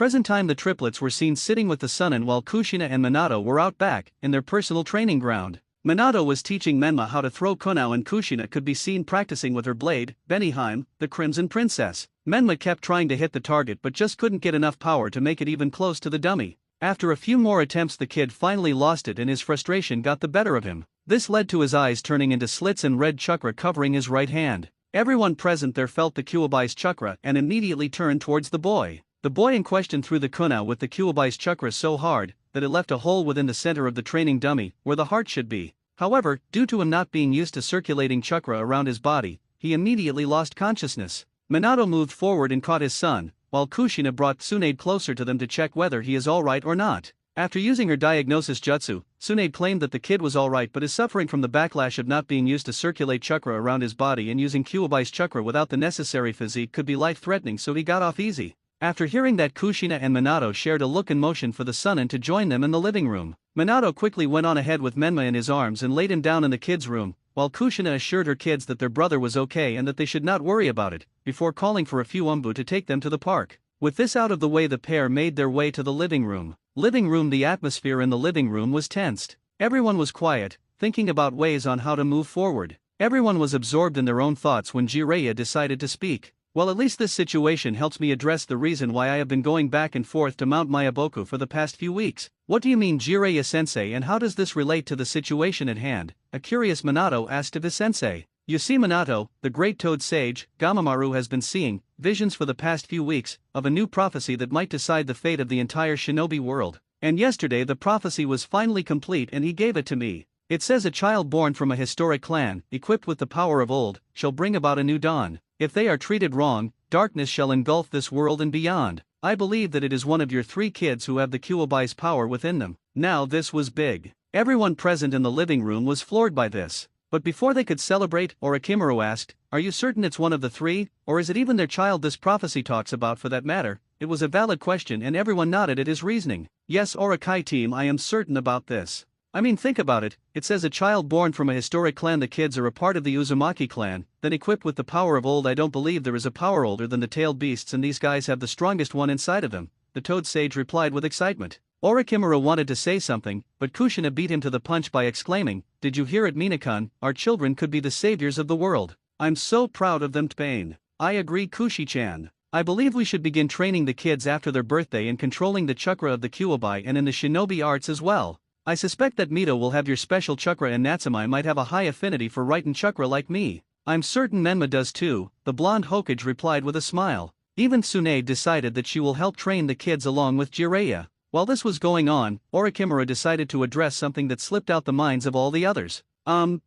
Present time the triplets were seen sitting with the Sunin while Kushina and Minato were out back, in their personal training ground. Minato was teaching Menma how to throw kunao and Kushina could be seen practicing with her blade, Benihime, the Crimson Princess. Menma kept trying to hit the target but just couldn't get enough power to make it even close to the dummy. After a few more attempts the kid finally lost it and his frustration got the better of him. This led to his eyes turning into slits and red chakra covering his right hand. Everyone present there felt the Kyubai's chakra and immediately turned towards the boy. The boy in question threw the kunao with the Kyubai's chakra so hard that it left a hole within the center of the training dummy, where the heart should be. However, due to him not being used to circulating chakra around his body, he immediately lost consciousness. Minato moved forward and caught his son, while Kushina brought Tsunade closer to them to check whether he is alright or not. After using her diagnosis jutsu, Tsunade claimed that the kid was alright but is suffering from the backlash of not being used to circulate chakra around his body, and using Kyubai's chakra without the necessary physique could be life-threatening, so he got off easy. After hearing that, Kushina and Minato shared a look and motion for the Sunin to join them in the living room. Minato quickly went on ahead with Menma in his arms and laid him down in the kids' room, while Kushina assured her kids that their brother was okay and that they should not worry about it, before calling for a few umbu to take them to the park. With this out of the way, the pair made their way to the living room. The atmosphere in the living room was tensed. Everyone was quiet, thinking about ways on how to move forward. Everyone was absorbed in their own thoughts when Jiraiya decided to speak. Well, at least this situation helps me address the reason why I have been going back and forth to Mount Mayaboku for the past few weeks. What do you mean, Jiraiya-sensei, and how does this relate to the situation at hand? A curious Minato asked of his sensei. You see, Minato, the great toad sage, Gamamaru, has been seeing visions for the past few weeks of a new prophecy that might decide the fate of the entire shinobi world. And yesterday the prophecy was finally complete and he gave it to me. It says a child born from a historic clan, equipped with the power of old, shall bring about a new dawn. If they are treated wrong, darkness shall engulf this world and beyond. I believe that it is one of your 3 kids who have the Kyubai's power within them. Now this was big. Everyone present in the living room was floored by this. But before they could celebrate, Orochimaru asked, "Are you certain it's one of the 3, or is it even their child this prophecy talks about for that matter?" It was a valid question and everyone nodded at his reasoning. Yes, Orokai team, I am certain about this. I mean, think about it, it says a child born from a historic clan. The kids are a part of the Uzumaki clan, then equipped with the power of old. I don't believe there is a power older than the tailed beasts, and these guys have the strongest one inside of them, the toad sage replied with excitement. Orochimaru wanted to say something, but Kushina beat him to the punch by exclaiming, "Did you hear it, Minakan? Our children could be the saviors of the world. I'm so proud of them." Pain. I agree, Kushi-chan. I believe we should begin training the kids after their birthday and controlling the chakra of the Kyuubi and in the shinobi arts as well. I suspect that Mito will have your special chakra and Natsumai might have a high affinity for Raiten chakra like me. I'm certain Menma does too, the blonde Hokage replied with a smile. Even Tsunade decided that she will help train the kids along with Jiraiya. While this was going on, Orochimaru decided to address something that slipped out the minds of all the others.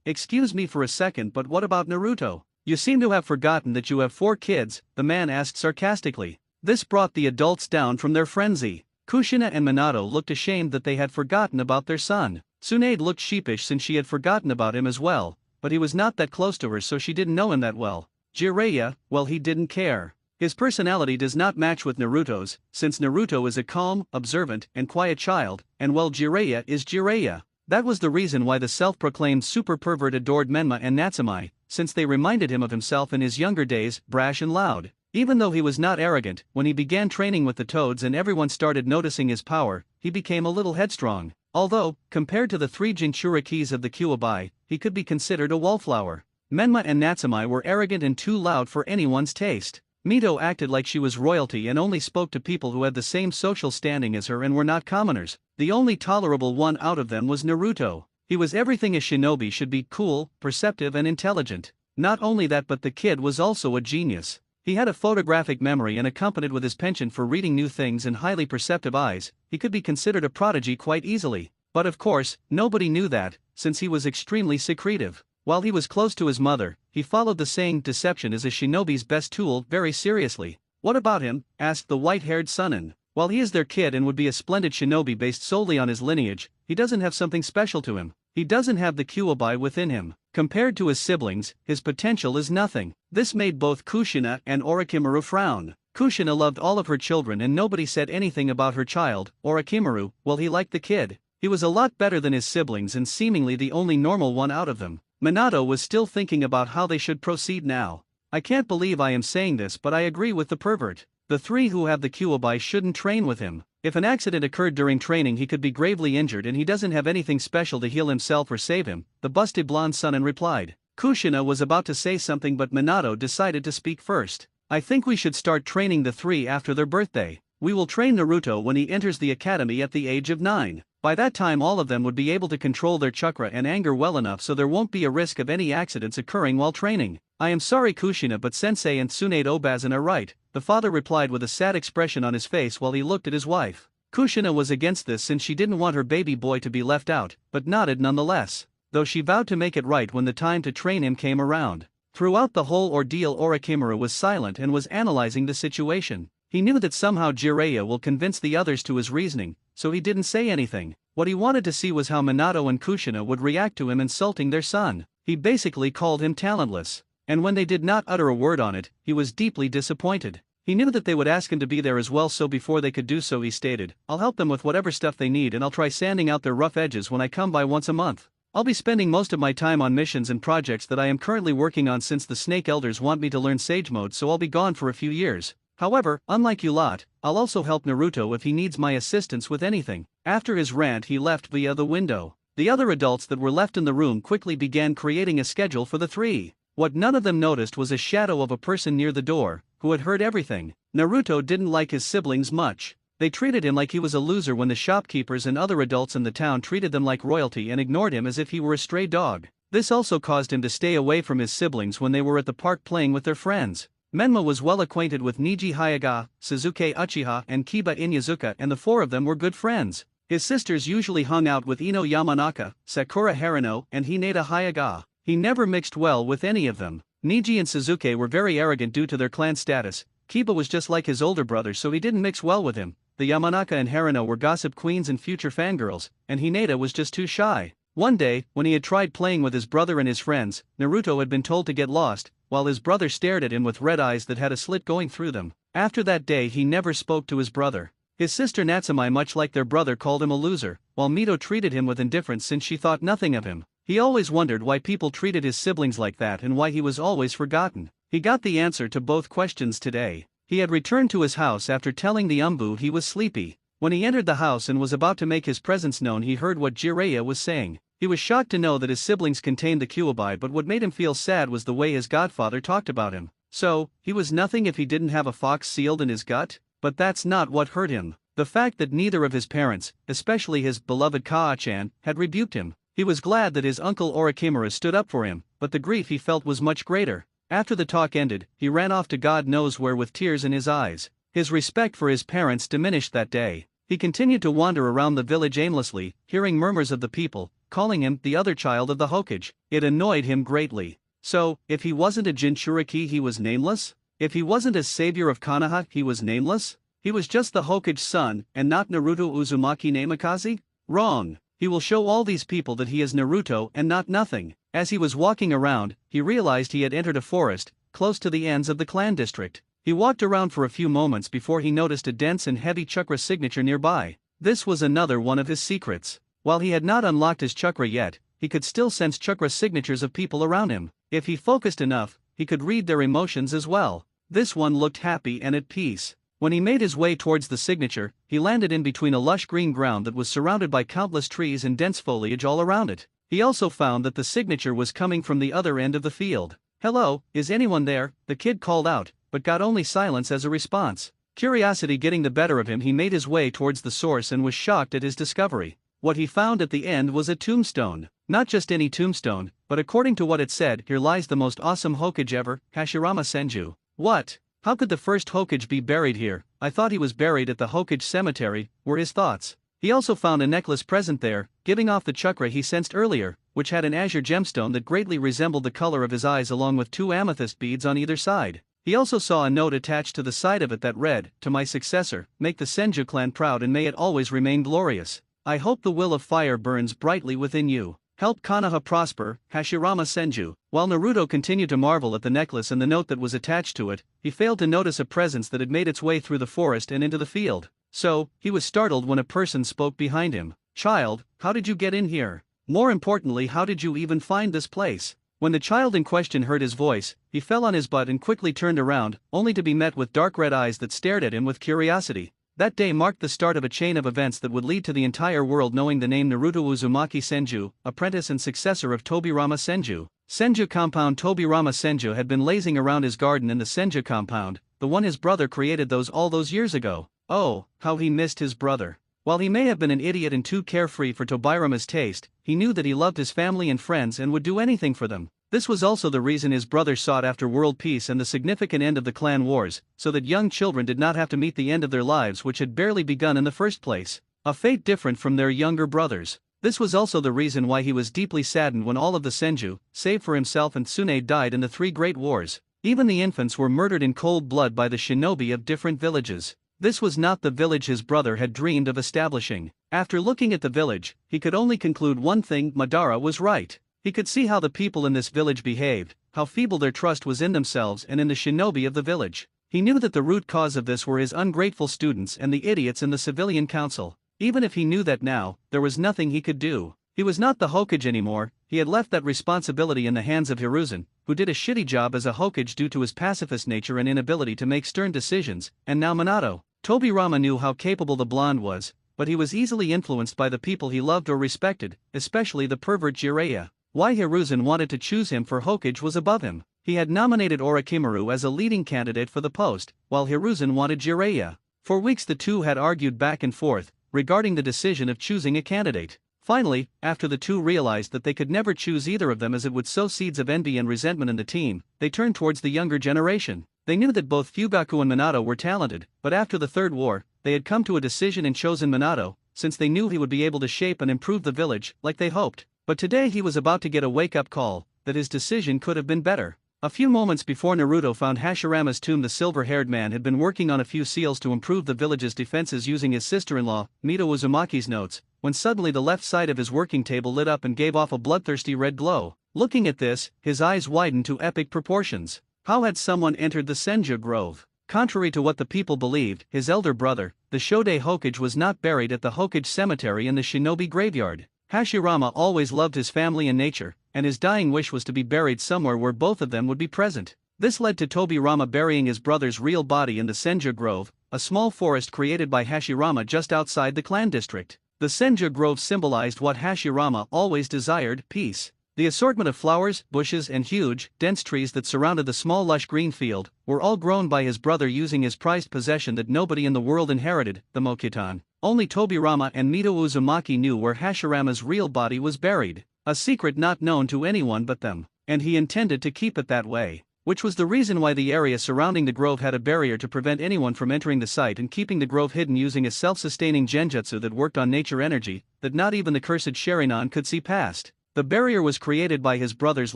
Excuse me for a second, but what about Naruto? You seem to have forgotten that you have 4 kids, the man asked sarcastically. This brought the adults down from their frenzy. Kushina and Minato looked ashamed that they had forgotten about their son. Tsunade looked sheepish since she had forgotten about him as well, but he was not that close to her, so she didn't know him that well. Jiraiya, well, he didn't care. His personality does not match with Naruto's, since Naruto is a calm, observant, and quiet child, and well, Jiraiya is Jiraiya. That was the reason why the self-proclaimed super pervert adored Menma and Natsumai, since they reminded him of himself in his younger days, brash and loud. Even though he was not arrogant, when he began training with the toads and everyone started noticing his power, he became a little headstrong. Although, compared to the 3 Jinchurikis of the Kyuubi, he could be considered a wallflower. Menma and Natsumai were arrogant and too loud for anyone's taste. Mito acted like she was royalty and only spoke to people who had the same social standing as her and were not commoners. The only tolerable one out of them was Naruto. He was everything a shinobi should be: cool, perceptive and intelligent. Not only that, but the kid was also a genius. He had a photographic memory and accompanied with his penchant for reading new things and highly perceptive eyes, he could be considered a prodigy quite easily. But of course, nobody knew that, since he was extremely secretive. While he was close to his mother, he followed the saying deception is a shinobi's best tool very seriously. What about him? Asked the white-haired Sunin. While he is their kid and would be a splendid shinobi based solely on his lineage, he doesn't have something special to him. He doesn't have the Kyuubi within him. Compared to his siblings, his potential is nothing. This made both Kushina and Orochimaru frown. Kushina loved all of her children and nobody said anything about her child, Orochimaru. Well, he liked the kid. He was a lot better than his siblings and seemingly the only normal one out of them. Minato was still thinking about how they should proceed now. I can't believe I am saying this, but I agree with the pervert. The three who have the Kyuubi shouldn't train with him. If an accident occurred during training, he could be gravely injured and he doesn't have anything special to heal himself or save him, the busty blonde Sunin replied. Kushina was about to say something, but Minato decided to speak first. I think we should start training the three after their birthday. We will train Naruto when he enters the academy at the age of 9. By that time all of them would be able to control their chakra and anger well enough so there won't be a risk of any accidents occurring while training. I am sorry Kushina, but Sensei and Tsunade Obazan are right, the father replied with a sad expression on his face while he looked at his wife. Kushina was against this since she didn't want her baby boy to be left out, but nodded nonetheless, though she vowed to make it right when the time to train him came around. Throughout the whole ordeal Orochimaru was silent and was analyzing the situation. He knew that somehow Jiraiya will convince the others to his reasoning, so he didn't say anything. What he wanted to see was how Minato and Kushina would react to him insulting their son. He basically called him talentless. And when they did not utter a word on it, he was deeply disappointed. He knew that they would ask him to be there as well, so before they could do so he stated, I'll help them with whatever stuff they need and I'll try sanding out their rough edges when I come by once a month. I'll be spending most of my time on missions and projects that I am currently working on since the Snake Elders want me to learn Sage Mode, so I'll be gone for a few years. However, unlike you lot, I'll also help Naruto if he needs my assistance with anything. After his rant he left via the window. The other adults that were left in the room quickly began creating a schedule for the three. What none of them noticed was a shadow of a person near the door, who had heard everything. Naruto didn't like his siblings much. They treated him like he was a loser when the shopkeepers and other adults in the town treated them like royalty and ignored him as if he were a stray dog. This also caused him to stay away from his siblings when they were at the park playing with their friends. Menma was well acquainted with Niji Hyuga, Suzuki Uchiha and Kiba Inyazuka, and the four of them were good friends. His sisters usually hung out with Ino Yamanaka, Sakura Harino and Hinata Hyuga. He never mixed well with any of them. Niji and Suzuki were very arrogant due to their clan status. Kiba was just like his older brother, so he didn't mix well with him. The Yamanaka and Harino were gossip queens and future fangirls, and Hinata was just too shy. One day, when he had tried playing with his brother and his friends, Naruto had been told to get lost, while his brother stared at him with red eyes that had a slit going through them. After that day he never spoke to his brother. His sister Natsumi, much like their brother, called him a loser, while Mito treated him with indifference since she thought nothing of him. He always wondered why people treated his siblings like that and why he was always forgotten. He got the answer to both questions today. He had returned to his house after telling the Umbu he was sleepy. When he entered the house and was about to make his presence known, he heard what Jiraiya was saying. He was shocked to know that his siblings contained the Kyuubi, but what made him feel sad was the way his godfather talked about him. So, he was nothing if he didn't have a fox sealed in his gut? But that's not what hurt him. The fact that neither of his parents, especially his beloved Kaa-chan, had rebuked him. He was glad that his uncle Orochimaru stood up for him, but the grief he felt was much greater. After the talk ended, he ran off to God knows where with tears in his eyes. His respect for his parents diminished that day. He continued to wander around the village aimlessly, hearing murmurs of the people, calling him the other child of the Hokage. It annoyed him greatly. So, if he wasn't a Jinchuriki, he was nameless? If he wasn't a savior of Konoha, he was nameless? He was just the Hokage's son, and not Naruto Uzumaki Namikaze? Wrong. He will show all these people that he is Naruto and not nothing. As he was walking around, he realized he had entered a forest, close to the ends of the clan district. He walked around for a few moments before he noticed a dense and heavy chakra signature nearby. This was another one of his secrets. While he had not unlocked his chakra yet, he could still sense chakra signatures of people around him. If he focused enough, he could read their emotions as well. This one looked happy and at peace. When he made his way towards the signature, he landed in between a lush green ground that was surrounded by countless trees and dense foliage all around it. He also found that the signature was coming from the other end of the field. "Hello, is anyone there?" the kid called out, but got only silence as a response. Curiosity getting the better of him, he made his way towards the source and was shocked at his discovery. What he found at the end was a tombstone. Not just any tombstone, but according to what it said, "Here lies the most awesome Hokage ever, Hashirama Senju." What? How could the first Hokage be buried here? I thought he was buried at the Hokage cemetery, were his thoughts. He also found a necklace present there, giving off the chakra he sensed earlier, which had an azure gemstone that greatly resembled the color of his eyes, along with 2 amethyst beads on either side. He also saw a note attached to the side of it that read, "To my successor, make the Senju clan proud and may it always remain glorious. I hope the will of fire burns brightly within you. Help Konoha prosper, Hashirama Senju." While Naruto continued to marvel at the necklace and the note that was attached to it, he failed to notice a presence that had made its way through the forest and into the field. So, he was startled when a person spoke behind him. "Child, how did you get in here? More importantly, how did you even find this place?" When the child in question heard his voice, he fell on his butt and quickly turned around, only to be met with dark red eyes that stared at him with curiosity. That day marked the start of a chain of events that would lead to the entire world knowing the name Naruto Uzumaki Senju, apprentice and successor of Tobirama Senju. Senju compound. Tobirama Senju had been lazing around his garden in the Senju compound, the one his brother created all those years ago. Oh, how he missed his brother. While he may have been an idiot and too carefree for Tobirama's taste, he knew that he loved his family and friends and would do anything for them. This was also the reason his brother sought after world peace and the significant end of the clan wars, so that young children did not have to meet the end of their lives which had barely begun in the first place. A fate different from their younger brothers. This was also the reason why he was deeply saddened when all of the Senju, save for himself and Tsunade, died in the three great wars. Even the infants were murdered in cold blood by the shinobi of different villages. This was not the village his brother had dreamed of establishing. After looking at the village, he could only conclude one thing: Madara was right. He could see how the people in this village behaved, how feeble their trust was in themselves and in the shinobi of the village. He knew that the root cause of this were his ungrateful students and the idiots in the civilian council. Even if he knew that now, there was nothing he could do. He was not the Hokage anymore. He had left that responsibility in the hands of Hiruzen, who did a shitty job as a Hokage due to his pacifist nature and inability to make stern decisions, and now Minato. Tobirama knew how capable the blonde was, but he was easily influenced by the people he loved or respected, especially the pervert Jiraiya. Why Hiruzen wanted to choose him for Hokage was above him. He had nominated Orochimaru as a leading candidate for the post, while Hiruzen wanted Jiraiya. For weeks the two had argued back and forth regarding the decision of choosing a candidate. Finally, after the two realized that they could never choose either of them as it would sow seeds of envy and resentment in the team, they turned towards the younger generation. They knew that both Fugaku and Minato were talented, but after the Third War, they had come to a decision and chosen Minato, since they knew he would be able to shape and improve the village, like they hoped. But today he was about to get a wake-up call, that his decision could have been better. A few moments before Naruto found Hashirama's tomb, the silver-haired man had been working on a few seals to improve the village's defenses using his sister-in-law, Mito Uzumaki's notes, when suddenly the left side of his working table lit up and gave off a bloodthirsty red glow. Looking at this, his eyes widened to epic proportions. How had someone entered the Senju Grove? Contrary to what the people believed, his elder brother, the Shodai Hokage, was not buried at the Hokage cemetery in the shinobi graveyard. Hashirama always loved his family and nature, and his dying wish was to be buried somewhere where both of them would be present. This led to Tobirama burying his brother's real body in the Senju Grove, a small forest created by Hashirama just outside the clan district. The Senju Grove symbolized what Hashirama always desired: peace. The assortment of flowers, bushes, and huge, dense trees that surrounded the small lush green field were all grown by his brother using his prized possession that nobody in the world inherited, the Mokitan. Only Tobirama and Mito Uzumaki knew where Hashirama's real body was buried, a secret not known to anyone but them, and he intended to keep it that way, which was the reason why the area surrounding the grove had a barrier to prevent anyone from entering the site and keeping the grove hidden using a self-sustaining genjutsu that worked on nature energy, that not even the cursed Sharingan could see past. The barrier was created by his brother's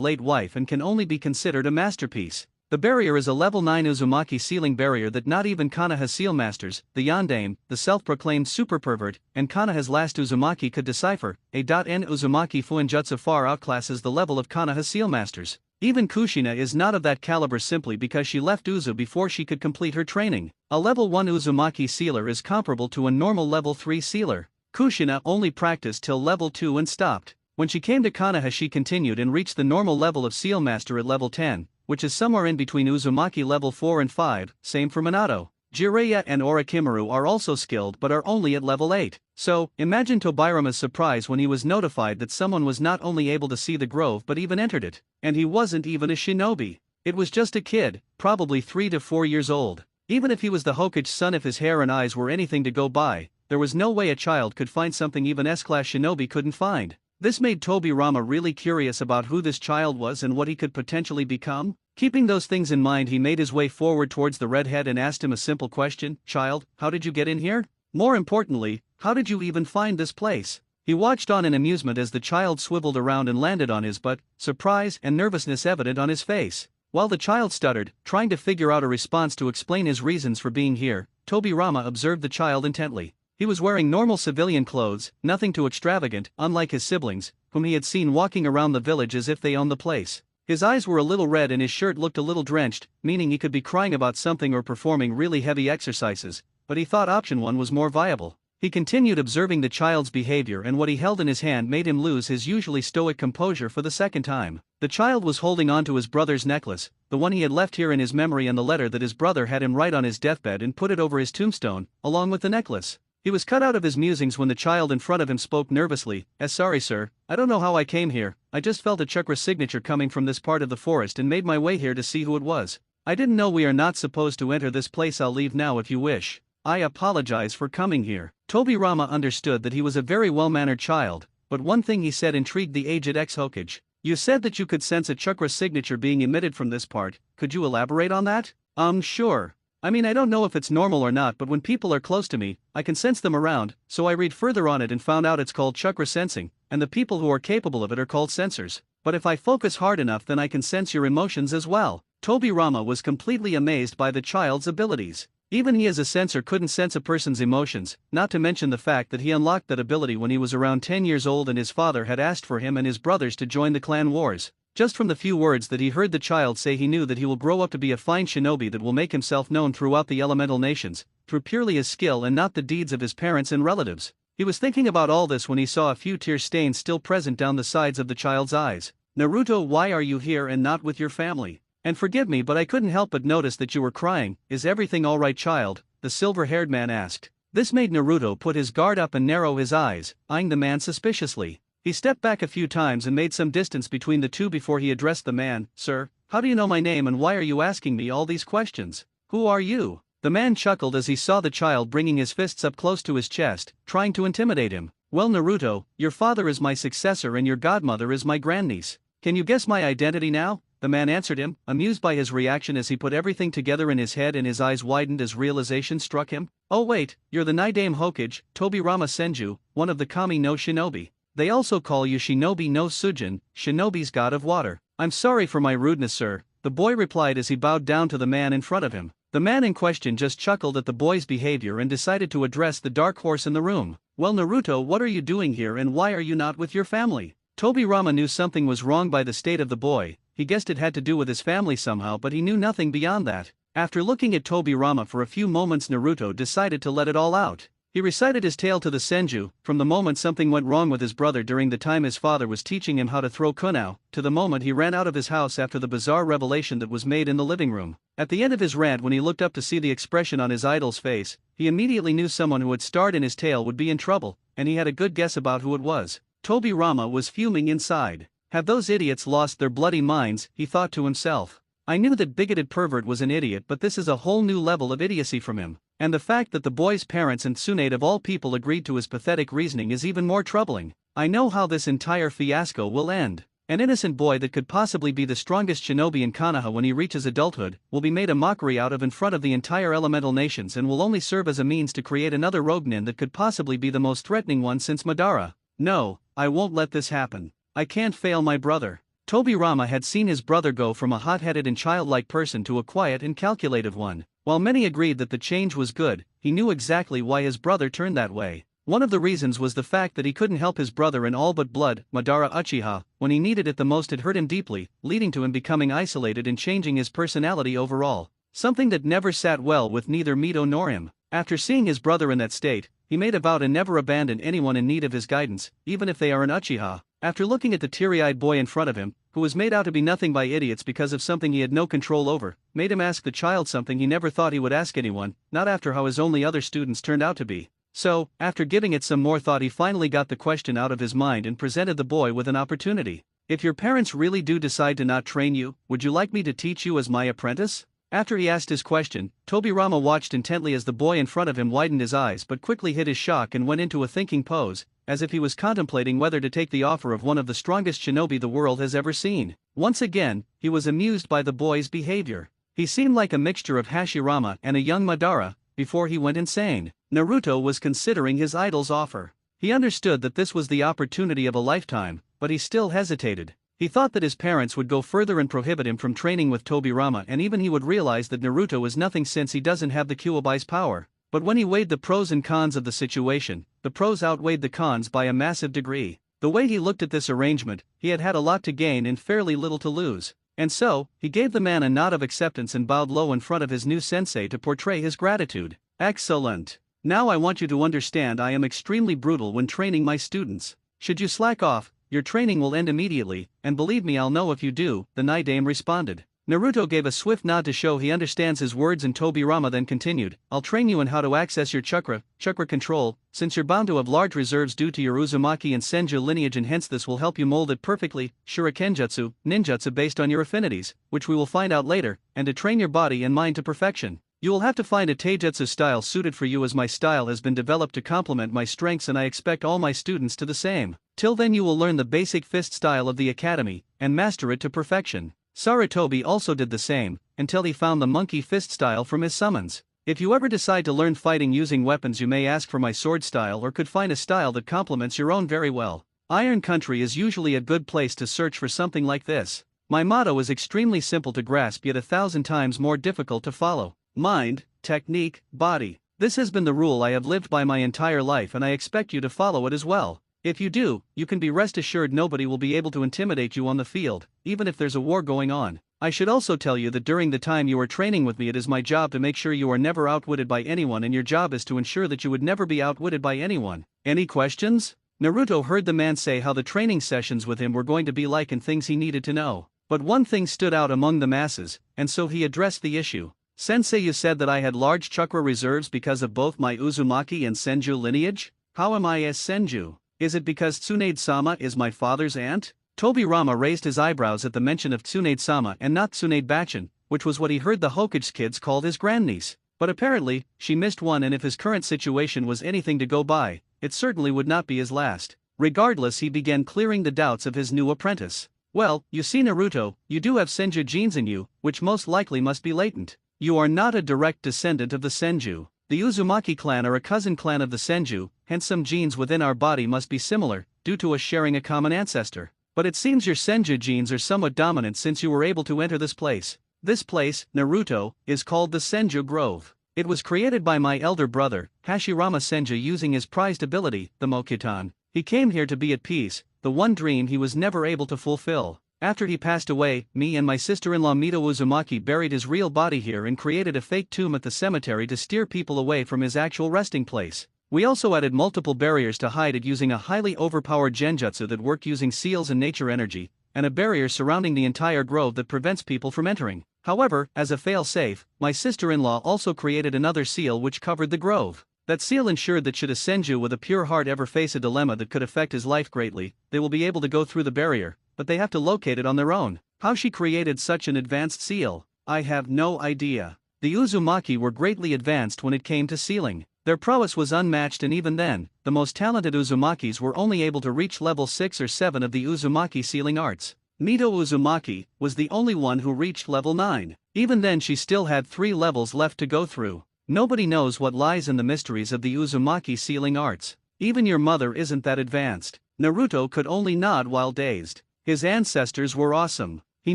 late wife and can only be considered a masterpiece. The barrier is a level 9 Uzumaki sealing barrier that not even Konoha seal masters, the Yondaime, the self-proclaimed super pervert, and Konoha's last Uzumaki could decipher. A.N Uzumaki Fuinjutsu far outclasses the level of Konoha seal masters. Even Kushina is not of that caliber simply because she left Uzu before she could complete her training. A level 1 Uzumaki sealer is comparable to a normal level 3 sealer. Kushina only practiced till level 2 and stopped. When she came to Konoha she continued and reached the normal level of seal master at level 10. Which is somewhere in between Uzumaki level 4 and 5, same for Minato. Jiraiya and Orochimaru are also skilled but are only at level 8. So, imagine Tobirama's surprise when he was notified that someone was not only able to see the grove but even entered it. And he wasn't even a shinobi. It was just a kid, probably 3 to 4 years old. Even if he was the Hokage's son, if his hair and eyes were anything to go by, there was no way a child could find something even S-class shinobi couldn't find. This made Tobirama really curious about who this child was and what he could potentially become. Keeping those things in mind, he made his way forward towards the redhead and asked him a simple question: "Child, how did you get in here? More importantly, how did you even find this place?" He watched on in amusement as the child swiveled around and landed on his butt, surprise and nervousness evident on his face. While the child stuttered, trying to figure out a response to explain his reasons for being here, Tobirama observed the child intently. He was wearing normal civilian clothes, nothing too extravagant, unlike his siblings, whom he had seen walking around the village as if they owned the place. His eyes were a little red and his shirt looked a little drenched, meaning he could be crying about something or performing really heavy exercises, but he thought option 1 was more viable. He continued observing the child's behavior, and what he held in his hand made him lose his usually stoic composure for the second time. The child was holding on to his brother's necklace, the one he had left here in his memory, and the letter that his brother had him write on his deathbed and put it over his tombstone, along with the necklace. He was cut out of his musings when the child in front of him spoke nervously, "Sorry sir, I don't know how I came here, I just felt a chakra signature coming from this part of the forest and made my way here to see who it was. I didn't know we are not supposed to enter this place. I'll leave now if you wish. I apologize for coming here." Tobirama understood that he was a very well-mannered child, but one thing he said intrigued the aged ex-Hokage. "You said that you could sense a chakra signature being emitted from this part, could you elaborate on that?" Sure. I mean, I don't know if it's normal or not, but when people are close to me, I can sense them around, so I read further on it and found out it's called chakra sensing, and the people who are capable of it are called sensors. But if I focus hard enough, then I can sense your emotions as well." Tobirama was completely amazed by the child's abilities. Even he as a sensor couldn't sense a person's emotions, not to mention the fact that he unlocked that ability when he was around 10 years old and his father had asked for him and his brothers to join the clan wars. Just from the few words that he heard the child say, he knew that he will grow up to be a fine shinobi that will make himself known throughout the elemental nations, through purely his skill and not the deeds of his parents and relatives. He was thinking about all this when he saw a few tear stains still present down the sides of the child's eyes. "Naruto, why are you here and not with your family? And forgive me, but I couldn't help but notice that you were crying. Is everything alright, child?" the silver-haired man asked. This made Naruto put his guard up and narrow his eyes, eyeing the man suspiciously. He stepped back a few times and made some distance between the two before he addressed the man. "Sir, how do you know my name and why are you asking me all these questions? Who are you?" The man chuckled as he saw the child bringing his fists up close to his chest, trying to intimidate him. "Well, Naruto, your father is my successor and your godmother is my grandniece. Can you guess my identity now?" the man answered him, amused by his reaction as he put everything together in his head and his eyes widened as realization struck him. "Oh wait, you're the Naidame Hokage, Tobirama Senju, one of the Kami no Shinobi. They also call you Shinobi no Sujin, Shinobi's god of water." "I'm sorry for my rudeness, sir," the boy replied as he bowed down to the man in front of him. The man in question just chuckled at the boy's behavior and decided to address the dark horse in the room. "Well, Naruto, what are you doing here and why are you not with your family?" Tobirama knew something was wrong by the state of the boy. He guessed it had to do with his family somehow, but he knew nothing beyond that. After looking at Tobirama for a few moments, Naruto decided to let it all out. He recited his tale to the Senju, from the moment something went wrong with his brother during the time his father was teaching him how to throw kunao, to the moment he ran out of his house after the bizarre revelation that was made in the living room. At the end of his rant, when he looked up to see the expression on his idol's face, he immediately knew someone who had starred in his tale would be in trouble, and he had a good guess about who it was. Tobirama was fuming inside. "Have those idiots lost their bloody minds?" he thought to himself. "I knew that bigoted pervert was an idiot, but this is a whole new level of idiocy from him. And the fact that the boy's parents and Tsunade of all people agreed to his pathetic reasoning is even more troubling. I know how this entire fiasco will end. An innocent boy that could possibly be the strongest shinobi in Konoha when he reaches adulthood will be made a mockery out of in front of the entire elemental nations and will only serve as a means to create another Ronin that could possibly be the most threatening one since Madara. No, I won't let this happen. I can't fail my brother." Tobirama had seen his brother go from a hot-headed and childlike person to a quiet and calculative one. While many agreed that the change was good, he knew exactly why his brother turned that way. One of the reasons was the fact that he couldn't help his brother in all but blood. Madara Uchiha, when he needed it the most, had hurt him deeply, leading to him becoming isolated and changing his personality overall. Something that never sat well with neither Mito nor him. After seeing his brother in that state, he made a vow to never abandon anyone in need of his guidance, even if they are an Uchiha. After looking at the teary-eyed boy in front of him, who was made out to be nothing by idiots because of something he had no control over, made him ask the child something he never thought he would ask anyone, not after how his only other students turned out to be. So, after giving it some more thought, he finally got the question out of his mind and presented the boy with an opportunity. "If your parents really do decide to not train you, would you like me to teach you as my apprentice?" After he asked his question, Tobirama watched intently as the boy in front of him widened his eyes but quickly hid his shock and went into a thinking pose, as if he was contemplating whether to take the offer of one of the strongest shinobi the world has ever seen. Once again, he was amused by the boy's behavior. He seemed like a mixture of Hashirama and a young Madara, before he went insane. Naruto was considering his idol's offer. He understood that this was the opportunity of a lifetime, but he still hesitated. He thought that his parents would go further and prohibit him from training with Tobirama, and even he would realize that Naruto is nothing since he doesn't have the Kyuubi's power. But when he weighed the pros and cons of the situation, the pros outweighed the cons by a massive degree. The way he looked at this arrangement, he had a lot to gain and fairly little to lose. And so, he gave the man a nod of acceptance and bowed low in front of his new sensei to portray his gratitude. "Excellent. Now I want you to understand I am extremely brutal when training my students. Should you slack off, your training will end immediately, and believe me, I'll know if you do," the Night Dame responded. Naruto gave a swift nod to show he understands his words, and Tobirama then continued, "I'll train you in how to access your chakra control, since you're bound to have large reserves due to your Uzumaki and Senju lineage, and hence this will help you mold it perfectly, shurikenjutsu, ninjutsu based on your affinities, which we will find out later, and to train your body and mind to perfection. You will have to find a taijutsu style suited for you, as my style has been developed to complement my strengths, and I expect all my students to the same. Till then you will learn the basic fist style of the academy, and master it to perfection." Sarutobi also did the same, until he found the monkey fist style from his summons. If you ever decide to learn fighting using weapons, you may ask for my sword style, or could find a style that complements your own very well. Iron Country is usually a good place to search for something like this. My motto is extremely simple to grasp, yet 1,000 times more difficult to follow. Mind, technique, body. This has been the rule I have lived by my entire life, and I expect you to follow it as well. If you do, you can be rest assured nobody will be able to intimidate you on the field, even if there's a war going on. I should also tell you that during the time you are training with me, it is my job to make sure you are never outwitted by anyone, and your job is to ensure that you would never be outwitted by anyone. Any questions? Naruto heard the man say how the training sessions with him were going to be like and things he needed to know. But one thing stood out among the masses, and so he addressed the issue. "Sensei, you said that I had large chakra reserves because of both my Uzumaki and Senju lineage? How am I as Senju? Is it because Tsunade-sama is my father's aunt?" Tobirama raised his eyebrows at the mention of Tsunade-sama and not Tsunade-bachan, which was what he heard the Hokage kids called his grandniece. But apparently, she missed one, and if his current situation was anything to go by, it certainly would not be his last. Regardless, he began clearing the doubts of his new apprentice. "Well, you see, Naruto, you do have Senju genes in you, which most likely must be latent. You are not a direct descendant of the Senju. The Uzumaki clan are a cousin clan of the Senju, hence some genes within our body must be similar, due to us sharing a common ancestor. But it seems your Senju genes are somewhat dominant since you were able to enter this place. This place, Naruto, is called the Senju Grove. It was created by my elder brother, Hashirama Senju, using his prized ability, the Mokitan. He came here to be at peace, the one dream he was never able to fulfill. After he passed away, me and my sister-in-law Mito Uzumaki buried his real body here and created a fake tomb at the cemetery to steer people away from his actual resting place. We also added multiple barriers to hide it using a highly overpowered genjutsu that work using seals and nature energy, and a barrier surrounding the entire grove that prevents people from entering. However, as a fail-safe, my sister-in-law also created another seal which covered the grove. That seal ensured that should a Senju with a pure heart ever face a dilemma that could affect his life greatly, they will be able to go through the barrier, but they have to locate it on their own. How she created such an advanced seal, I have no idea. The Uzumaki were greatly advanced when it came to sealing. Their prowess was unmatched, and even then, the most talented Uzumakis were only able to reach level 6 or 7 of the Uzumaki sealing arts. Mito Uzumaki was the only one who reached level 9. Even then she still had 3 levels left to go through. Nobody knows what lies in the mysteries of the Uzumaki sealing arts. Even your mother isn't that advanced. Naruto could only nod while dazed. His ancestors were awesome. He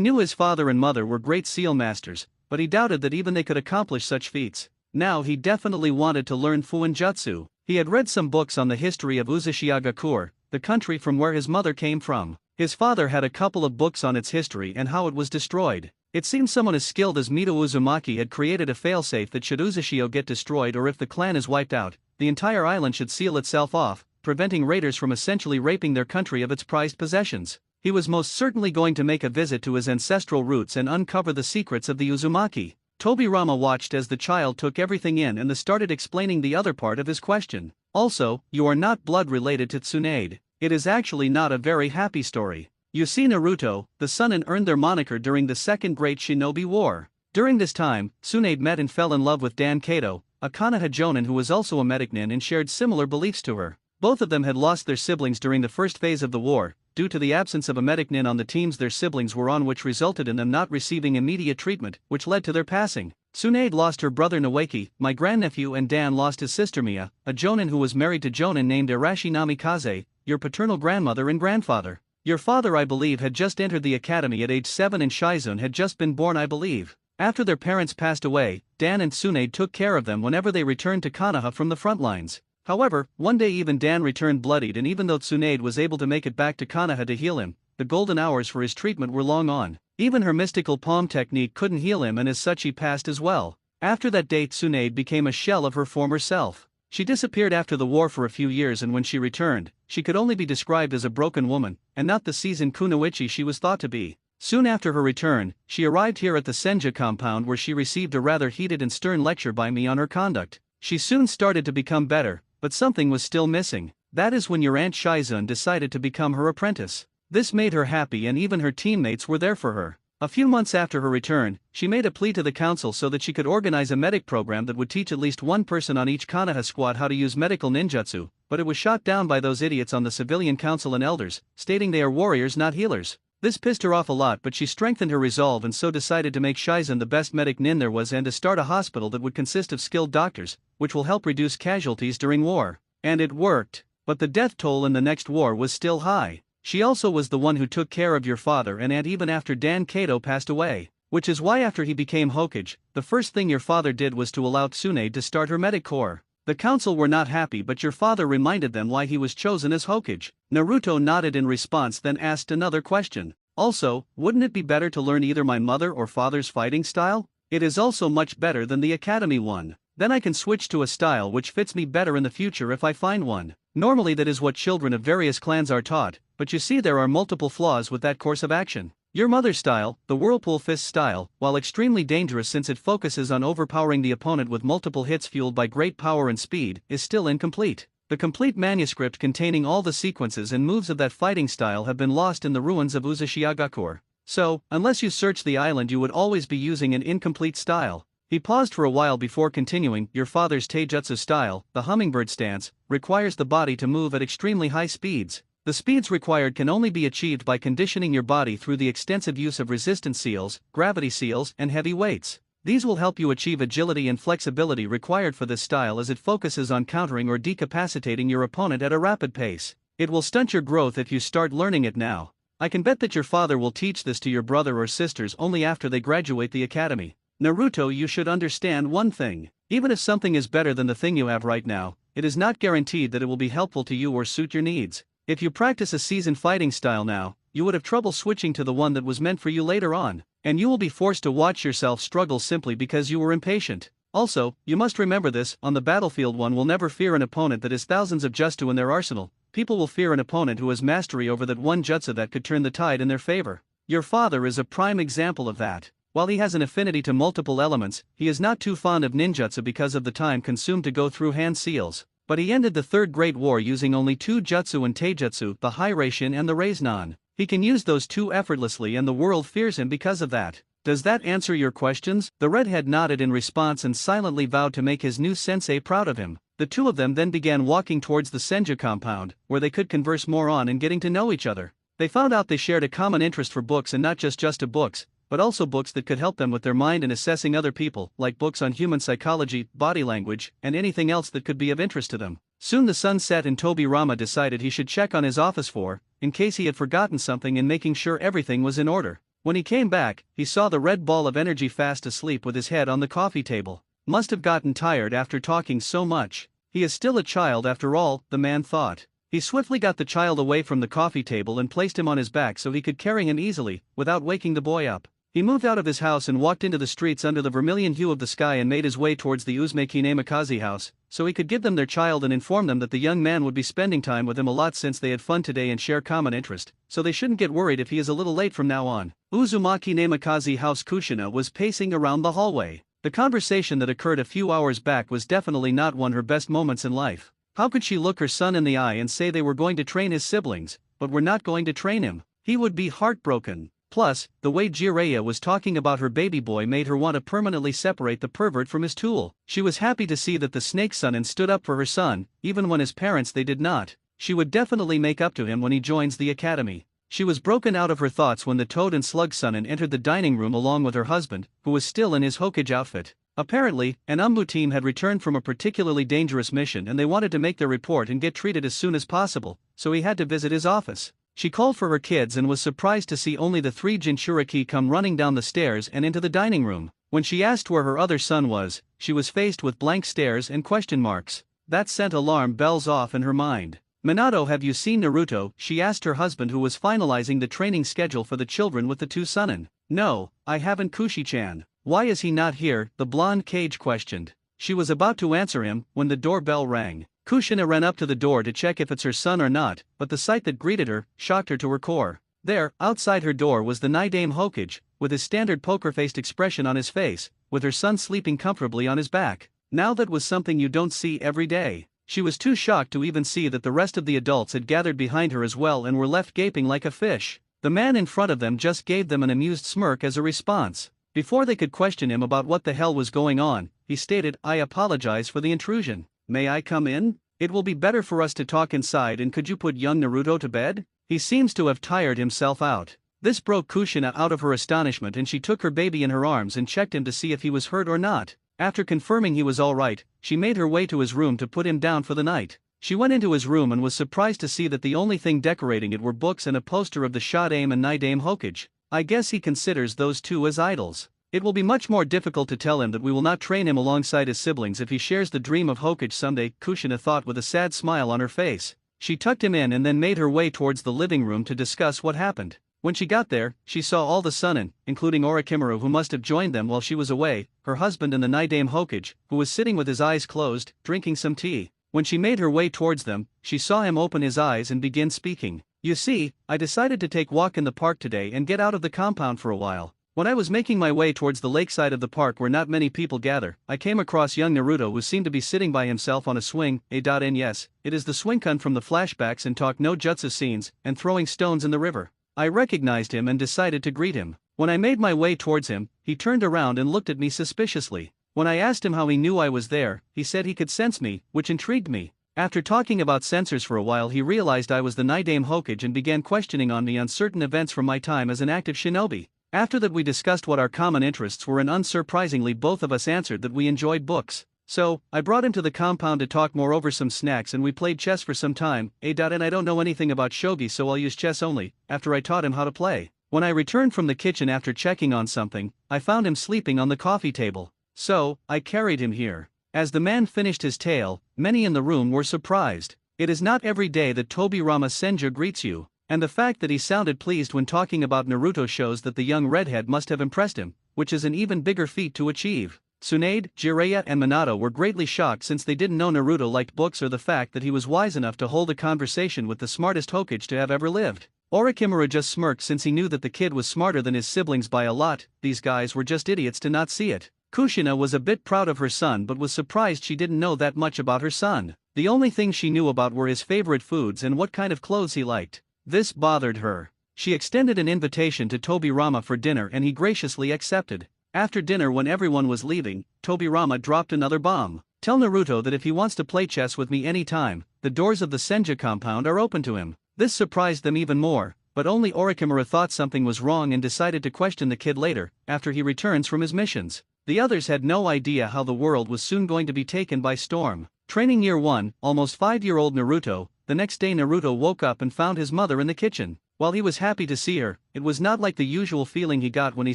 knew his father and mother were great seal masters, but he doubted that even they could accomplish such feats. Now he definitely wanted to learn Fuinjutsu. He had read some books on the history of Uzushiagakur, the country from where his mother came from. His father had a couple of books on its history and how it was destroyed. It seemed someone as skilled as Mito Uzumaki had created a failsafe that should Uzushio get destroyed, or if the clan is wiped out, the entire island should seal itself off, preventing raiders from essentially raping their country of its prized possessions. He was most certainly going to make a visit to his ancestral roots and uncover the secrets of the Uzumaki. Tobirama watched as the child took everything in and started explaining the other part of his question. Also, you are not blood related to Tsunade. It is actually not a very happy story. You see, Naruto, the Sannin earned their moniker during the Second Great Shinobi War. During this time, Tsunade met and fell in love with Dan Kato, a Konoha Jonin who was also a Medicnin and shared similar beliefs to her. Both of them had lost their siblings during the first phase of the war, due to the absence of a Medicnin on the teams their siblings were on, which resulted in them not receiving immediate treatment, which led to their passing. Tsunade lost her brother Nawaki, my grandnephew, and Dan lost his sister Mia, a Jonin who was married to Jonin named Arashi Namikaze, your paternal grandmother and grandfather. Your father, I believe, had just entered the academy at age 7 and Shizune had just been born, I believe. After their parents passed away, Dan and Tsunade took care of them whenever they returned to Konoha from the front lines. However, one day even Dan returned bloodied, and even though Tsunade was able to make it back to Konoha to heal him, the golden hours for his treatment were long on. Even her mystical palm technique couldn't heal him, and as such he passed as well. After that date, Tsunade became a shell of her former self. She disappeared after the war for a few years, and when she returned, she could only be described as a broken woman, and not the seasoned kunoichi she was thought to be. Soon after her return, she arrived here at the Senja compound, where she received a rather heated and stern lecture by me on her conduct. She soon started to become better, but something was still missing. That is when your Aunt Shizun decided to become her apprentice. This made her happy, and even her teammates were there for her. A few months after her return, she made a plea to the council so that she could organize a medic program that would teach at least one person on each Konoha squad how to use medical ninjutsu, but it was shot down by those idiots on the civilian council and elders, stating they are warriors, not healers. This pissed her off a lot, but she strengthened her resolve and so decided to make Shizun the best medic nin there was, and to start a hospital that would consist of skilled doctors, which will help reduce casualties during war. And it worked. But the death toll in the next war was still high. She also was the one who took care of your father and aunt even after Dan Kato passed away, which is why after he became Hokage, the first thing your father did was to allow Tsunade to start her medic corps. The council were not happy, but your father reminded them why he was chosen as Hokage. Naruto nodded in response, then asked another question. Also, wouldn't it be better to learn either my mother or father's fighting style? It is also much better than the academy one. Then I can switch to a style which fits me better in the future if I find one. Normally that is what children of various clans are taught, but you see there are multiple flaws with that course of action. Your mother's style, the Whirlpool Fist style, while extremely dangerous since it focuses on overpowering the opponent with multiple hits fueled by great power and speed, is still incomplete. The complete manuscript containing all the sequences and moves of that fighting style have been lost in the ruins of Uzushiagakur. So, unless you search the island, you would always be using an incomplete style. He paused for a while before continuing. Your father's taijutsu style, the hummingbird stance, requires the body to move at extremely high speeds. The speeds required can only be achieved by conditioning your body through the extensive use of resistance seals, gravity seals, and heavy weights. These will help you achieve agility and flexibility required for this style, as it focuses on countering or decapacitating your opponent at a rapid pace. It will stunt your growth if you start learning it now. I can bet that your father will teach this to your brother or sisters only after they graduate the academy. Naruto, you should understand one thing. Even if something is better than the thing you have right now, it is not guaranteed that it will be helpful to you or suit your needs. If you practice a seasoned fighting style now, you would have trouble switching to the one that was meant for you later on, and you will be forced to watch yourself struggle simply because you were impatient. Also, you must remember this: on the battlefield, one will never fear an opponent that has thousands of jutsu in their arsenal. People will fear an opponent who has mastery over that one jutsu that could turn the tide in their favor. Your father is a prime example of that. While he has an affinity to multiple elements, he is not too fond of ninjutsu because of the time consumed to go through hand seals. But he ended the Third Great War using only two jutsu and taijutsu, the Hiraishin and the Raiznan. He can use those two effortlessly, and the world fears him because of that. Does that answer your questions? The redhead nodded in response and silently vowed to make his new sensei proud of him. The two of them then began walking towards the Senja compound, where they could converse more on and getting to know each other. They found out they shared a common interest for books, and not just books, but also books that could help them with their mind in assessing other people, like books on human psychology, body language, and anything else that could be of interest to them. Soon the sun set, and Tobirama decided he should check on his office in case he had forgotten something, and making sure everything was in order. When he came back, he saw the red ball of energy fast asleep with his head on the coffee table. Must have gotten tired after talking so much. He is still a child after all, the man thought. He swiftly got the child away from the coffee table and placed him on his back so he could carry him easily, without waking the boy up. He moved out of his house and walked into the streets under the vermilion hue of the sky, and made his way towards the Uzumaki Namikaze house, so he could give them their child and inform them that the young man would be spending time with him a lot since they had fun today and share common interest, so they shouldn't get worried if he is a little late from now on. Uzumaki Namikaze house. Kushina was pacing around the hallway. The conversation that occurred a few hours back was definitely not one of her best moments in life. How could she look her son in the eye and say they were going to train his siblings, but were not going to train him? He would be heartbroken. Plus, the way Jiraiya was talking about her baby boy made her want to permanently separate the pervert from his tool. She was happy to see that the snake Sunin stood up for her son, even when his parents they did not. She would definitely make up to him when he joins the academy. She was broken out of her thoughts when the Toad and Slug Sunin entered the dining room along with her husband, who was still in his Hokage outfit. Apparently, an Umbu team had returned from a particularly dangerous mission, and they wanted to make their report and get treated as soon as possible, so he had to visit his office. She called for her kids and was surprised to see only the three Jinchuriki come running down the stairs and into the dining room. When she asked where her other son was, she was faced with blank stares and question marks. That sent alarm bells off in her mind. Minato, have you seen Naruto? She asked her husband, who was finalizing the training schedule for the children with the two Sunin. No, I haven't, Kushi-chan. Why is he not here? The blonde Cage questioned. She was about to answer him when the doorbell rang. Kushina ran up to the door to check if it's her son or not, but the sight that greeted her shocked her to her core. There, outside her door, was the Naidame Hokage, with his standard poker-faced expression on his face, with her son sleeping comfortably on his back. Now that was something you don't see every day. She was too shocked to even see that the rest of the adults had gathered behind her as well and were left gaping like a fish. The man in front of them just gave them an amused smirk as a response. Before they could question him about what the hell was going on, he stated, "I apologize for the intrusion. May I come in? It will be better for us to talk inside, and could you put young Naruto to bed? He seems to have tired himself out." This broke Kushina out of her astonishment, and she took her baby in her arms and checked him to see if he was hurt or not. After confirming he was alright, she made her way to his room to put him down for the night. She went into his room and was surprised to see that the only thing decorating it were books and a poster of the Shodaime and Naidame Hokage. I guess he considers those two as idols. It will be much more difficult to tell him that we will not train him alongside his siblings if he shares the dream of Hokage someday, Kushina thought with a sad smile on her face. She tucked him in and then made her way towards the living room to discuss what happened. When she got there, she saw all the Sunin, including Orochimaru, who must have joined them while she was away, her husband and the Naidame Hokage, who was sitting with his eyes closed, drinking some tea. When she made her way towards them, she saw him open his eyes and begin speaking. "You see, I decided to take a walk in the park today and get out of the compound for a while. When I was making my way towards the lakeside of the park where not many people gather, I came across young Naruto, who seemed to be sitting by himself on a swing. And yes, it is the swing-kun from the flashbacks and talk no jutsu scenes, and throwing stones in the river. I recognized him and decided to greet him. When I made my way towards him, he turned around and looked at me suspiciously. When I asked him how he knew I was there, he said he could sense me, which intrigued me. After talking about sensors for a while, he realized I was the Naidame Hokage and began questioning on me on certain events from my time as an active shinobi. After that we discussed what our common interests were, and unsurprisingly both of us answered that we enjoyed books. So, I brought him to the compound to talk more over some snacks and we played chess for some time. And I don't know anything about shogi, so I'll use chess only, after I taught him how to play. When I returned from the kitchen after checking on something, I found him sleeping on the coffee table. So, I carried him here." As the man finished his tale, many in the room were surprised. It is not every day that Tobirama Senju greets you. And the fact that he sounded pleased when talking about Naruto shows that the young redhead must have impressed him, which is an even bigger feat to achieve. Tsunade, Jiraiya and Minato were greatly shocked since they didn't know Naruto liked books or the fact that he was wise enough to hold a conversation with the smartest Hokage to have ever lived. Orochimaru just smirked since he knew that the kid was smarter than his siblings by a lot. These guys were just idiots to not see it. Kushina was a bit proud of her son but was surprised she didn't know that much about her son. The only things she knew about were his favorite foods and what kind of clothes he liked. This bothered her. She extended an invitation to Tobirama for dinner and he graciously accepted. After dinner, when everyone was leaving, Tobirama dropped another bomb. "Tell Naruto that if he wants to play chess with me anytime, the doors of the Senju compound are open to him." This surprised them even more, but only Orochimaru thought something was wrong and decided to question the kid later, after he returns from his missions. The others had no idea how the world was soon going to be taken by storm. Training Year 1, almost 5-year-old Naruto. The next day Naruto woke up and found his mother in the kitchen. While he was happy to see her, it was not like the usual feeling he got when he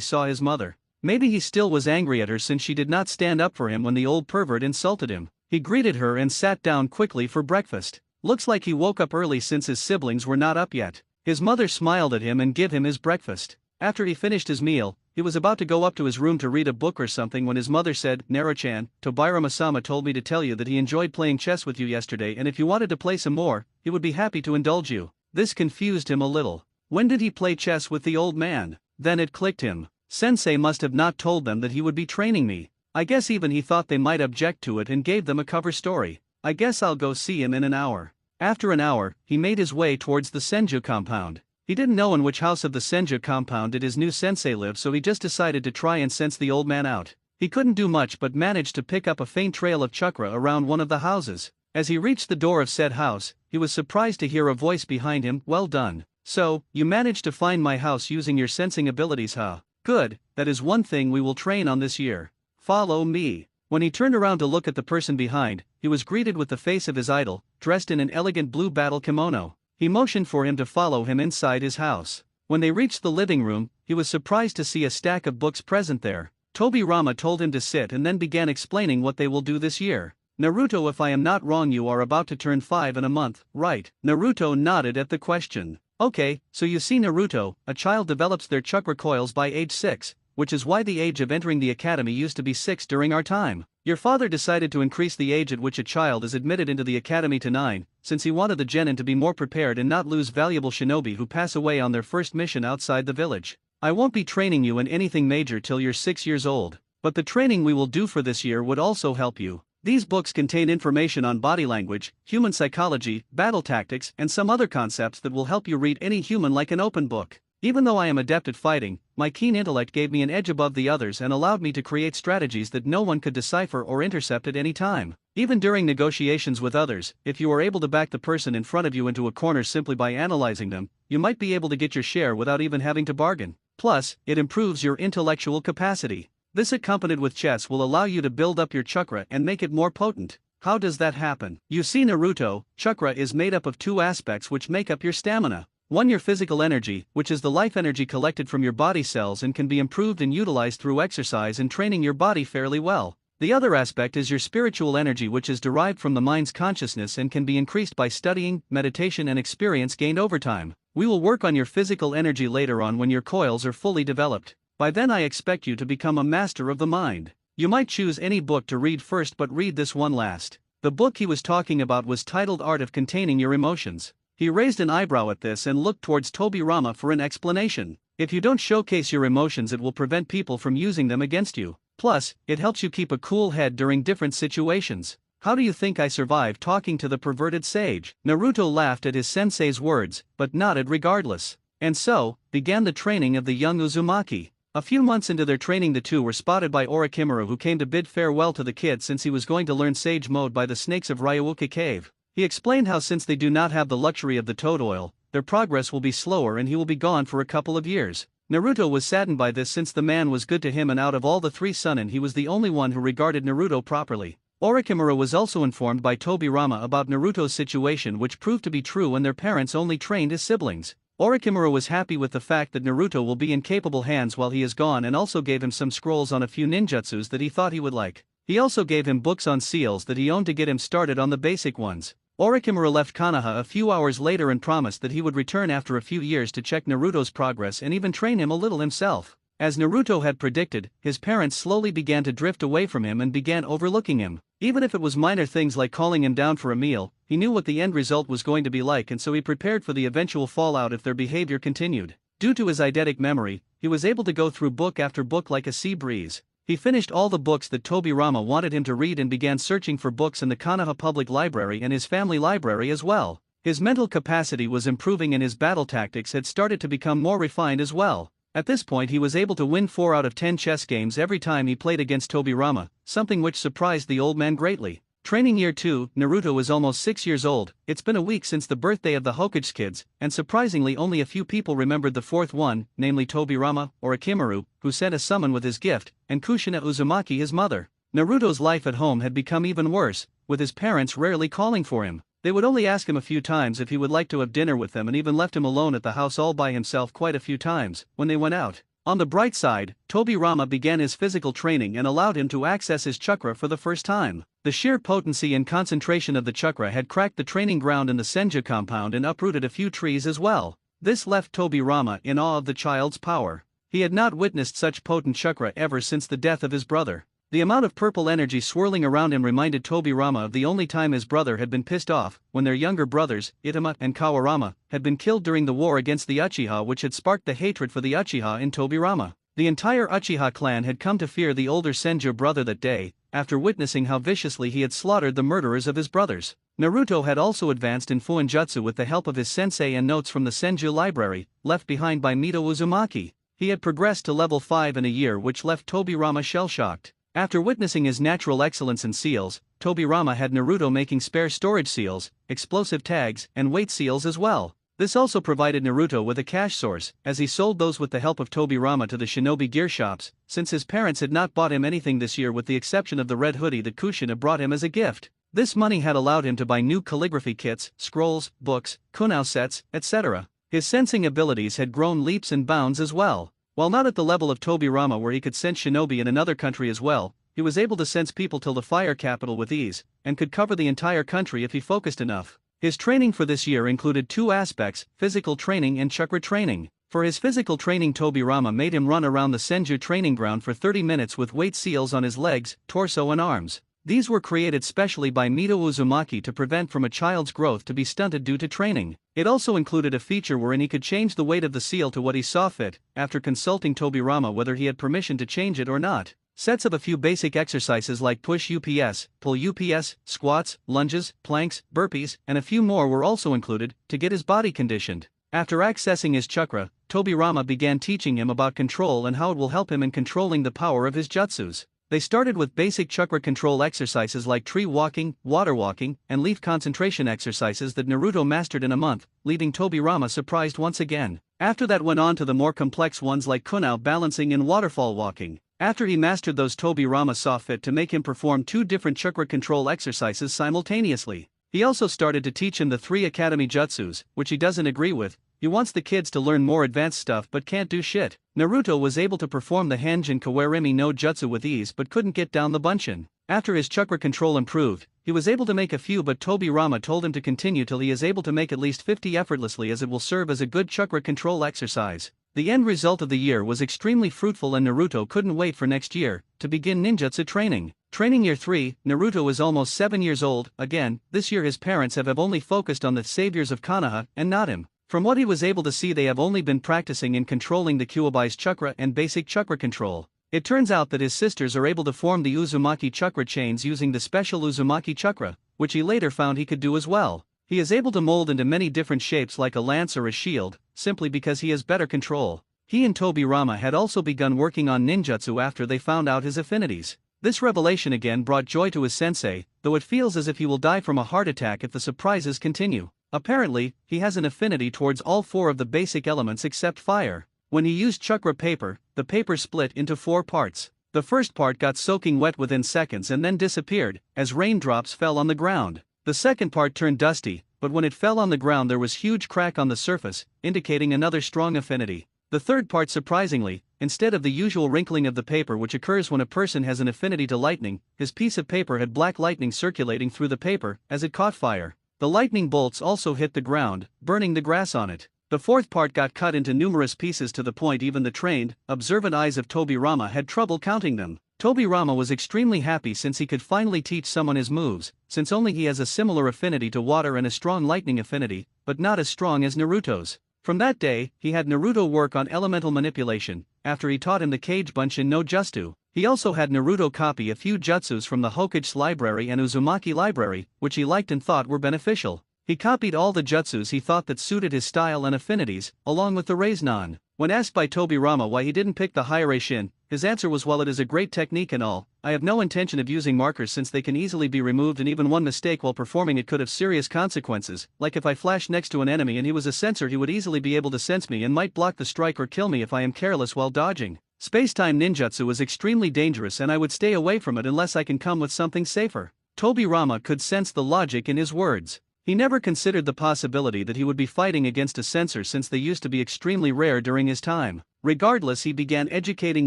saw his mother. Maybe he still was angry at her since she did not stand up for him when the old pervert insulted him. He greeted her and sat down quickly for breakfast. Looks like he woke up early since his siblings were not up yet. His mother smiled at him and gave him his breakfast. After he finished his meal, he was about to go up to his room to read a book or something when his mother said, "Naruto-chan, Tobirama-sama told me to tell you that he enjoyed playing chess with you yesterday, and if you wanted to play some more, he would be happy to indulge you." This confused him a little. When did he play chess with the old man? Then it clicked him. Sensei must have not told them that he would be training me. I guess even he thought they might object to it and gave them a cover story. I guess I'll go see him in an hour. After an hour, he made his way towards the Senju compound. He didn't know in which house of the Senju compound did his new sensei live, so he just decided to try and sense the old man out. He couldn't do much but managed to pick up a faint trail of chakra around one of the houses. As he reached the door of said house, he was surprised to hear a voice behind him. "Well done. So, you managed to find my house using your sensing abilities, huh? Good, that is one thing we will train on this year. Follow me." When he turned around to look at the person behind, he was greeted with the face of his idol, dressed in an elegant blue battle kimono. He motioned for him to follow him inside his house. When they reached the living room, he was surprised to see a stack of books present there. Tobirama told him to sit and then began explaining what they will do this year. "Naruto, if I am not wrong, you are about to turn 5 in a month, right?" Naruto nodded at the question. "Okay, so you see Naruto, a child develops their chakra coils by age 6, which is why the age of entering the academy used to be 6 during our time. Your father decided to increase the age at which a child is admitted into the academy to 9, since he wanted the genin to be more prepared and not lose valuable shinobi who pass away on their first mission outside the village. I won't be training you in anything major till you're 6 years old, but the training we will do for this year would also help you. These books contain information on body language, human psychology, battle tactics, and some other concepts that will help you read any human like an open book. Even though I am adept at fighting, my keen intellect gave me an edge above the others and allowed me to create strategies that no one could decipher or intercept at any time. Even during negotiations with others, if you are able to back the person in front of you into a corner simply by analyzing them, you might be able to get your share without even having to bargain. Plus, it improves your intellectual capacity. This, accompanied with chess, will allow you to build up your chakra and make it more potent. How does that happen? You see, Naruto, chakra is made up of two aspects which make up your stamina. One, your physical energy, which is the life energy collected from your body cells and can be improved and utilized through exercise and training your body fairly well. The other aspect is your spiritual energy, which is derived from the mind's consciousness and can be increased by studying, meditation, and experience gained over time. We will work on your physical energy later on when your coils are fully developed. By then I expect you to become a master of the mind. You might choose any book to read first, but read this one last. The book he was talking about was titled Art of Containing Your Emotions. He raised an eyebrow at this and looked towards Tobirama for an explanation. If you don't showcase your emotions, it will prevent people from using them against you. Plus, it helps you keep a cool head during different situations. How do you think I survived talking to the perverted sage? Naruto laughed at his sensei's words, but nodded regardless. And so, began the training of the young Uzumaki. A few months into their training, the two were spotted by Orochimaru, who came to bid farewell to the kid since he was going to learn sage mode by the snakes of Ryuuka Cave. He explained how since they do not have the luxury of the toad oil, their progress will be slower and he will be gone for a couple of years. Naruto was saddened by this since the man was good to him, and out of all the three Sannin he was the only one who regarded Naruto properly. Orochimaru was also informed by Tobirama about Naruto's situation, which proved to be true, and their parents only trained as siblings. Orochimaru was happy with the fact that Naruto will be in capable hands while he is gone, and also gave him some scrolls on a few ninjutsus that he thought he would like. He also gave him books on seals that he owned to get him started on the basic ones. Orochimaru left Konoha a few hours later and promised that he would return after a few years to check Naruto's progress and even train him a little himself. As Naruto had predicted, his parents slowly began to drift away from him and began overlooking him. Even if it was minor things like calling him down for a meal, he knew what the end result was going to be like, and so he prepared for the eventual fallout if their behavior continued. Due to his eidetic memory, he was able to go through book after book like a sea breeze. He finished all the books that Tobirama wanted him to read and began searching for books in the Konoha Public Library and his family library as well. His mental capacity was improving and his battle tactics had started to become more refined as well. At this point he was able to win 4 out of 10 chess games every time he played against Tobirama, something which surprised the old man greatly. Training year 2, Naruto is almost 6 years old. It's been a week since the birthday of the Hokage kids, and surprisingly only a few people remembered the fourth one, namely Tobirama, or Orochimaru, who sent a summon with his gift, and Kushina Uzumaki, his mother. Naruto's life at home had become even worse, with his parents rarely calling for him. They would only ask him a few times if he would like to have dinner with them, and even left him alone at the house all by himself quite a few times when they went out. On the bright side, Tobirama began his physical training and allowed him to access his chakra for the first time. The sheer potency and concentration of the chakra had cracked the training ground in the Senju compound and uprooted a few trees as well. This left Tobirama in awe of the child's power. He had not witnessed such potent chakra ever since the death of his brother. The amount of purple energy swirling around him reminded Tobirama of the only time his brother had been pissed off, when their younger brothers, Itama and Kawarama, had been killed during the war against the Uchiha, which had sparked the hatred for the Uchiha in Tobirama. The entire Uchiha clan had come to fear the older Senju brother that day, after witnessing how viciously he had slaughtered the murderers of his brothers. Naruto had also advanced in Fuinjutsu with the help of his sensei and notes from the Senju library, left behind by Mito Uzumaki. He had progressed to level 5 in a year, which left Tobirama shell-shocked. After witnessing his natural excellence in seals, Tobirama had Naruto making spare storage seals, explosive tags, and weight seals as well. This also provided Naruto with a cash source, as he sold those with the help of Tobirama to the shinobi gear shops, since his parents had not bought him anything this year with the exception of the red hoodie that Kushina brought him as a gift. This money had allowed him to buy new calligraphy kits, scrolls, books, kunao sets, etc. His sensing abilities had grown leaps and bounds as well. While not at the level of Tobirama where he could sense shinobi in another country as well, he was able to sense people till the fire capital with ease, and could cover the entire country if he focused enough. His training for this year included 2 aspects, physical training and chakra training. For his physical training, Tobirama made him run around the Senju training ground for 30 minutes with weight seals on his legs, torso and arms. These were created specially by Mito Uzumaki to prevent from a child's growth to be stunted due to training. It also included a feature wherein he could change the weight of the seal to what he saw fit, after consulting Tobirama whether he had permission to change it or not. Sets of a few basic exercises like push UPS, pull UPS, squats, lunges, planks, burpees, and a few more were also included, to get his body conditioned. After accessing his chakra, Tobirama began teaching him about control and how it will help him in controlling the power of his jutsus. They started with basic chakra control exercises like tree walking, water walking, and leaf concentration exercises that Naruto mastered in a month, leaving Tobirama surprised once again. After that went on to the more complex ones like kunao balancing and waterfall walking. After he mastered those, Tobirama saw fit to make him perform 2 different chakra control exercises simultaneously. He also started to teach him the 3 academy jutsus, which he doesn't agree with. He wants the kids to learn more advanced stuff but can't do shit. Naruto was able to perform the Hanjin Kawarimi no Jutsu with ease but couldn't get down the Bunshin. After his chakra control improved, he was able to make a few, but Tobirama told him to continue till he is able to make at least 50 effortlessly, as it will serve as a good chakra control exercise. The end result of the year was extremely fruitful and Naruto couldn't wait for next year to begin ninjutsu training. Training year 3, Naruto is almost 7 years old. Again, this year his parents have only focused on the saviors of Konoha and not him. From what he was able to see, they have only been practicing in controlling the Kyuubi's chakra and basic chakra control. It turns out that his sisters are able to form the Uzumaki chakra chains using the special Uzumaki chakra, which he later found he could do as well. He is able to mold into many different shapes like a lance or a shield, simply because he has better control. He and Tobirama had also begun working on ninjutsu after they found out his affinities. This revelation again brought joy to his sensei, though it feels as if he will die from a heart attack if the surprises continue. Apparently, he has an affinity towards all 4 of the basic elements except fire. When he used chakra paper, the paper split into 4 parts. The first part got soaking wet within seconds and then disappeared, as raindrops fell on the ground. The second part turned dusty, but when it fell on the ground there was huge crack on the surface, indicating another strong affinity. The third part, surprisingly, instead of the usual wrinkling of the paper which occurs when a person has an affinity to lightning, his piece of paper had black lightning circulating through the paper as it caught fire. The lightning bolts also hit the ground, burning the grass on it. The fourth part got cut into numerous pieces to the point even the trained, observant eyes of Tobirama had trouble counting them. Tobirama was extremely happy since he could finally teach someone his moves, since only he has a similar affinity to water and a strong lightning affinity, but not as strong as Naruto's. From that day, he had Naruto work on elemental manipulation. After he taught him the Kage Bunshin no Jutsu, he also had Naruto copy a few jutsus from the Hokage's library and Uzumaki library, which he liked and thought were beneficial. He copied all the jutsus he thought that suited his style and affinities, along with the Raiznan. When asked by Tobirama why he didn't pick the Hiraishin, his answer was, "While it is a great technique and all, I have no intention of using markers since they can easily be removed, and even one mistake while performing it could have serious consequences, like if I flashed next to an enemy and he was a sensor, he would easily be able to sense me and might block the strike or kill me if I am careless while dodging. Space-time ninjutsu is extremely dangerous and I would stay away from it unless I can come with something safer." Tobirama could sense the logic in his words. He never considered the possibility that he would be fighting against a censor since they used to be extremely rare during his time. Regardless, he began educating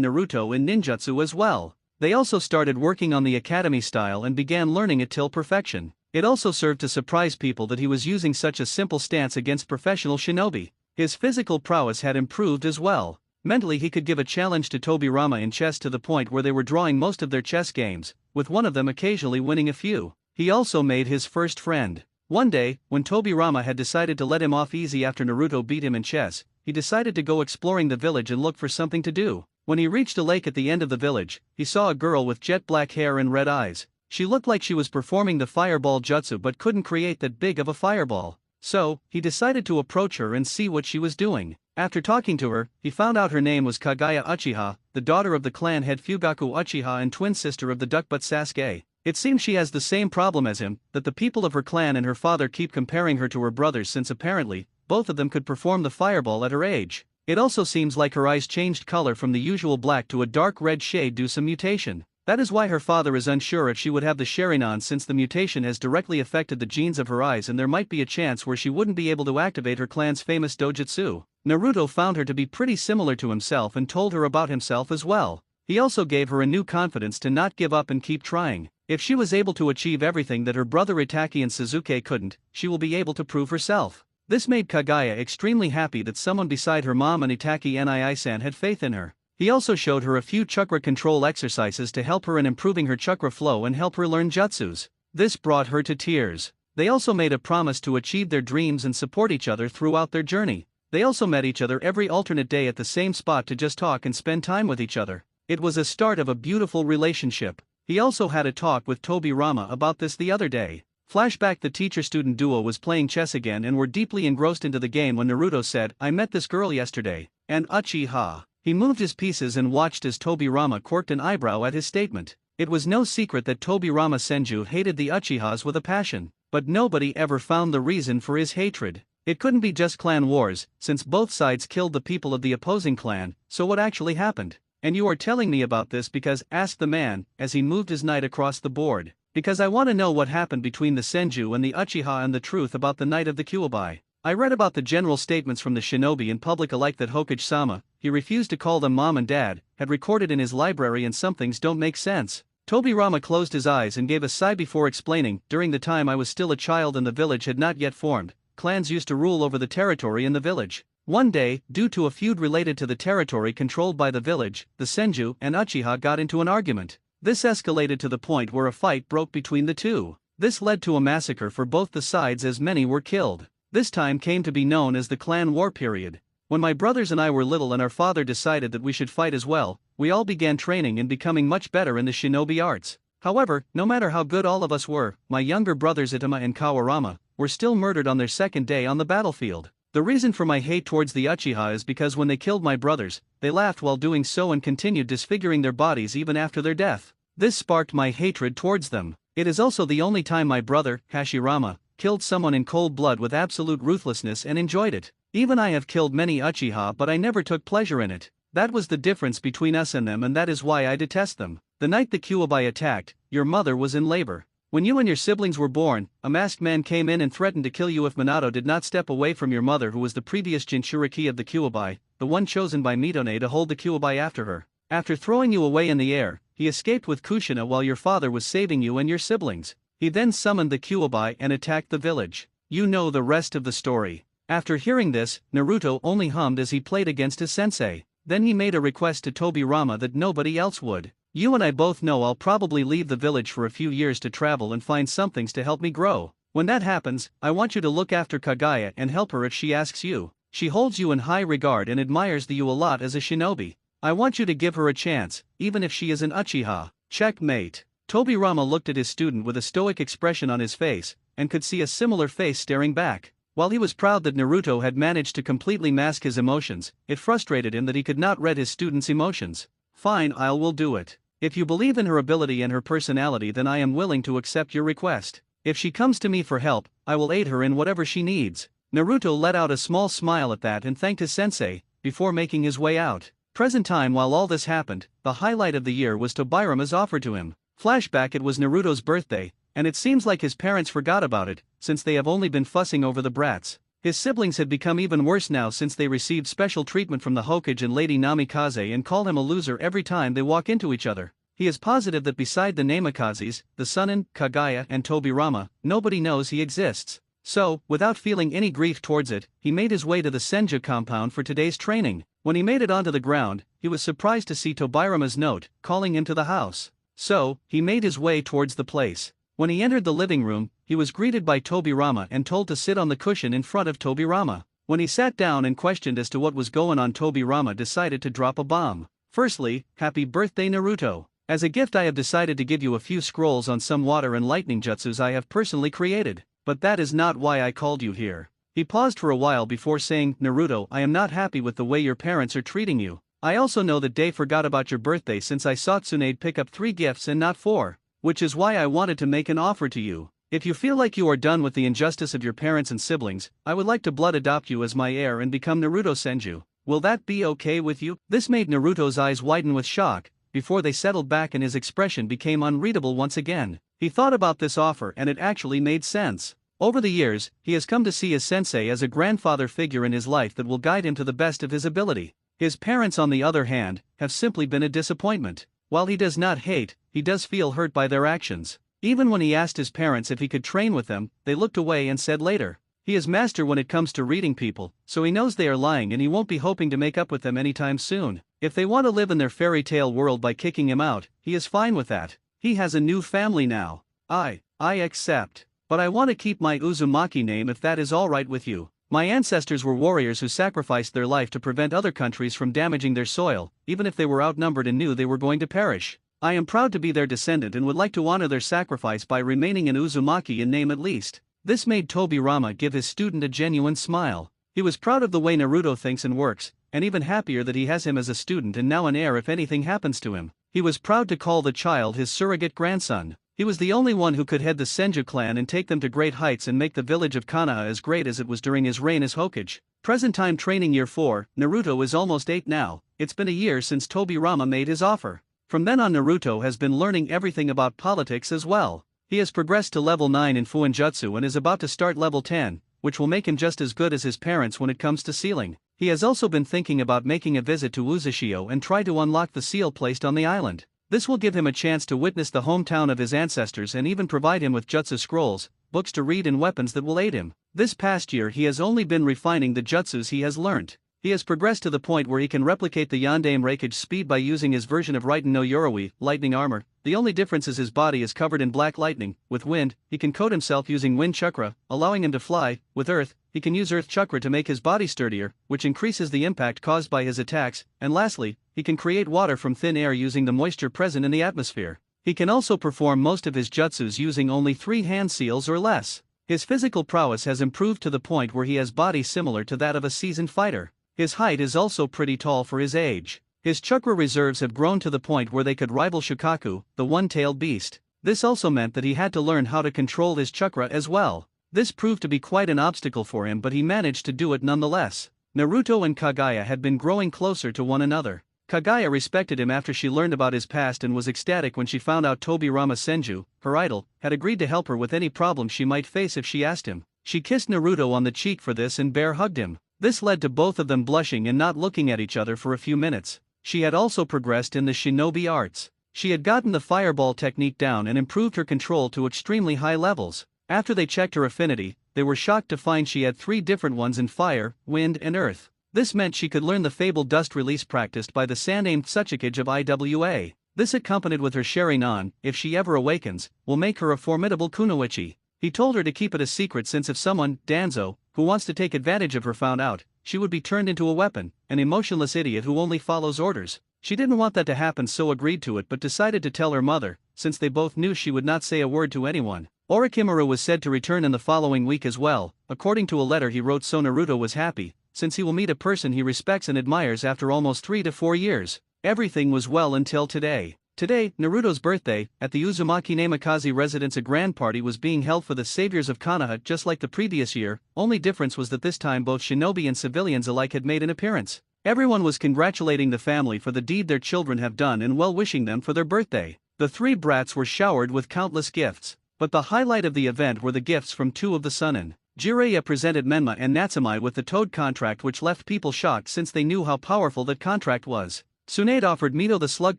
Naruto in ninjutsu as well. They also started working on the academy style and began learning it till perfection. It also served to surprise people that he was using such a simple stance against professional shinobi. His physical prowess had improved as well. Mentally, he could give a challenge to Tobirama in chess to the point where they were drawing most of their chess games, with one of them occasionally winning a few. He also made his first friend. One day, when Tobirama had decided to let him off easy after Naruto beat him in chess, he decided to go exploring the village and look for something to do. When he reached a lake at the end of the village, he saw a girl with jet black hair and red eyes. She looked like she was performing the fireball jutsu but couldn't create that big of a fireball. So, he decided to approach her and see what she was doing. After talking to her, he found out her name was Kagaya Uchiha, the daughter of the clan head Fugaku Uchiha and twin sister of the duckbutt Sasuke. It seems she has the same problem as him, that the people of her clan and her father keep comparing her to her brothers since apparently, both of them could perform the fireball at her age. It also seems like her eyes changed color from the usual black to a dark red shade due to some mutation. That is why her father is unsure if she would have the Sharingan, since the mutation has directly affected the genes of her eyes and there might be a chance where she wouldn't be able to activate her clan's famous dojutsu. Naruto found her to be pretty similar to himself and told her about himself as well. He also gave her a new confidence to not give up and keep trying. If she was able to achieve everything that her brother Itachi and Sasuke couldn't, she will be able to prove herself. This made Kagaya extremely happy that someone beside her mom and Itaki Nii-san had faith in her. He also showed her a few chakra control exercises to help her in improving her chakra flow and help her learn jutsus. This brought her to tears. They also made a promise to achieve their dreams and support each other throughout their journey. They also met each other every alternate day at the same spot to just talk and spend time with each other. It was a start of a beautiful relationship. He also had a talk with Tobirama about this the other day. Flashback: the teacher-student duo was playing chess again and were deeply engrossed into the game when Naruto said, "I met this girl yesterday." And Uchiha. He moved his pieces and watched as Tobirama quirked an eyebrow at his statement. It was no secret that Tobirama Senju hated the Uchihas with a passion, but nobody ever found the reason for his hatred. It couldn't be just clan wars, since both sides killed the people of the opposing clan, so what actually happened? "And you are telling me about this because," asked the man, as he moved his knight across the board, "because I want to know what happened between the Senju and the Uchiha and the truth about the night of the Kyuubi. I read about the general statements from the shinobi in public alike that Hokage-sama, he refused to call them mom and dad, had recorded in his library, and some things don't make sense." Tobirama closed his eyes and gave a sigh before explaining, "During the time I was still a child and the village had not yet formed, clans used to rule over the territory in the village. One day, due to a feud related to the territory controlled by the village, the Senju and Uchiha got into an argument. This escalated to the point where a fight broke between the two. This led to a massacre for both the sides as many were killed. This time came to be known as the clan war period. When my brothers and I were little and our father decided that we should fight as well, we all began training and becoming much better in the shinobi arts. However, no matter how good all of us were, my younger brothers Itama and Kawarama were still murdered on their second day on the battlefield. The reason for my hate towards the Uchiha is because when they killed my brothers, they laughed while doing so and continued disfiguring their bodies even after their death. This sparked my hatred towards them. It is also the only time my brother, Hashirama, killed someone in cold blood with absolute ruthlessness and enjoyed it. Even I have killed many Uchiha, but I never took pleasure in it. That was the difference between us and them, and that is why I detest them. The night the Kyuubi attacked, your mother was in labor. When you and your siblings were born, a masked man came in and threatened to kill you if Minato did not step away from your mother, who was the previous Jinchuriki of the Kyuubi, the one chosen by Mitone to hold the Kyuubi after her. After throwing you away in the air, he escaped with Kushina while your father was saving you and your siblings. He then summoned the Kyuubi and attacked the village. You know the rest of the story." After hearing this, Naruto only hummed as he played against his sensei. Then he made a request to Tobirama that nobody else would. "You and I both know I'll probably leave the village for a few years to travel and find some things to help me grow. When that happens, I want you to look after Kagaya and help her if she asks you. She holds you in high regard and admires you a lot as a shinobi. I want you to give her a chance, even if she is an Uchiha." Checkmate. Tobirama looked at his student with a stoic expression on his face, and could see a similar face staring back. While he was proud that Naruto had managed to completely mask his emotions, it frustrated him that he could not read his student's emotions. "Fine, I will do it. If you believe in her ability and her personality, then I am willing to accept your request. If she comes to me for help, I will aid her in whatever she needs." Naruto let out a small smile at that and thanked his sensei, before making his way out. Present time: while all this happened, the highlight of the year was Tobirama's offer to him. Flashback: it was Naruto's birthday, and it seems like his parents forgot about it, since they have only been fussing over the brats. His siblings had become even worse now since they received special treatment from the Hokage and Lady Namikaze and call him a loser every time they walk into each other. He is positive that beside the Namikazes, the Sunin, Kagaya and Tobirama, nobody knows he exists. So, without feeling any grief towards it, he made his way to the Senju compound for today's training. When he made it onto the ground, he was surprised to see Tobirama's note, calling him to the house. So, he made his way towards the place. When he entered the living room, he was greeted by Tobirama and told to sit on the cushion in front of Tobirama. When he sat down and questioned as to what was going on, Tobirama decided to drop a bomb. "Firstly, happy birthday, Naruto. As a gift, I have decided to give you a few scrolls on some water and lightning jutsus I have personally created. But that is not why I called you here." He paused for a while before saying, "Naruto, I am not happy with the way your parents are treating you. I also know that they forgot about your birthday since I saw Tsunade pick up 3 gifts and not 4, which is why I wanted to make an offer to you. If you feel like you are done with the injustice of your parents and siblings, I would like to blood adopt you as my heir and become Naruto Senju. Will that be okay with you?" This made Naruto's eyes widen with shock, before they settled back and his expression became unreadable once again. He thought about this offer and it actually made sense. Over the years, he has come to see his sensei as a grandfather figure in his life that will guide him to the best of his ability. His parents, on the other hand, have simply been a disappointment. While he does not hate, he does feel hurt by their actions. Even when he asked his parents if he could train with them, they looked away and said later. He is master when it comes to reading people, so he knows they are lying and he won't be hoping to make up with them anytime soon. If they want to live in their fairy tale world by kicking him out, he is fine with that. He has a new family now. I accept. But I want to keep my Uzumaki name if that is alright with you. My ancestors were warriors who sacrificed their life to prevent other countries from damaging their soil, even if they were outnumbered and knew they were going to perish. I am proud to be their descendant and would like to honor their sacrifice by remaining an Uzumaki in name at least. This made Tobirama give his student a genuine smile. He was proud of the way Naruto thinks and works, and even happier that he has him as a student and now an heir if anything happens to him. He was proud to call the child his surrogate grandson. He was the only one who could head the Senju clan and take them to great heights and make the village of Konoha as great as it was during his reign as Hokage. Present time training year 4, Naruto is almost 8 now. It's been a year since Tobirama made his offer. From then on Naruto has been learning everything about politics as well. He has progressed to level 9 in Fuinjutsu and is about to start level 10, which will make him just as good as his parents when it comes to sealing. He has also been thinking about making a visit to Uzushio and try to unlock the seal placed on the island. This will give him a chance to witness the hometown of his ancestors and even provide him with jutsu scrolls, books to read and weapons that will aid him. This past year he has only been refining the jutsus he has learnt. He has progressed to the point where he can replicate the Yondaime Reikage speed by using his version of Raiten no Yoroi, lightning armor. The only difference is his body is covered in black lightning. With wind, he can coat himself using wind chakra, allowing him to fly. With earth, he can use earth chakra to make his body sturdier, which increases the impact caused by his attacks. And lastly, he can create water from thin air using the moisture present in the atmosphere. He can also perform most of his jutsus using only 3 hand seals or less. His physical prowess has improved to the point where he has body similar to that of a seasoned fighter. His height is also pretty tall for his age. His chakra reserves have grown to the point where they could rival Shukaku, the one-tailed beast. This also meant that he had to learn how to control his chakra as well. This proved to be quite an obstacle for him, but he managed to do it nonetheless. Naruto and Kaguya had been growing closer to one another. Kaguya respected him after she learned about his past and was ecstatic when she found out Tobirama Senju, her idol, had agreed to help her with any problem she might face if she asked him. She kissed Naruto on the cheek for this and bear hugged him. This led to both of them blushing and not looking at each other for a few minutes. She had also progressed in the shinobi arts. She had gotten the fireball technique down and improved her control to extremely high levels. After they checked her affinity, they were shocked to find she had 3 different ones in fire, wind and earth. This meant she could learn the fabled dust release practiced by the Sandaime Tsuchikage of IWA. This, accompanied with her Sharingan, if she ever awakens, will make her a formidable kunoichi. He told her to keep it a secret since if someone, Danzo, who wants to take advantage of her found out, she would be turned into a weapon, an emotionless idiot who only follows orders. She didn't want that to happen, so agreed to it, but decided to tell her mother, since they both knew she would not say a word to anyone. Orochimaru was said to return in the following week as well. According to a letter he wrote, so Naruto was happy, since he will meet a person he respects and admires after almost 3 to 4 years. Everything was well until today. Today, Naruto's birthday, at the Uzumaki Namikaze residence a grand party was being held for the saviors of Konoha just like the previous year, only difference was that this time both shinobi and civilians alike had made an appearance. Everyone was congratulating the family for the deed their children have done and well wishing them for their birthday. The 3 brats were showered with countless gifts, but the highlight of the event were the gifts from 2 of the Sannin. Jiraiya presented Menma and Natsumi with the Toad contract, which left people shocked since they knew how powerful that contract was. Tsunade offered Mito the Slug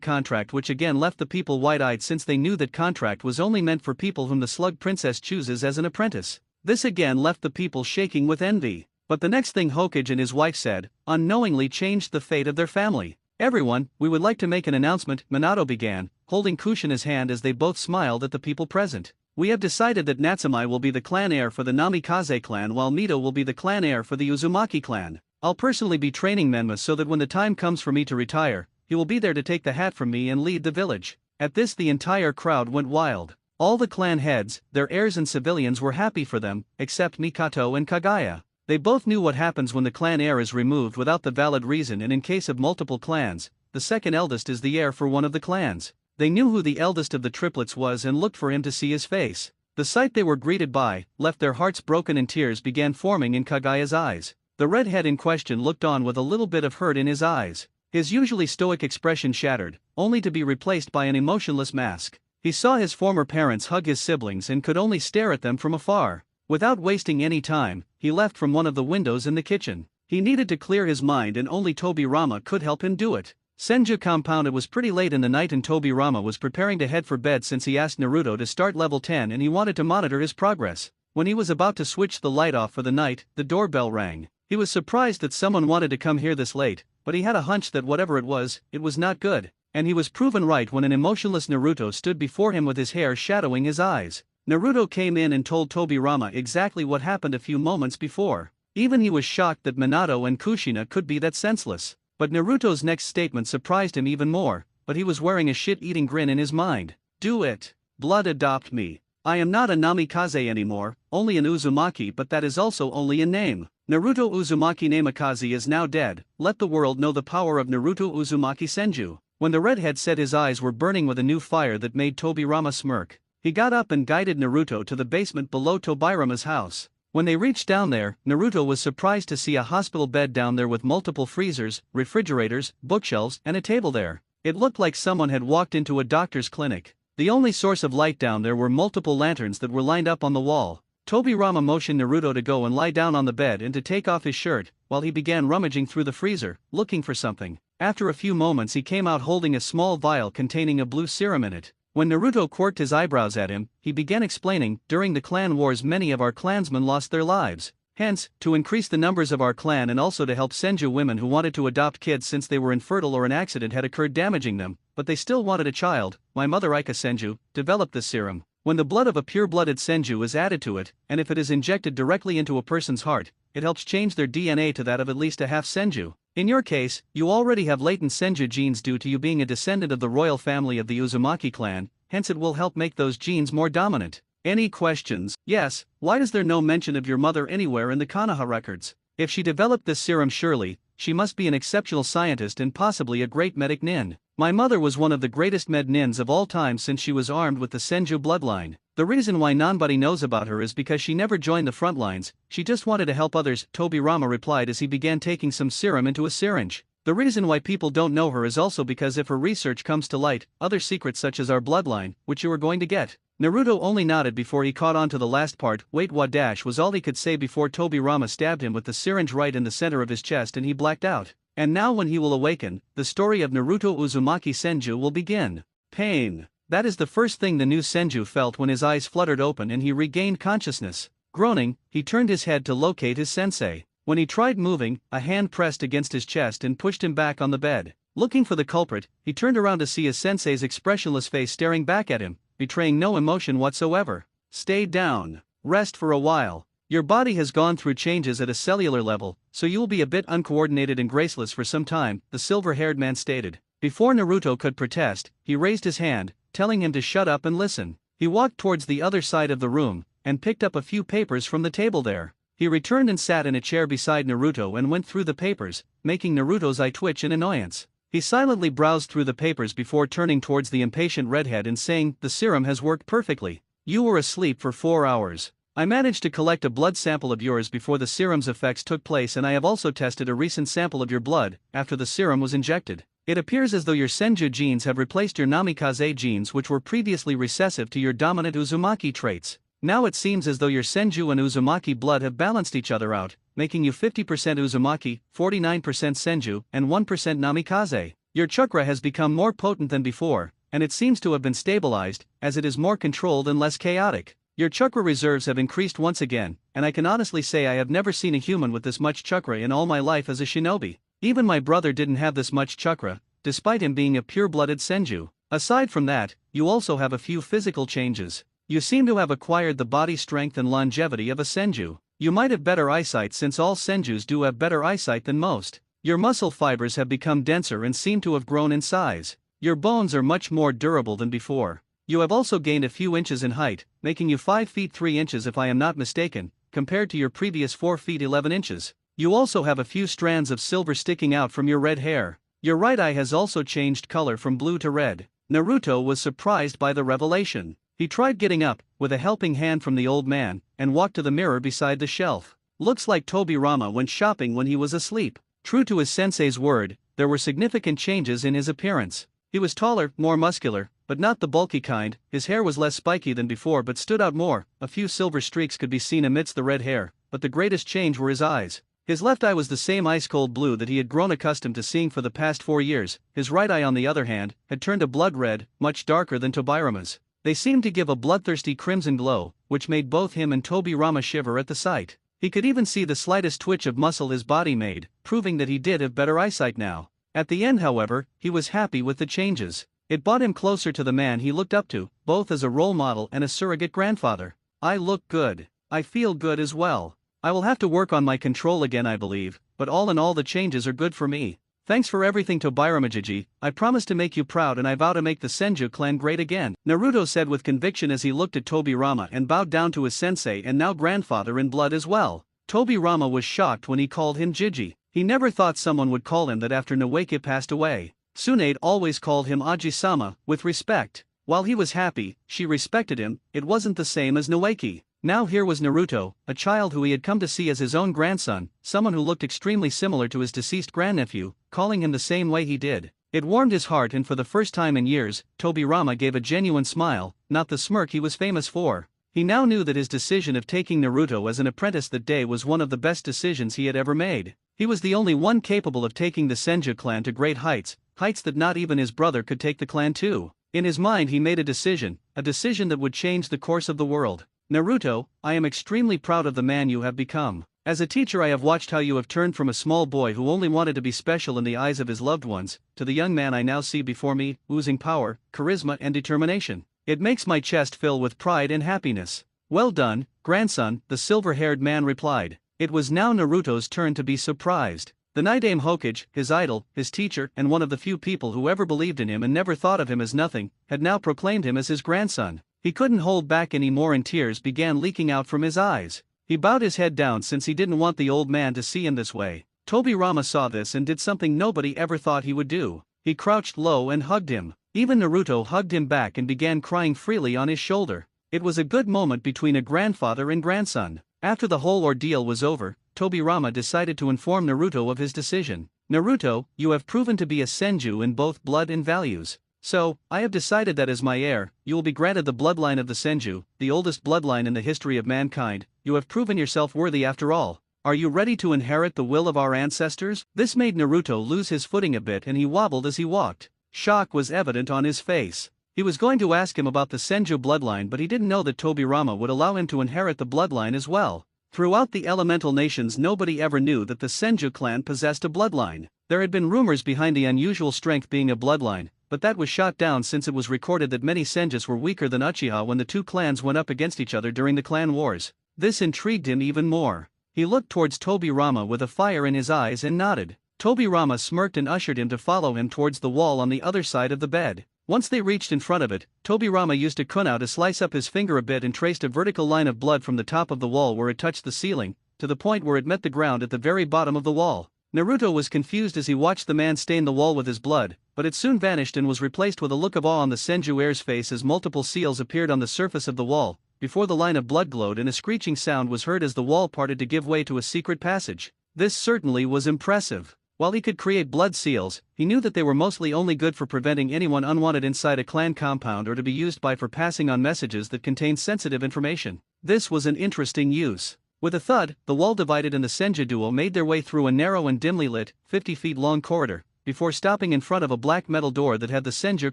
contract, which again left the people wide-eyed since they knew that contract was only meant for people whom the Slug Princess chooses as an apprentice. This again left the people shaking with envy. But the next thing Hokage and his wife said, unknowingly changed the fate of their family. Everyone, we would like to make an announcement, Minato began, holding Kushina's hand as they both smiled at the people present. We have decided that Natsumi will be the clan heir for the Namikaze clan while Mito will be the clan heir for the Uzumaki clan. I'll personally be training Menma so that when the time comes for me to retire, he will be there to take the hat from me and lead the village. At this the entire crowd went wild. All the clan heads, their heirs and civilians were happy for them, except Mikato and Kaguya. They both knew what happens when the clan heir is removed without the valid reason, and in case of multiple clans, the second eldest is the heir for one of the clans. They knew who the eldest of the triplets was and looked for him to see his face. The sight they were greeted by left their hearts broken and tears began forming in Kaguya's eyes. The redhead in question looked on with a little bit of hurt in his eyes. His usually stoic expression shattered, only to be replaced by an emotionless mask. He saw his former parents hug his siblings and could only stare at them from afar. Without wasting any time, he left from one of the windows in the kitchen. He needed to clear his mind and only Tobirama could help him do it. Senju compound. It was pretty late in the night and Tobirama was preparing to head for bed since he asked Naruto to start level 10 and he wanted to monitor his progress. When he was about to switch the light off for the night, the doorbell rang. He was surprised that someone wanted to come here this late, but he had a hunch that whatever it was not good. And he was proven right when an emotionless Naruto stood before him with his hair shadowing his eyes. Naruto came in and told Tobirama exactly what happened a few moments before. Even he was shocked that Minato and Kushina could be that senseless. But Naruto's next statement surprised him even more, but he was wearing a shit-eating grin in his mind. Do it. Blood adopt me. I am not a Namikaze anymore, only an Uzumaki, but that is also only in name. Naruto Uzumaki Namikaze is now dead. Let the world know the power of Naruto Uzumaki Senju. When the redhead said his eyes were burning with a new fire that made Tobirama smirk, he got up and guided Naruto to the basement below Tobirama's house. When they reached down there, Naruto was surprised to see a hospital bed down there with multiple freezers, refrigerators, bookshelves, and a table there. It looked like someone had walked into a doctor's clinic. The only source of light down there were multiple lanterns that were lined up on the wall. Tobirama motioned Naruto to go and lie down on the bed and to take off his shirt, while he began rummaging through the freezer, looking for something. After a few moments he came out holding a small vial containing a blue serum in it. When Naruto quirked his eyebrows at him, he began explaining, during the clan wars many of our clansmen lost their lives. Hence, to increase the numbers of our clan and also to help Senju women who wanted to adopt kids since they were infertile or an accident had occurred damaging them, but they still wanted a child, my mother Ika Senju developed this serum. When the blood of a pure-blooded Senju is added to it, and if it is injected directly into a person's heart, it helps change their DNA to that of at least a half Senju. In your case, you already have latent Senju genes due to you being a descendant of the royal family of the Uzumaki clan, hence it will help make those genes more dominant. Any questions? Yes, why is there no mention of your mother anywhere in the Konoha records? If she developed this serum surely, she must be an exceptional scientist and possibly a great medic nin. My mother was one of the greatest med nins of all time since she was armed with the Senju bloodline. The reason why nobody knows about her is because she never joined the front lines, she just wanted to help others, Tobirama replied as he began taking some serum into a syringe. The reason why people don't know her is also because if her research comes to light, other secrets such as our bloodline, which you are going to get. Naruto only nodded before he caught on to the last part. Wait, what dash was all he could say before Tobirama stabbed him with the syringe right in the center of his chest and he blacked out. And now when he will awaken, the story of Naruto Uzumaki Senju will begin. Pain. That is the first thing the new Senju felt when his eyes fluttered open and he regained consciousness. Groaning, he turned his head to locate his sensei. When he tried moving, a hand pressed against his chest and pushed him back on the bed. Looking for the culprit, he turned around to see his sensei's expressionless face staring back at him, betraying no emotion whatsoever. Stay down. Rest for a while. Your body has gone through changes at a cellular level, so you will be a bit uncoordinated and graceless for some time, the silver-haired man stated. Before Naruto could protest, he raised his hand, telling him to shut up and listen. He walked towards the other side of the room, and picked up a few papers from the table there. He returned and sat in a chair beside Naruto and went through the papers, making Naruto's eye twitch in annoyance. He silently browsed through the papers before turning towards the impatient redhead and saying, "The serum has worked perfectly. You were asleep for 4 hours. I managed to collect a blood sample of yours before the serum's effects took place and I have also tested a recent sample of your blood, after the serum was injected. It appears as though your Senju genes have replaced your Namikaze genes which were previously recessive to your dominant Uzumaki traits. Now it seems as though your Senju and Uzumaki blood have balanced each other out, making you 50% Uzumaki, 49% Senju, and 1% Namikaze. Your chakra has become more potent than before, and it seems to have been stabilized, as it is more controlled and less chaotic. Your chakra reserves have increased once again, and I can honestly say I have never seen a human with this much chakra in all my life as a shinobi. Even my brother didn't have this much chakra, despite him being a pure-blooded Senju. Aside from that, you also have a few physical changes. You seem to have acquired the body strength and longevity of a Senju. You might have better eyesight since all Senjus do have better eyesight than most. Your muscle fibers have become denser and seem to have grown in size. Your bones are much more durable than before. You have also gained a few inches in height, making you 5 feet 3 inches if I am not mistaken, compared to your previous 4 feet 11 inches. You also have a few strands of silver sticking out from your red hair. Your right eye has also changed color from blue to red. Naruto was surprised by the revelation. He tried getting up, with a helping hand from the old man, and walked to the mirror beside the shelf. Looks like Tobirama went shopping when he was asleep. True to his sensei's word, there were significant changes in his appearance. He was taller, more muscular, but not the bulky kind. His hair was less spiky than before but stood out more. A few silver streaks could be seen amidst the red hair, but the greatest change were his eyes. His left eye was the same ice-cold blue that he had grown accustomed to seeing for the past 4 years. His right eye, on the other hand, had turned a blood red, much darker than Tobirama's. They seemed to give a bloodthirsty crimson glow, which made both him and Tobirama shiver at the sight. He could even see the slightest twitch of muscle his body made, proving that he did have better eyesight now. At the end, however, he was happy with the changes. It brought him closer to the man he looked up to, both as a role model and a surrogate grandfather. I look good. I feel good as well. I will have to work on my control again, I believe, but all in all the changes are good for me. Thanks for everything, Tobirama-jiji. I promise to make you proud and I vow to make the Senju clan great again, Naruto said with conviction as he looked at Tobirama and bowed down to his sensei and now grandfather in blood as well. Tobirama was shocked when he called him Jiji. He never thought someone would call him that after Noeke passed away. Tsunade always called him Aji-sama, with respect. While he was happy, she respected him. It wasn't the same as Noeke. Now here was Naruto, a child who he had come to see as his own grandson, someone who looked extremely similar to his deceased grandnephew, calling him the same way he did. It warmed his heart, and for the first time in years, Tobirama gave a genuine smile, not the smirk he was famous for. He now knew that his decision of taking Naruto as an apprentice that day was one of the best decisions he had ever made. He was the only one capable of taking the Senju clan to great heights, heights that not even his brother could take the clan to. In his mind he made a decision that would change the course of the world. Naruto, I am extremely proud of the man you have become. As a teacher, I have watched how you have turned from a small boy who only wanted to be special in the eyes of his loved ones, to the young man I now see before me, oozing power, charisma and determination. It makes my chest fill with pride and happiness. Well done, grandson, the silver-haired man replied. It was now Naruto's turn to be surprised. The Nidaime Hokage, his idol, his teacher, and one of the few people who ever believed in him and never thought of him as nothing, had now proclaimed him as his grandson. He couldn't hold back any more and tears began leaking out from his eyes. He bowed his head down since he didn't want the old man to see him this way. Tobirama saw this and did something nobody ever thought he would do. He crouched low and hugged him. Even Naruto hugged him back and began crying freely on his shoulder. It was a good moment between a grandfather and grandson. After the whole ordeal was over, Tobirama decided to inform Naruto of his decision. Naruto, you have proven to be a Senju in both blood and values. So, I have decided that as my heir, you will be granted the bloodline of the Senju, the oldest bloodline in the history of mankind. You have proven yourself worthy after all. Are you ready to inherit the will of our ancestors? This made Naruto lose his footing a bit and he wobbled as he walked. Shock was evident on his face. He was going to ask him about the Senju bloodline, but he didn't know that Tobirama would allow him to inherit the bloodline as well. Throughout the elemental nations, nobody ever knew that the Senju clan possessed a bloodline. There had been rumors behind the unusual strength being a bloodline, but that was shot down since it was recorded that many Senjus were weaker than Uchiha when the two clans went up against each other during the clan wars. This intrigued him even more. He looked towards Tobirama with a fire in his eyes and nodded. Tobirama smirked and ushered him to follow him towards the wall on the other side of the bed. Once they reached in front of it, Tobirama used a kunai to slice up his finger a bit and traced a vertical line of blood from the top of the wall where it touched the ceiling, to the point where it met the ground at the very bottom of the wall. Naruto was confused as he watched the man stain the wall with his blood, but it soon vanished and was replaced with a look of awe on the Senju heir's face as multiple seals appeared on the surface of the wall, before the line of blood glowed and a screeching sound was heard as the wall parted to give way to a secret passage. This certainly was impressive. While he could create blood seals, he knew that they were mostly only good for preventing anyone unwanted inside a clan compound or to be used for passing on messages that contained sensitive information. This was an interesting use. With a thud, the wall divided and the Senju duo made their way through a narrow and dimly lit, 50 feet long corridor, before stopping in front of a black metal door that had the Senju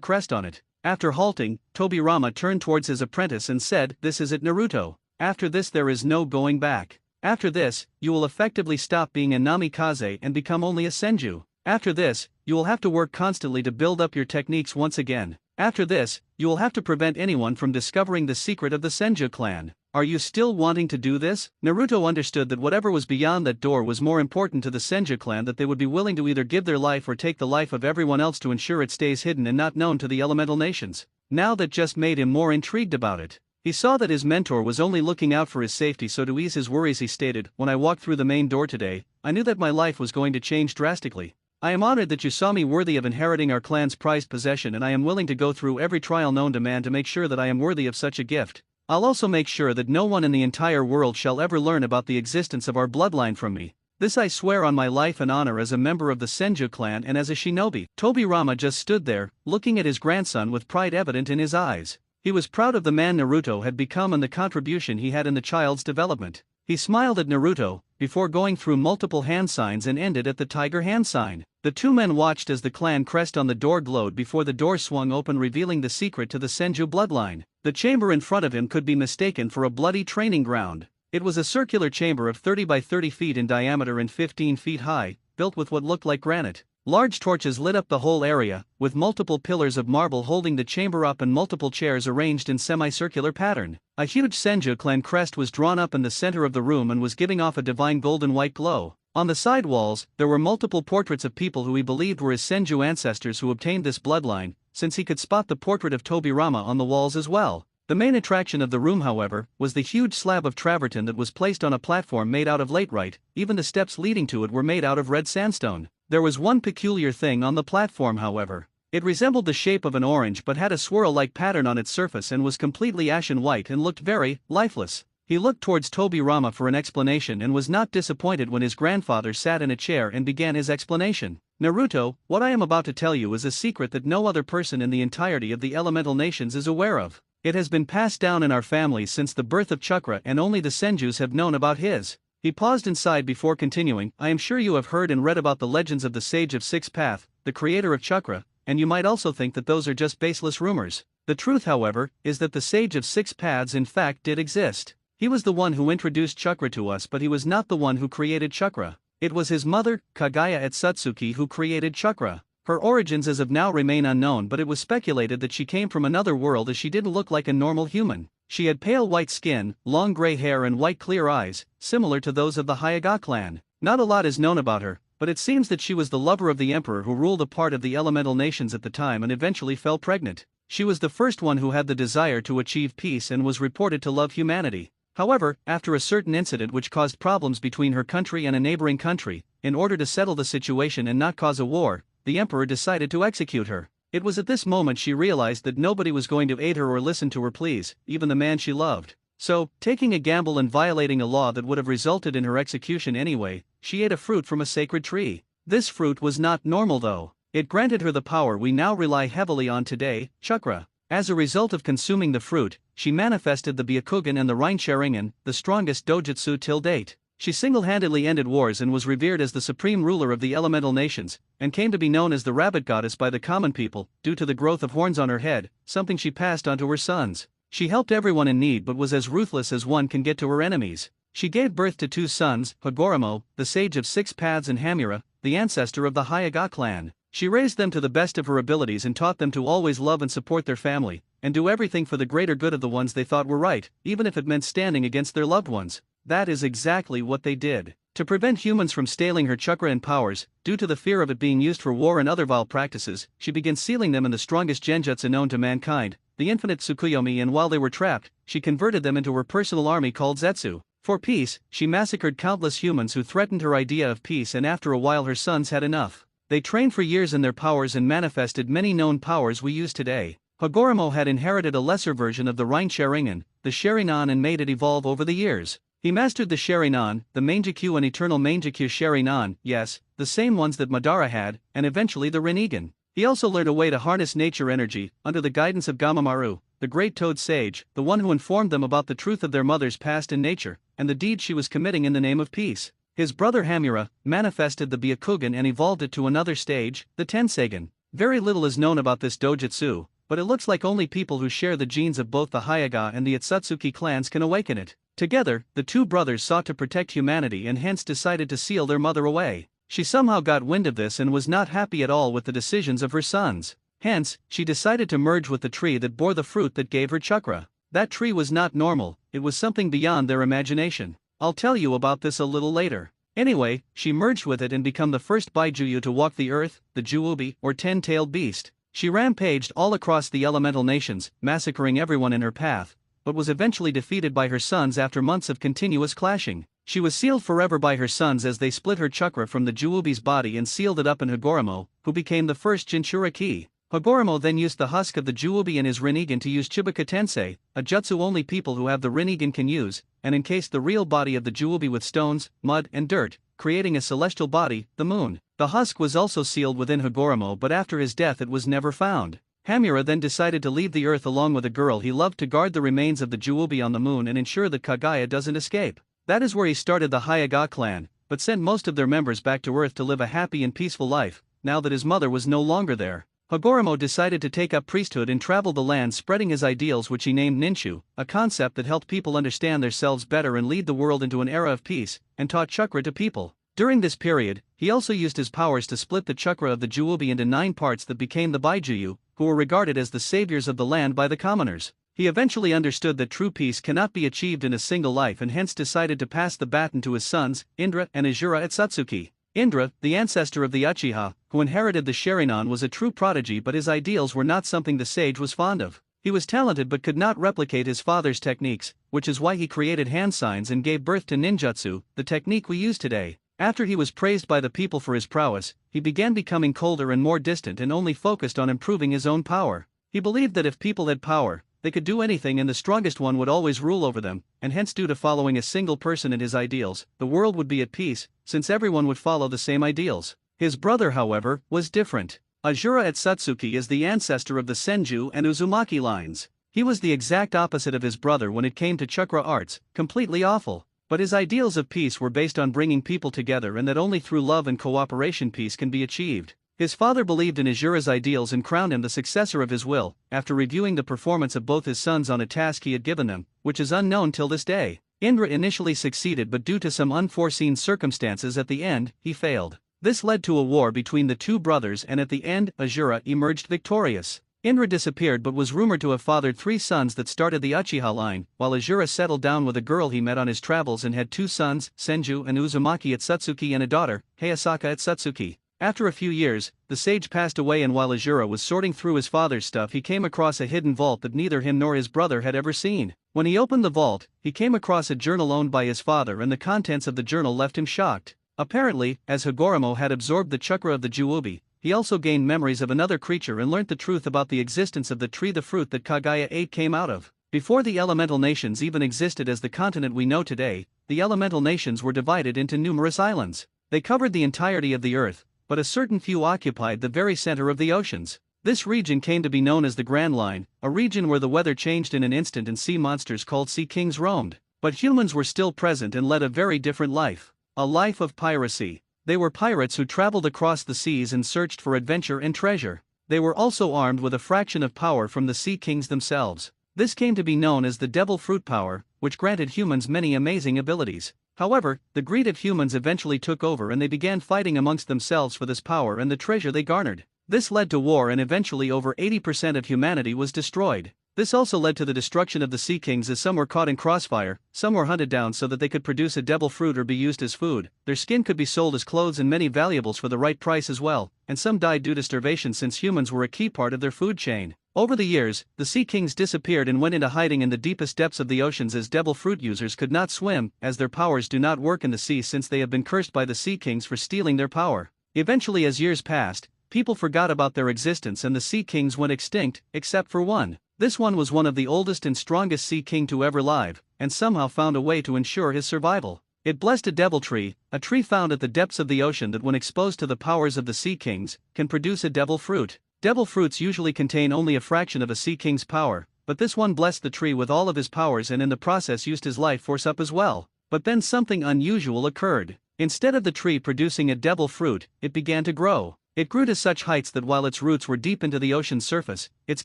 crest on it. After halting, Tobirama turned towards his apprentice and said, "This is it, Naruto. After this there is no going back. After this, you will effectively stop being a Namikaze and become only a Senju. After this, you will have to work constantly to build up your techniques once again. After this, you will have to prevent anyone from discovering the secret of the Senju clan. Are you still wanting to do this?" Naruto understood that whatever was beyond that door was more important to the Senju clan, that they would be willing to either give their life or take the life of everyone else to ensure it stays hidden and not known to the elemental nations. Now that just made him more intrigued about it. He saw that his mentor was only looking out for his safety, so to ease his worries he stated, "When I walked through the main door today, I knew that my life was going to change drastically. I am honored that you saw me worthy of inheriting our clan's prized possession, and I am willing to go through every trial known to man to make sure that I am worthy of such a gift. I'll also make sure that no one in the entire world shall ever learn about the existence of our bloodline from me. This I swear on my life and honor as a member of the Senju clan and as a shinobi." Tobirama just stood there, looking at his grandson with pride evident in his eyes. He was proud of the man Naruto had become and the contribution he had in the child's development. He smiled at Naruto, before going through multiple hand signs and ended at the tiger hand sign. The two men watched as the clan crest on the door glowed before the door swung open, revealing the secret to the Senju bloodline. The chamber in front of him could be mistaken for a bloody training ground. It was a circular chamber of 30 by 30 feet in diameter and 15 feet high, built with what looked like granite. Large torches lit up the whole area, with multiple pillars of marble holding the chamber up and multiple chairs arranged in semicircular pattern. A huge Senju clan crest was drawn up in the center of the room and was giving off a divine golden white glow. On the side walls, there were multiple portraits of people who he believed were his Senju ancestors who obtained this bloodline, since he could spot the portrait of Tobirama on the walls as well. The main attraction of the room, however, was the huge slab of travertine that was placed on a platform made out of laterite. Even the steps leading to it were made out of red sandstone. There was one peculiar thing on the platform, however. It resembled the shape of an orange but had a swirl-like pattern on its surface and was completely ashen white and looked very lifeless. He looked towards Tobirama for an explanation and was not disappointed when his grandfather sat in a chair and began his explanation. Naruto, what I am about to tell you is a secret that no other person in the entirety of the elemental nations is aware of. It has been passed down in our family since the birth of Chakra, and only the Senjus have known about his. He paused and sighed before continuing. I am sure you have heard and read about the legends of the Sage of Six Path, the creator of Chakra, and you might also think that those are just baseless rumors. The truth, however, is that the Sage of Six Paths in fact did exist. He was the one who introduced Chakra to us, but he was not the one who created Chakra. It was his mother, Kagaya Etsutsuki, who created Chakra. Her origins as of now remain unknown, but it was speculated that she came from another world as she didn't look like a normal human. She had pale white skin, long gray hair and white clear eyes, similar to those of the Hyuga clan. Not a lot is known about her, but it seems that she was the lover of the emperor who ruled a part of the elemental nations at the time and eventually fell pregnant. She was the first one who had the desire to achieve peace and was reported to love humanity. However, after a certain incident which caused problems between her country and a neighboring country, in order to settle the situation and not cause a war, the emperor decided to execute her. It was at this moment she realized that nobody was going to aid her or listen to her pleas, even the man she loved. So, taking a gamble and violating a law that would have resulted in her execution anyway, she ate a fruit from a sacred tree. This fruit was not normal though. It granted her the power we now rely heavily on today, Chakra. As a result of consuming the fruit, she manifested the Byakugan and the Rincharingen, the strongest dojutsu till date. She single-handedly ended wars and was revered as the supreme ruler of the elemental nations, and came to be known as the rabbit goddess by the common people, due to the growth of horns on her head, something she passed on to her sons. She helped everyone in need but was as ruthless as one can get to her enemies. She gave birth to two sons, Hagoromo, the sage of six paths, and Hamura, the ancestor of the Hyuga clan. She raised them to the best of her abilities and taught them to always love and support their family, and do everything for the greater good of the ones they thought were right, even if it meant standing against their loved ones. That is exactly what they did. To prevent humans from stealing her chakra and powers, due to the fear of it being used for war and other vile practices, she began sealing them in the strongest genjutsu known to mankind, the infinite Tsukuyomi, and while they were trapped, she converted them into her personal army called Zetsu. For peace, she massacred countless humans who threatened her idea of peace, and after a while her sons had enough. They trained for years in their powers and manifested many known powers we use today. Hagoromo had inherited a lesser version of the Rincharingen, the Sharingan, and made it evolve over the years. He mastered the Sharingan, the Mangekyu and Eternal Mangekyu Sharingan, yes, the same ones that Madara had, and eventually the Rinnegan. He also learned a way to harness nature energy, under the guidance of Gamamaru, the great toad sage, the one who informed them about the truth of their mother's past in nature, and the deeds she was committing in the name of peace. His brother Hamura manifested the Byakugan and evolved it to another stage, the Tenseigan. Very little is known about this dojutsu, but it looks like only people who share the genes of both the Hyuga and the Itsutsuki clans can awaken it. Together, the two brothers sought to protect humanity and hence decided to seal their mother away. She somehow got wind of this and was not happy at all with the decisions of her sons. Hence, she decided to merge with the tree that bore the fruit that gave her chakra. That tree was not normal, it was something beyond their imagination. I'll tell you about this a little later. Anyway, she merged with it and became the first Baijuyu to walk the earth, the Juubi, or 10-tailed beast. She rampaged all across the elemental nations, massacring everyone in her path, but was eventually defeated by her sons after months of continuous clashing. She was sealed forever by her sons as they split her chakra from the Juubi's body and sealed it up in Hagoromo, who became the first Jinchuriki. Hagoromo then used the husk of the Juubi and his Rinnegan to use Chibuka Tensei, a jutsu only people who have the Rinnegan can use, and encased the real body of the Juubi with stones, mud, and dirt, creating a celestial body, the moon. The husk was also sealed within Hagoromo, but after his death it was never found. Hamura then decided to leave the earth along with a girl he loved to guard the remains of the Juubi on the moon and ensure that Kagaya doesn't escape. That is where he started the Hyuga clan, but sent most of their members back to Earth to live a happy and peaceful life, now that his mother was no longer there. Hagoromo decided to take up priesthood and travel the land spreading his ideals, which he named Ninshu, a concept that helped people understand themselves better and lead the world into an era of peace, and taught chakra to people. During this period, he also used his powers to split the chakra of the Juubi into 9 parts that became the Baijuyu, who were regarded as the saviors of the land by the commoners. He eventually understood that true peace cannot be achieved in a single life and hence decided to pass the baton to his sons, Indra and Azura at Satsuki. Indra, the ancestor of the Uchiha, who inherited the Sharingan, was a true prodigy, but his ideals were not something the sage was fond of. He was talented but could not replicate his father's techniques, which is why he created hand signs and gave birth to ninjutsu, the technique we use today. After he was praised by the people for his prowess, he began becoming colder and more distant and only focused on improving his own power. He believed that if people had power, they could do anything and the strongest one would always rule over them, and hence due to following a single person and his ideals, the world would be at peace, since everyone would follow the same ideals. His brother, however, was different. Azura at Satsuki is the ancestor of the Senju and Uzumaki lines. He was the exact opposite of his brother when it came to chakra arts, completely awful. But his ideals of peace were based on bringing people together and that only through love and cooperation peace can be achieved. His father believed in Azura's ideals and crowned him the successor of his will, after reviewing the performance of both his sons on a task he had given them, which is unknown till this day. Indra initially succeeded, but due to some unforeseen circumstances at the end, he failed. This led to a war between the two brothers and at the end, Azura emerged victorious. Indra disappeared but was rumored to have fathered 3 sons that started the Uchiha line, while Azura settled down with a girl he met on his travels and had 2 sons, Senju and Uzumaki at Satsuki, and a daughter, Hayasaka at Satsuki. After a few years, the sage passed away, and while Azura was sorting through his father's stuff, he came across a hidden vault that neither him nor his brother had ever seen. When he opened the vault, he came across a journal owned by his father, and the contents of the journal left him shocked. Apparently, as Hagoromo had absorbed the chakra of the Juubi, he also gained memories of another creature and learnt the truth about the existence of the tree the fruit that Kaguya ate came out of. Before the elemental nations even existed as the continent we know today, the elemental nations were divided into numerous islands. They covered the entirety of the earth, but a certain few occupied the very center of the oceans. This region came to be known as the Grand Line, a region where the weather changed in an instant and sea monsters called sea kings roamed. But humans were still present and led a very different life. A life of piracy. They were pirates who traveled across the seas and searched for adventure and treasure. They were also armed with a fraction of power from the sea kings themselves. This came to be known as the devil fruit power, which granted humans many amazing abilities. However, the greed of humans eventually took over and they began fighting amongst themselves for this power and the treasure they garnered. This led to war, and eventually over 80% of humanity was destroyed. This also led to the destruction of the sea kings, as some were caught in crossfire, some were hunted down so that they could produce a devil fruit or be used as food, their skin could be sold as clothes and many valuables for the right price as well, and some died due to starvation since humans were a key part of their food chain. Over the years, the sea kings disappeared and went into hiding in the deepest depths of the oceans, as devil fruit users could not swim, as their powers do not work in the sea since they have been cursed by the sea kings for stealing their power. Eventually, as years passed, people forgot about their existence and the sea kings went extinct, except for one. This one was one of the oldest and strongest sea king to ever live, and somehow found a way to ensure his survival. It blessed a devil tree, a tree found at the depths of the ocean that when exposed to the powers of the sea kings, can produce a devil fruit. Devil fruits usually contain only a fraction of a sea king's power, but this one blessed the tree with all of his powers and in the process used his life force up as well. But then something unusual occurred. Instead of the tree producing a devil fruit, it began to grow. It grew to such heights that while its roots were deep into the ocean's surface, its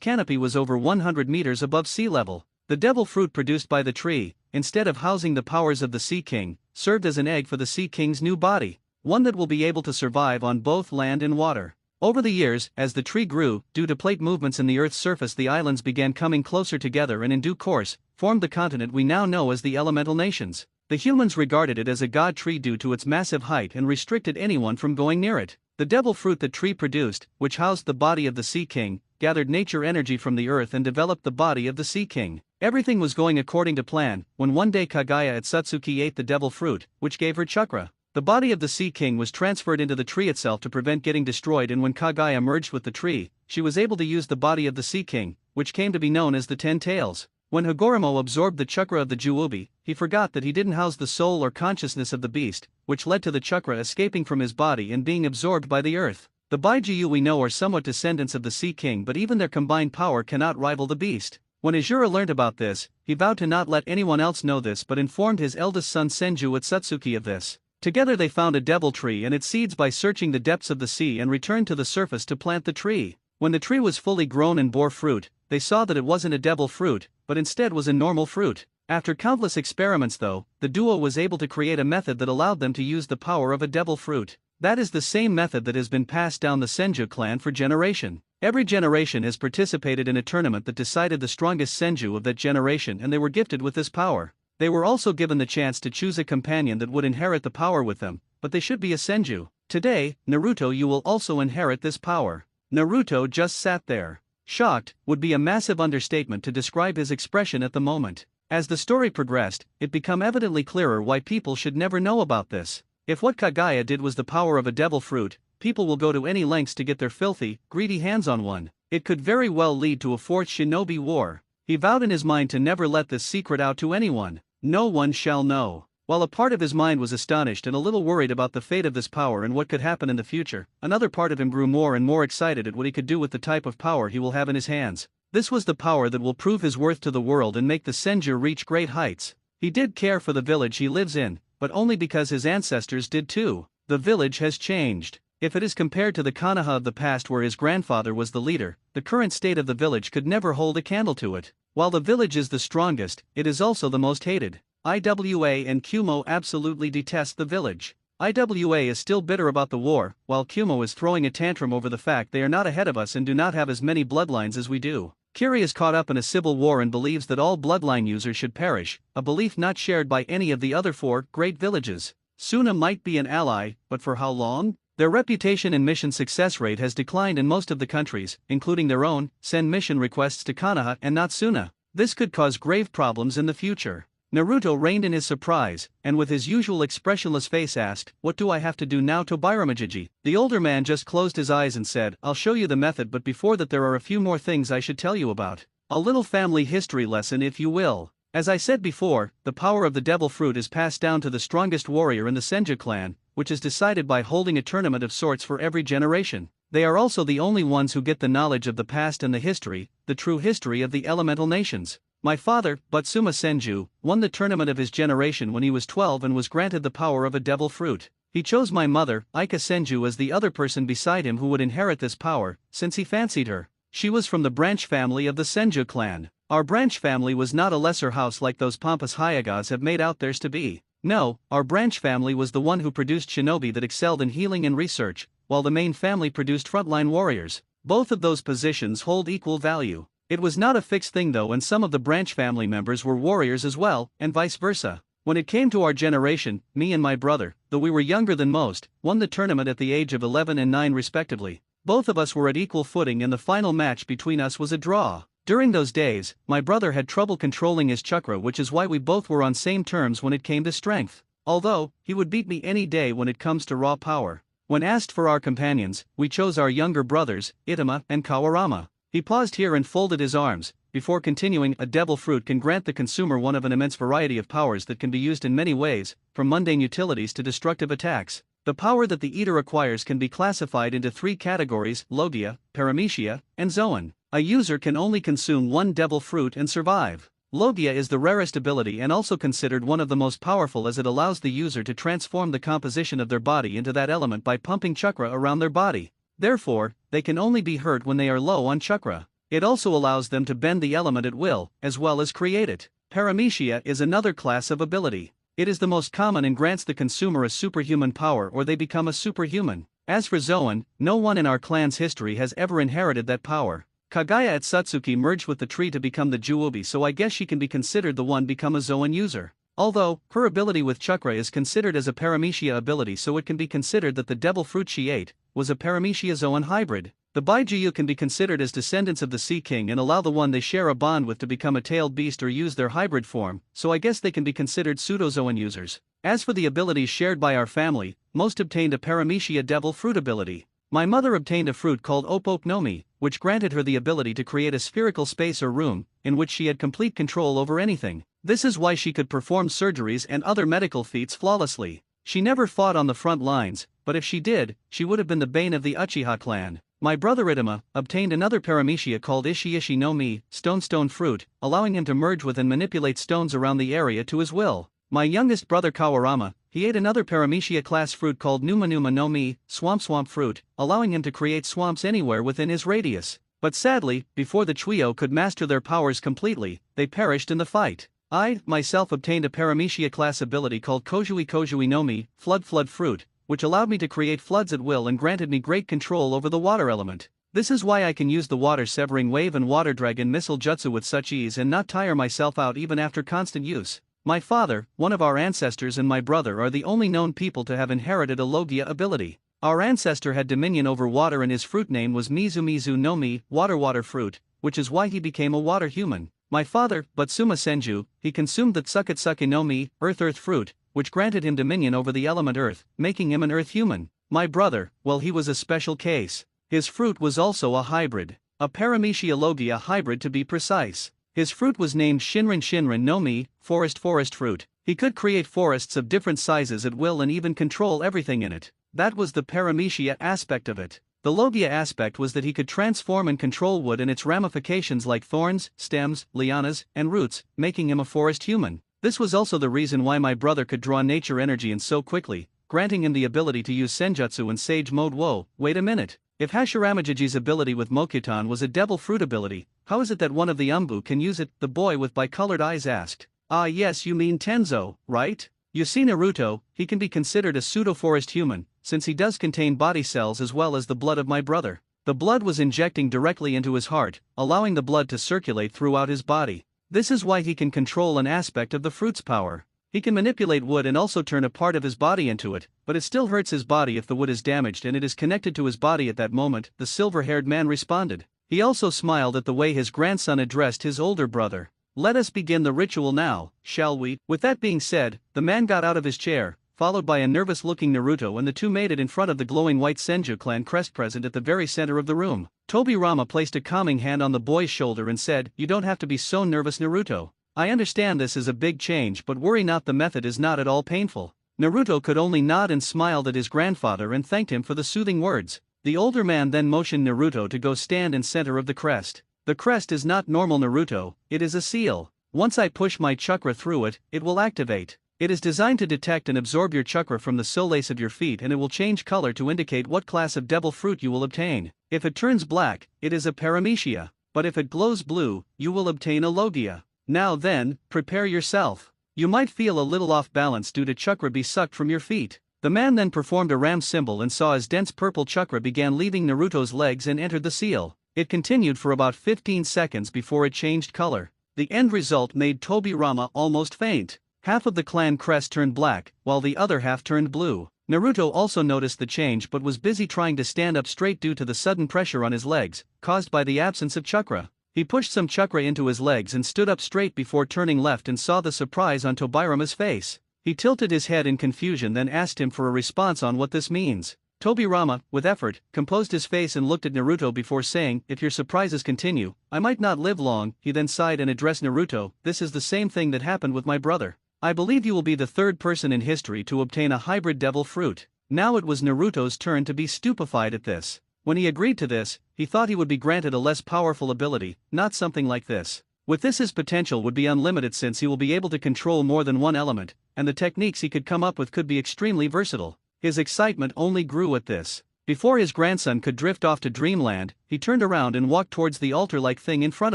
canopy was over 100 meters above sea level. The devil fruit produced by the tree, instead of housing the powers of the sea king, served as an egg for the sea king's new body, one that will be able to survive on both land and water. Over the years, as the tree grew, due to plate movements in the Earth's surface, the islands began coming closer together and in due course, formed the continent we now know as the elemental nations. The humans regarded it as a god tree due to its massive height and restricted anyone from going near it. The devil fruit the tree produced, which housed the body of the sea king, gathered nature energy from the earth and developed the body of the sea king. Everything was going according to plan, when one day Kaguya at Satsuki ate the devil fruit, which gave her chakra. The body of the sea king was transferred into the tree itself to prevent getting destroyed, and when Kaguya merged with the tree, she was able to use the body of the sea king, which came to be known as the 10 Tails. When Hagoromo absorbed the chakra of the Juubi, he forgot that he didn't house the soul or consciousness of the beast, which led to the chakra escaping from his body and being absorbed by the earth. The Baijuyu we know are somewhat descendants of the Sea King, but even their combined power cannot rival the beast. When Izura learnt about this, he vowed to not let anyone else know this but informed his eldest son Senju Utsutsuki of this. Together they found a devil tree and its seeds by searching the depths of the sea and returned to the surface to plant the tree. When the tree was fully grown and bore fruit, they saw that it wasn't a devil fruit, but instead was a normal fruit. After countless experiments though, the duo was able to create a method that allowed them to use the power of a devil fruit. That is the same method that has been passed down the Senju clan for generation. Every generation has participated in a tournament that decided the strongest Senju of that generation and they were gifted with this power. They were also given the chance to choose a companion that would inherit the power with them, but they should be a Senju. Today, Naruto, you will also inherit this power. Naruto just sat there. Shocked would be a massive understatement to describe his expression at the moment. As the story progressed, it became evidently clearer why people should never know about this. If what Kagaya did was the power of a devil fruit, people will go to any lengths to get their filthy, greedy hands on one. It could very well lead to a fourth shinobi war. He vowed in his mind to never let this secret out to anyone. No one shall know. While a part of his mind was astonished and a little worried about the fate of this power and what could happen in the future, another part of him grew more and more excited at what he could do with the type of power he will have in his hands. This was the power that will prove his worth to the world and make the Senju reach great heights. He did care for the village he lives in, but only because his ancestors did too. The village has changed. If it is compared to the Konoha of the past where his grandfather was the leader, the current state of the village could never hold a candle to it. While the village is the strongest, it is also the most hated. IWA and Kumo absolutely detest the village. IWA is still bitter about the war, while Kumo is throwing a tantrum over the fact they are not ahead of us and do not have as many bloodlines as we do. Kiri is caught up in a civil war and believes that all bloodline users should perish, a belief not shared by any of the other four great villages. Suna might be an ally, but for how long? Their reputation and mission success rate has declined in most of the countries, including their own. Send mission requests to Konoha and not Suna. This could cause grave problems in the future. Naruto reigned in his surprise, and with his usual expressionless face asked, "What do I have to do now, Tobiramaji?" The older man just closed his eyes and said, "I'll show you the method, but before that there are a few more things I should tell you about. A little family history lesson if you will. As I said before, the power of the devil fruit is passed down to the strongest warrior in the Senju clan, which is decided by holding a tournament of sorts for every generation. They are also the only ones who get the knowledge of the past and the history, the true history of the elemental nations. My father, Butsuma Senju, won the tournament of his generation when he was 12 and was granted the power of a devil fruit. He chose my mother, Aika Senju, as the other person beside him who would inherit this power, since he fancied her. She was from the branch family of the Senju clan. Our branch family was not a lesser house like those pompous Hyagas have made out theirs to be. No, our branch family was the one who produced shinobi that excelled in healing and research, while the main family produced frontline warriors. Both of those positions hold equal value. It was not a fixed thing though, and some of the branch family members were warriors as well, and vice versa. When it came to our generation, me and my brother, though we were younger than most, won the tournament at the age of 11 and 9 respectively. Both of us were at equal footing and the final match between us was a draw. During those days, my brother had trouble controlling his chakra, which is why we both were on same terms when it came to strength. Although, he would beat me any day when it comes to raw power. When asked for our companions, we chose our younger brothers, Itama and Kawarama. He paused here and folded his arms, before continuing. A devil fruit can grant the consumer one of an immense variety of powers that can be used in many ways, from mundane utilities to destructive attacks. The power that the eater acquires can be classified into 3 categories: Logia, Paramecia, and Zoan. A user can only consume one devil fruit and survive. Logia is the rarest ability and also considered one of the most powerful, as it allows the user to transform the composition of their body into that element by pumping chakra around their body. Therefore, they can only be hurt when they are low on chakra. It also allows them to bend the element at will, as well as create it. Paramecia is another class of ability. It is the most common and grants the consumer a superhuman power, or they become a superhuman. As for Zoan, no one in our clan's history has ever inherited that power. Kagaya Atsutsuki merged with the tree to become the Juobi, so I guess she can be considered the one become a Zoan user. Although, her ability with chakra is considered as a Paramecia ability, so it can be considered that the devil fruit she ate was a Paramecia Zoan hybrid. The Baijiu can be considered as descendants of the Sea King and allow the one they share a bond with to become a tailed beast or use their hybrid form, so I guess they can be considered pseudo-Zoan users. As for the abilities shared by our family, most obtained a Paramecia devil fruit ability. My mother obtained a fruit called Opop Nomi, which granted her the ability to create a spherical space or room, in which she had complete control over anything. This is why she could perform surgeries and other medical feats flawlessly. She never fought on the front lines, but if she did, she would have been the bane of the Uchiha clan. My brother Itama obtained another paramecia called Ishi no Mi, stone fruit, allowing him to merge with and manipulate stones around the area to his will. My youngest brother Kawarama, he ate another paramecia class fruit called Numa no Mi, swamp fruit, allowing him to create swamps anywhere within his radius. But sadly, before the Chuyo could master their powers completely, they perished in the fight. I, myself obtained a paramecia class ability called Kojui no Mi, flood fruit, which allowed me to create floods at will and granted me great control over the water element. This is why I can use the water severing wave and water dragon missile jutsu with such ease and not tire myself out even after constant use. My father, one of our ancestors and my brother are the only known people to have inherited a Logia ability. Our ancestor had dominion over water and his fruit name was Mizu no Mi, water fruit, which is why he became a water human. My father, Butsuma Senju, he consumed the Tsuketsuke no Mi, earth fruit, which granted him dominion over the element earth, making him an earth human. My brother, well, he was a special case. His fruit was also a hybrid. A paramecia logia hybrid to be precise. His fruit was named Shinrin no Mi, forest fruit. He could create forests of different sizes at will and even control everything in it. That was the paramecia aspect of it. The logia aspect was that he could transform and control wood and its ramifications like thorns, stems, lianas, and roots, making him a forest human. This was also the reason why my brother could draw nature energy in so quickly, granting him the ability to use Senjutsu and Sage Mode. Whoa, wait a minute. If Hashiramajiji's ability with Mokutan was a devil fruit ability, how is it that one of the Umbu can use it? The boy with bicolored eyes asked. Ah yes, you mean Tenzo, right? You see Naruto, he can be considered a pseudo-forest human, since he does contain body cells as well as the blood of my brother. The blood was injecting directly into his heart, allowing the blood to circulate throughout his body. This is why he can control an aspect of the fruit's power. He can manipulate wood and also turn a part of his body into it, but it still hurts his body if the wood is damaged and it is connected to his body at that moment, the silver-haired man responded. He also smiled at the way his grandson addressed his older brother. Let us begin the ritual now, shall we? With that being said, the man got out of his chair, followed by a nervous-looking Naruto, and the two made it in front of the glowing white Senju clan crest present at the very center of the room. Tobirama placed a calming hand on the boy's shoulder and said, "You don't have to be so nervous, Naruto. I understand this is a big change, but worry not, the method is not at all painful." Naruto could only nod and smiled at his grandfather and thanked him for the soothing words. The older man then motioned Naruto to go stand in center of the crest. The crest is not normal, Naruto, it is a seal. Once I push my chakra through it, it will activate. It is designed to detect and absorb your chakra from the soles of your feet, and it will change color to indicate what class of devil fruit you will obtain. If it turns black, it is a paramecia, but if it glows blue, you will obtain a logia. Now then, prepare yourself. You might feel a little off balance due to chakra be sucked from your feet. The man then performed a ram symbol and saw as dense purple chakra began leaving Naruto's legs and entered the seal. It continued for about 15 seconds before it changed color. The end result made Tobirama almost faint. Half of the clan crest turned black, while the other half turned blue. Naruto also noticed the change but was busy trying to stand up straight due to the sudden pressure on his legs, caused by the absence of chakra. He pushed some chakra into his legs and stood up straight before turning left and saw the surprise on Tobirama's face. He tilted his head in confusion, then asked him for a response on what this means. Tobirama, with effort, composed his face and looked at Naruto before saying, "If your surprises continue, I might not live long." He then sighed and addressed Naruto, "This is the same thing that happened with my brother. I believe you will be the third person in history to obtain a hybrid devil fruit." Now it was Naruto's turn to be stupefied at this. When he agreed to this, he thought he would be granted a less powerful ability, not something like this. With this, his potential would be unlimited since he will be able to control more than one element, and the techniques he could come up with could be extremely versatile. His excitement only grew at this. Before his grandson could drift off to dreamland, he turned around and walked towards the altar-like thing in front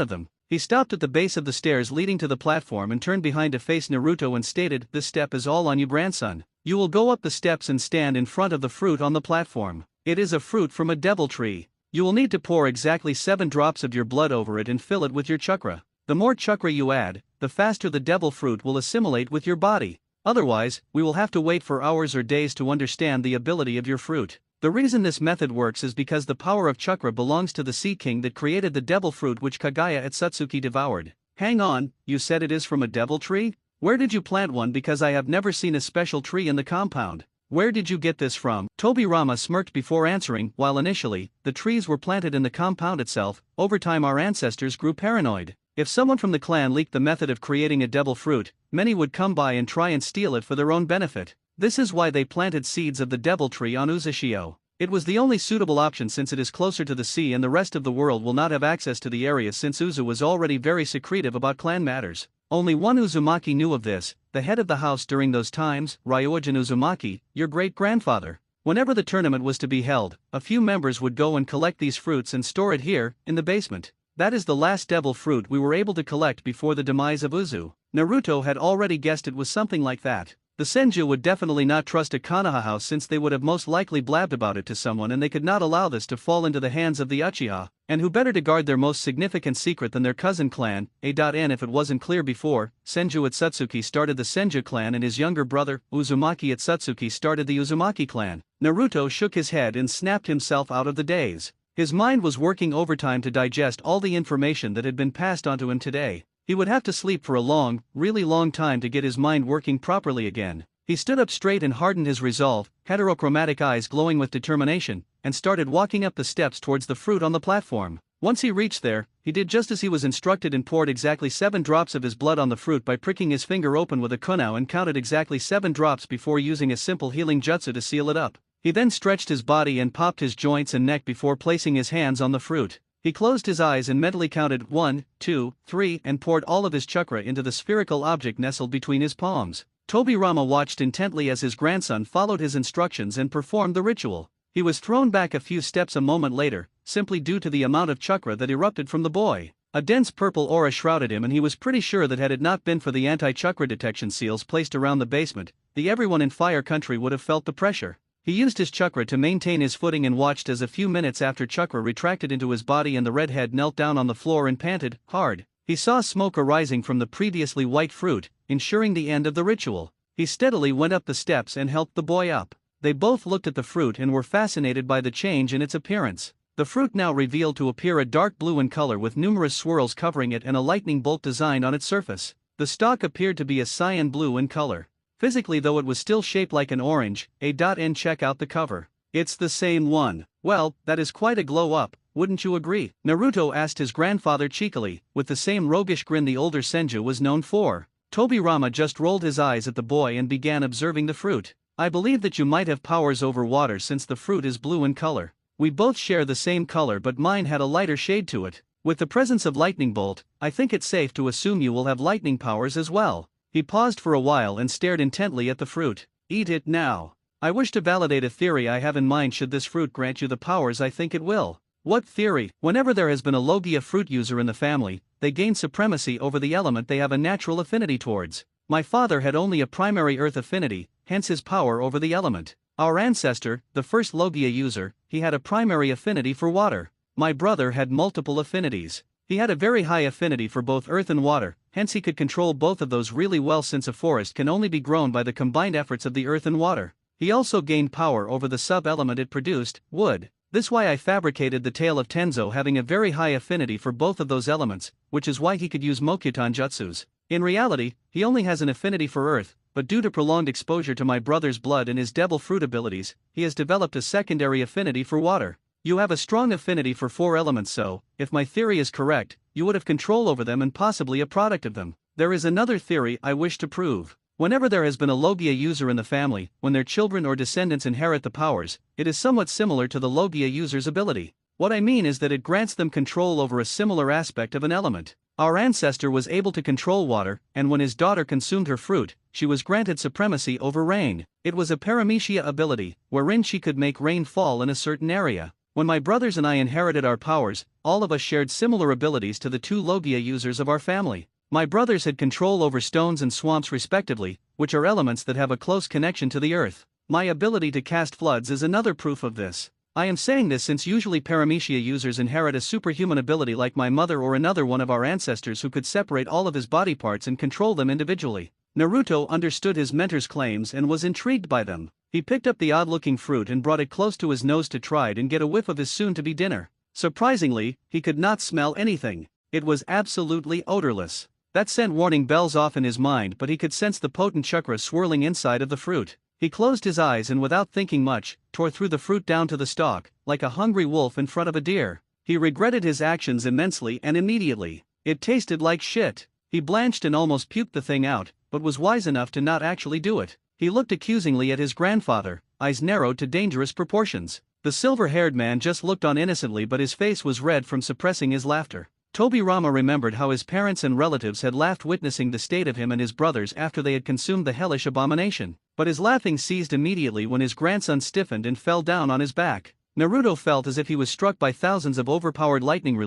of them. He stopped at the base of the stairs leading to the platform and turned behind to face Naruto and stated, "This step is all on you, grandson. You will go up the steps and stand in front of the fruit on the platform. It is a fruit from a devil tree. You will need to pour exactly 7 drops of your blood over it and fill it with your chakra. The more chakra you add, the faster the devil fruit will assimilate with your body. Otherwise, we will have to wait for hours or days to understand the ability of your fruit." The reason this method works is because the power of chakra belongs to the Sea King that created the devil fruit which Kagaya at Satsuki devoured. Hang on, you said it is from a devil tree? Where did you plant one, because I have never seen a special tree in the compound? Where did you get this from? Tobirama smirked before answering. While initially, the trees were planted in the compound itself, over time our ancestors grew paranoid. If someone from the clan leaked the method of creating a devil fruit, many would come by and try and steal it for their own benefit. This is why they planted seeds of the devil tree on Uzashio. It was the only suitable option since it is closer to the sea and the rest of the world will not have access to the area since Uzu was already very secretive about clan matters. Only one Uzumaki knew of this, the head of the house during those times, Ryoujin Uzumaki, your great-grandfather. Whenever the tournament was to be held, a few members would go and collect these fruits and store it here, in the basement. That is the last devil fruit we were able to collect before the demise of Uzu. Naruto had already guessed it was something like that. The Senju would definitely not trust a Konoha house since they would have most likely blabbed about it to someone and they could not allow this to fall into the hands of the Uchiha, and who better to guard their most significant secret than their cousin clan. A.N. If it wasn't clear before, Senju Atsutsuki started the Senju clan and his younger brother, Uzumaki Atsutsuki started the Uzumaki clan. Naruto shook his head and snapped himself out of the daze. His mind was working overtime to digest all the information that had been passed onto him today. He would have to sleep for a long, really long time to get his mind working properly again. He stood up straight and hardened his resolve, heterochromatic eyes glowing with determination, and started walking up the steps towards the fruit on the platform. Once he reached there, he did just as he was instructed and poured exactly 7 drops of his blood on the fruit by pricking his finger open with a kunao and counted exactly 7 drops before using a simple healing jutsu to seal it up. He then stretched his body and popped his joints and neck before placing his hands on the fruit. He closed his eyes and mentally counted 1, 2, 3 and poured all of his chakra into the spherical object nestled between his palms. Tobirama watched intently as his grandson followed his instructions and performed the ritual. He was thrown back a few steps a moment later, simply due to the amount of chakra that erupted from the boy. A dense purple aura shrouded him and he was pretty sure that had it not been for the anti-chakra detection seals placed around the basement, everyone in Fire Country would have felt the pressure. He used his chakra to maintain his footing and watched as a few minutes after chakra retracted into his body and the redhead knelt down on the floor and panted hard. He saw smoke arising from the previously white fruit, ensuring the end of the ritual. He steadily went up the steps and helped the boy up. They both looked at the fruit and were fascinated by the change in its appearance. The fruit now revealed to appear a dark blue in color with numerous swirls covering it and a lightning bolt designed on its surface. The stalk appeared to be a cyan blue in color. Physically though it was still shaped like an orange. A.N. Check out the cover. It's the same one. Well, that is quite a glow up, wouldn't you agree? Naruto asked his grandfather cheekily, with the same roguish grin the older Senju was known for. Tobirama just rolled his eyes at the boy and began observing the fruit. I believe that you might have powers over water since the fruit is blue in color. We both share the same color but mine had a lighter shade to it. With the presence of lightning bolt, I think it's safe to assume you will have lightning powers as well. He paused for a while and stared intently at the fruit. Eat it now. I wish to validate a theory I have in mind should this fruit grant you the powers I think it will. What theory? Whenever there has been a Logia fruit user in the family, they gain supremacy over the element they have a natural affinity towards. My father had only a primary earth affinity, hence his power over the element. Our ancestor, the first Logia user, he had a primary affinity for water. My brother had multiple affinities. He had a very high affinity for both earth and water, hence he could control both of those really well since a forest can only be grown by the combined efforts of the earth and water. He also gained power over the sub-element it produced, wood. This why I fabricated the tale of Tenzo having a very high affinity for both of those elements, which is why he could use Mokutan jutsus. In reality, he only has an affinity for earth, but due to prolonged exposure to my brother's blood and his devil fruit abilities, he has developed a secondary affinity for water. You have a strong affinity for 4 elements so, if my theory is correct, you would have control over them and possibly a product of them. There is another theory I wish to prove. Whenever there has been a Logia user in the family, when their children or descendants inherit the powers, it is somewhat similar to the Logia user's ability. What I mean is that it grants them control over a similar aspect of an element. Our ancestor was able to control water, and when his daughter consumed her fruit, she was granted supremacy over rain. It was a paramecia ability, wherein she could make rain fall in a certain area. When my brothers and I inherited our powers, all of us shared similar abilities to the 2 Logia users of our family. My brothers had control over stones and swamps respectively, which are elements that have a close connection to the earth. My ability to cast floods is another proof of this. I am saying this since usually paramecia users inherit a superhuman ability like my mother or another one of our ancestors who could separate all of his body parts and control them individually. Naruto understood his mentor's claims and was intrigued by them. He picked up the odd-looking fruit and brought it close to his nose to try and get a whiff of his soon-to-be dinner. Surprisingly, he could not smell anything. It was absolutely odorless. That sent warning bells off in his mind, but he could sense the potent chakra swirling inside of the fruit. He closed his eyes and without thinking much, tore through the fruit down to the stalk, like a hungry wolf in front of a deer. He regretted his actions immensely and immediately. It tasted like shit. He blanched and almost puked the thing out, but was wise enough to not actually do it. He looked accusingly at his grandfather, eyes narrowed to dangerous proportions. The silver-haired man just looked on innocently, but his face was red from suppressing his laughter. Tobirama remembered how his parents and relatives had laughed witnessing the state of him and his brothers after they had consumed the hellish abomination. But his laughing ceased immediately when his grandson stiffened and fell down on his back. Naruto felt as if he was struck by thousands of overpowered lightning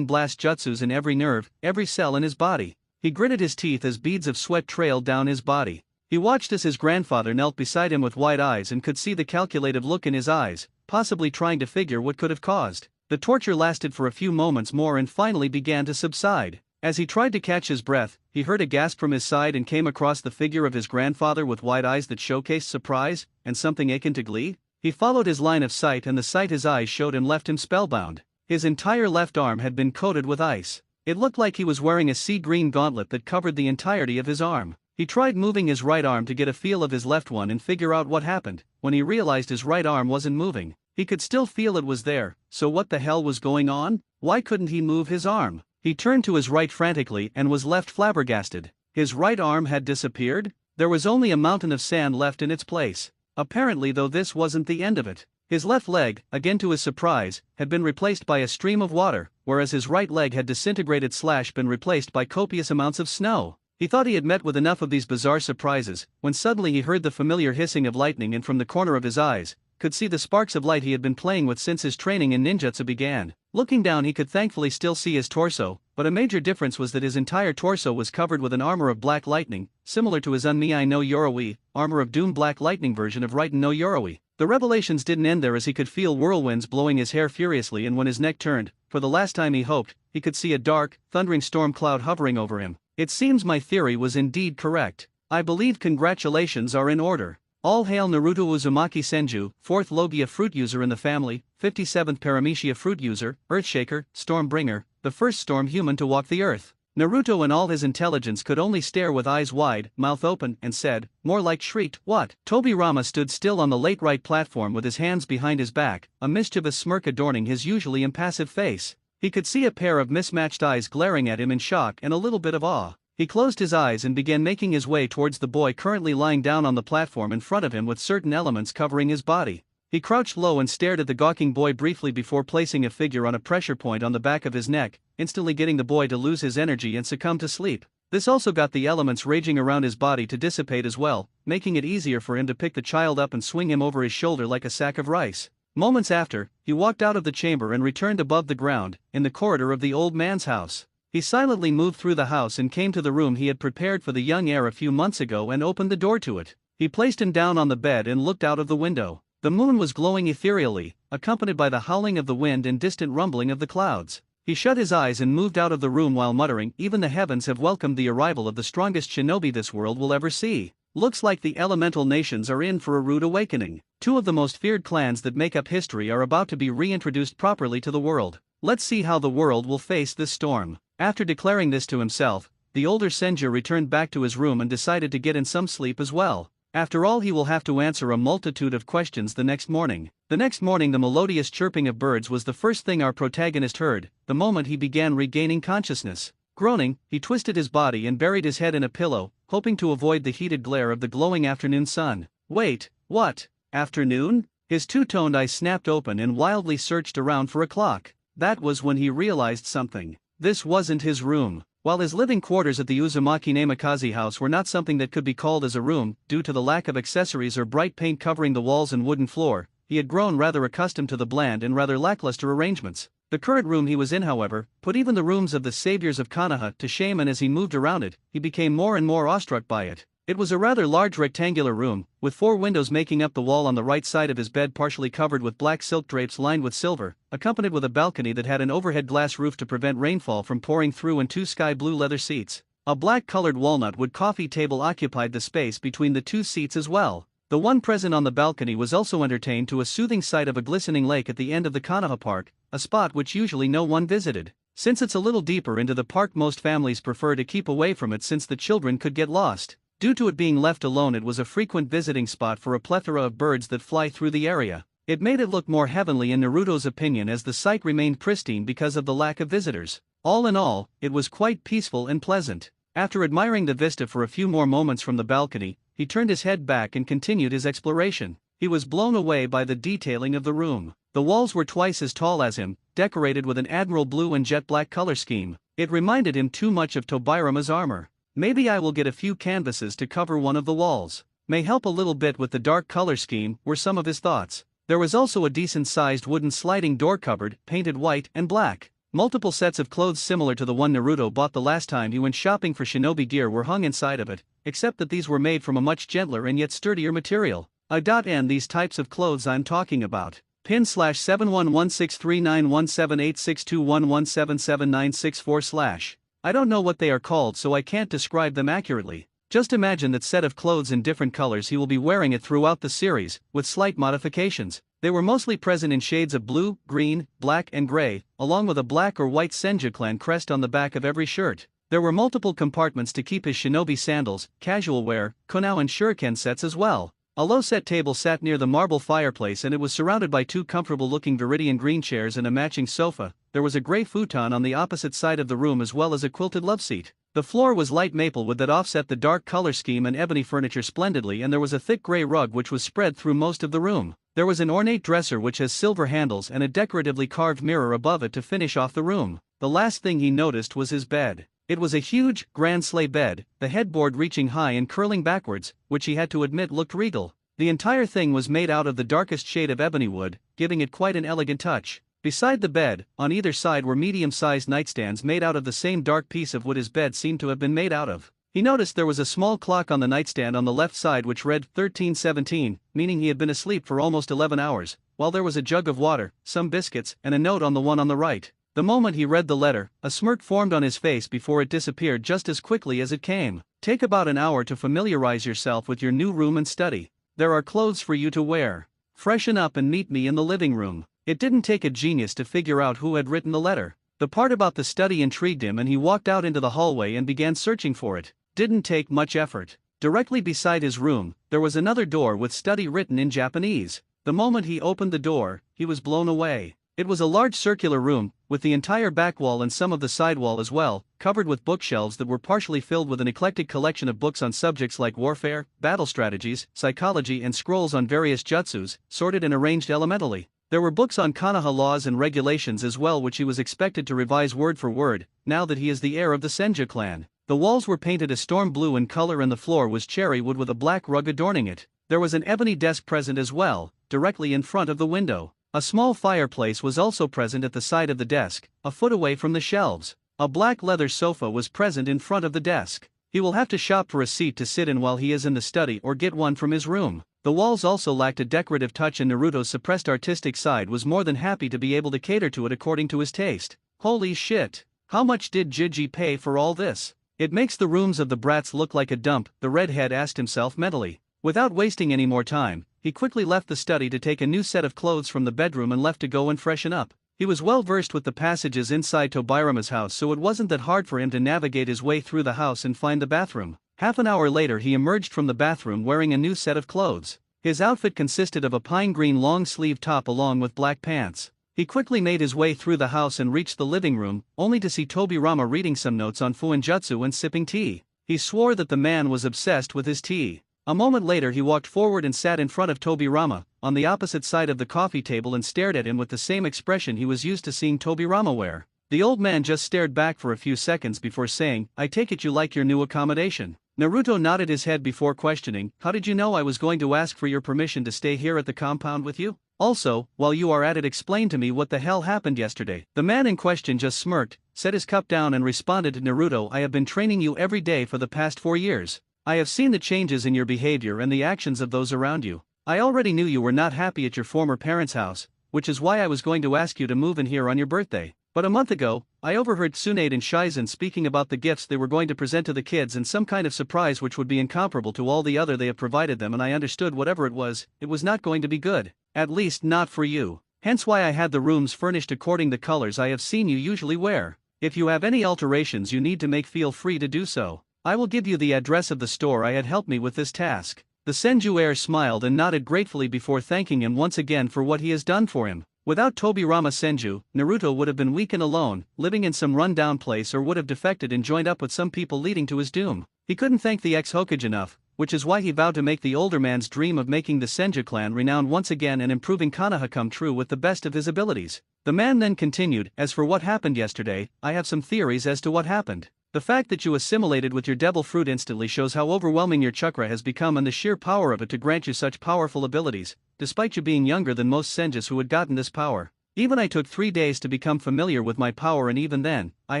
blast jutsus in every nerve, every cell in his body. He gritted his teeth as beads of sweat trailed down his body. He watched as his grandfather knelt beside him with wide eyes and could see the calculative look in his eyes, possibly trying to figure what could have caused. The torture lasted for a few moments more and finally began to subside. As he tried to catch his breath, he heard a gasp from his side and came across the figure of his grandfather with wide eyes that showcased surprise and something akin to glee. He followed his line of sight, and the sight his eyes showed him left him spellbound. His entire left arm had been coated with ice. It looked like he was wearing a sea green gauntlet that covered the entirety of his arm. He tried moving his right arm to get a feel of his left one and figure out what happened. When he realized his right arm wasn't moving, he could still feel it was there. So what the hell was going on? Why couldn't he move his arm? He turned to his right frantically and was left flabbergasted. His right arm had disappeared? There was only a mountain of sand left in its place. Apparently, though, this wasn't the end of it. His left leg, again to his surprise, had been replaced by a stream of water, whereas his right leg had disintegrated / been replaced by copious amounts of snow. He thought he had met with enough of these bizarre surprises, when suddenly he heard the familiar hissing of lightning and from the corner of his eyes, could see the sparks of light he had been playing with since his training in ninjutsu began. Looking down, he could thankfully still see his torso, but a major difference was that his entire torso was covered with an armor of black lightning, similar to his Unmei no Yoroi, armor of doom black lightning version of Raiten no Yoroi. The revelations didn't end there, as he could feel whirlwinds blowing his hair furiously, and when his neck turned, for the last time he hoped, he could see a dark, thundering storm cloud hovering over him. It seems my theory was indeed correct. I believe congratulations are in order. All hail Naruto Uzumaki Senju, 4th Logia fruit user in the family, 57th Paramecia fruit user, Earthshaker, Stormbringer, the first storm human to walk the earth. Naruto in all his intelligence could only stare with eyes wide, mouth open, and said, more like shrieked, what? Tobirama stood still on the late right platform with his hands behind his back, a mischievous smirk adorning his usually impassive face. He could see a pair of mismatched eyes glaring at him in shock and a little bit of awe. He closed his eyes and began making his way towards the boy currently lying down on the platform in front of him with certain elements covering his body. He crouched low and stared at the gawking boy briefly before placing a figure on a pressure point on the back of his neck, instantly getting the boy to lose his energy and succumb to sleep. This also got the elements raging around his body to dissipate as well, making it easier for him to pick the child up and swing him over his shoulder like a sack of rice. Moments after, he walked out of the chamber and returned above the ground, in the corridor of the old man's house. He silently moved through the house and came to the room he had prepared for the young heir a few months ago and opened the door to it. He placed him down on the bed and looked out of the window. The moon was glowing ethereally, accompanied by the howling of the wind and distant rumbling of the clouds. He shut his eyes and moved out of the room while muttering, even the heavens have welcomed the arrival of the strongest shinobi this world will ever see. Looks like the elemental nations are in for a rude awakening. Two of the most feared clans that make up history are about to be reintroduced properly to the world. Let's see how the world will face this storm. After declaring this to himself, the older Senju returned back to his room and decided to get in some sleep as well. After all, he will have to answer a multitude of questions the next morning. The next morning, the melodious chirping of birds was the first thing our protagonist heard, the moment he began regaining consciousness. Groaning, he twisted his body and buried his head in a pillow, hoping to avoid the heated glare of the glowing afternoon sun. Wait, what? Afternoon? His two-toned eyes snapped open and wildly searched around for a clock. That was when he realized something. This wasn't his room. While his living quarters at the Uzumaki Namikaze house were not something that could be called as a room, due to the lack of accessories or bright paint covering the walls and wooden floor, he had grown rather accustomed to the bland and rather lackluster arrangements. The current room he was in, however, put even the rooms of the saviors of Konoha to shame, and as he moved around it, he became more and more awestruck by it. It was a rather large rectangular room, with 4 windows making up the wall on the right side of his bed, partially covered with black silk drapes lined with silver, accompanied with a balcony that had an overhead glass roof to prevent rainfall from pouring through, and 2 sky blue leather seats. A black-colored walnut wood coffee table occupied the space between the 2 seats as well. The one present on the balcony was also entertained to a soothing sight of a glistening lake at the end of the Konoha Park, a spot which usually no one visited. Since it's a little deeper into the park, most families prefer to keep away from it since the children could get lost. Due to it being left alone, it was a frequent visiting spot for a plethora of birds that fly through the area. It made it look more heavenly in Naruto's opinion, as the site remained pristine because of the lack of visitors. All in all, it was quite peaceful and pleasant. After admiring the vista for a few more moments from the balcony, he turned his head back and continued his exploration. He was blown away by the detailing of the room. The walls were twice as tall as him, decorated with an admiral blue and jet black color scheme. It reminded him too much of Tobirama's armor. Maybe I will get a few canvases to cover one of the walls. May help a little bit with the dark color scheme, were some of his thoughts. There was also a decent-sized wooden sliding door cupboard, painted white and black. Multiple sets of clothes similar to the one Naruto bought the last time he went shopping for shinobi gear were hung inside of it, except that these were made from a much gentler and yet sturdier material. And these types of clothes I'm talking about. /7116391786211779764/ I don't know what they are called, so I can't describe them accurately. Just imagine that set of clothes in different colors. He will be wearing it throughout the series, with slight modifications. They were mostly present in shades of blue, green, black and gray, along with a black or white Senju clan crest on the back of every shirt. There were multiple compartments to keep his shinobi sandals, casual wear, kunao and shuriken sets as well. A low-set table sat near the marble fireplace and it was surrounded by two comfortable-looking Viridian green chairs and a matching sofa. There was a gray futon on the opposite side of the room as well as a quilted love seat. The floor was light maple wood that offset the dark color scheme and ebony furniture splendidly, and there was a thick gray rug which was spread through most of the room. There was an ornate dresser which has silver handles and a decoratively carved mirror above it to finish off the room. The last thing he noticed was his bed. It was a huge, grand sleigh bed, the headboard reaching high and curling backwards, which he had to admit looked regal. The entire thing was made out of the darkest shade of ebony wood, giving it quite an elegant touch. Beside the bed, on either side were medium-sized nightstands made out of the same dark piece of wood his bed seemed to have been made out of. He noticed there was a small clock on the nightstand on the left side which read 13:17, meaning he had been asleep for almost 11 hours, while there was a jug of water, some biscuits, and a note on the one on the right. The moment he read the letter, a smirk formed on his face before it disappeared just as quickly as it came. Take about an hour to familiarize yourself with your new room and study. There are clothes for you to wear. Freshen up and meet me in the living room. It didn't take a genius to figure out who had written the letter. The part about the study intrigued him and he walked out into the hallway and began searching for it. Didn't take much effort. Directly beside his room, there was another door with study written in Japanese. The moment he opened the door, he was blown away. It was a large circular room, with the entire back wall and some of the side wall as well, covered with bookshelves that were partially filled with an eclectic collection of books on subjects like warfare, battle strategies, psychology and scrolls on various jutsus, sorted and arranged elementally. There were books on Konoha laws and regulations as well which he was expected to revise word for word, now that he is the heir of the Senju clan. The walls were painted a storm blue in color and the floor was cherry wood with a black rug adorning it. There was an ebony desk present as well, directly in front of the window. A small fireplace was also present at the side of the desk, a foot away from the shelves. A black leather sofa was present in front of the desk. He will have to shop for a seat to sit in while he is in the study or get one from his room. The walls also lacked a decorative touch and Naruto's suppressed artistic side was more than happy to be able to cater to it according to his taste. Holy shit! How much did Jiji pay for all this? It makes the rooms of the brats look like a dump, the redhead asked himself mentally. Without wasting any more time, he quickly left the study to take a new set of clothes from the bedroom and left to go and freshen up. He was well versed with the passages inside Tobirama's house, so it wasn't that hard for him to navigate his way through the house and find the bathroom. Half an hour later he emerged from the bathroom wearing a new set of clothes. His outfit consisted of a pine green long-sleeve top along with black pants. He quickly made his way through the house and reached the living room, only to see Tobirama reading some notes on Fuinjutsu and sipping tea. He swore that the man was obsessed with his tea. A moment later he walked forward and sat in front of Tobirama, on the opposite side of the coffee table and stared at him with the same expression he was used to seeing Tobirama wear. The old man just stared back for a few seconds before saying, "I take it you like your new accommodation." Naruto nodded his head before questioning, "How did you know I was going to ask for your permission to stay here at the compound with you? Also, while you are at it, explain to me what the hell happened yesterday." The man in question just smirked, set his cup down and responded to Naruto, "I have been training you every day for the past 4 years. I have seen the changes in your behavior and the actions of those around you. I already knew you were not happy at your former parents' house, which is why I was going to ask you to move in here on your birthday. But a month ago, I overheard Tsunade and Shizen speaking about the gifts they were going to present to the kids and some kind of surprise which would be incomparable to all the other they have provided them, and I understood whatever it was not going to be good. At least not for you. Hence why I had the rooms furnished according to colors I have seen you usually wear. If you have any alterations you need to make, feel free to do so. I will give you the address of the store I had helped me with this task." The Senju heir smiled and nodded gratefully before thanking him once again for what he has done for him. Without Tobirama Senju, Naruto would have been weak and alone, living in some run-down place, or would have defected and joined up with some people leading to his doom. He couldn't thank the ex-Hokage enough, which is why he vowed to make the older man's dream of making the Senju clan renowned once again and improving Konoha come true with the best of his abilities. The man then continued, as for what happened yesterday, I have some theories as to what happened. The fact that you assimilated with your devil fruit instantly shows how overwhelming your chakra has become and the sheer power of it to grant you such powerful abilities, despite you being younger than most Senjus who had gotten this power. Even I took 3 days to become familiar with my power, and even then, I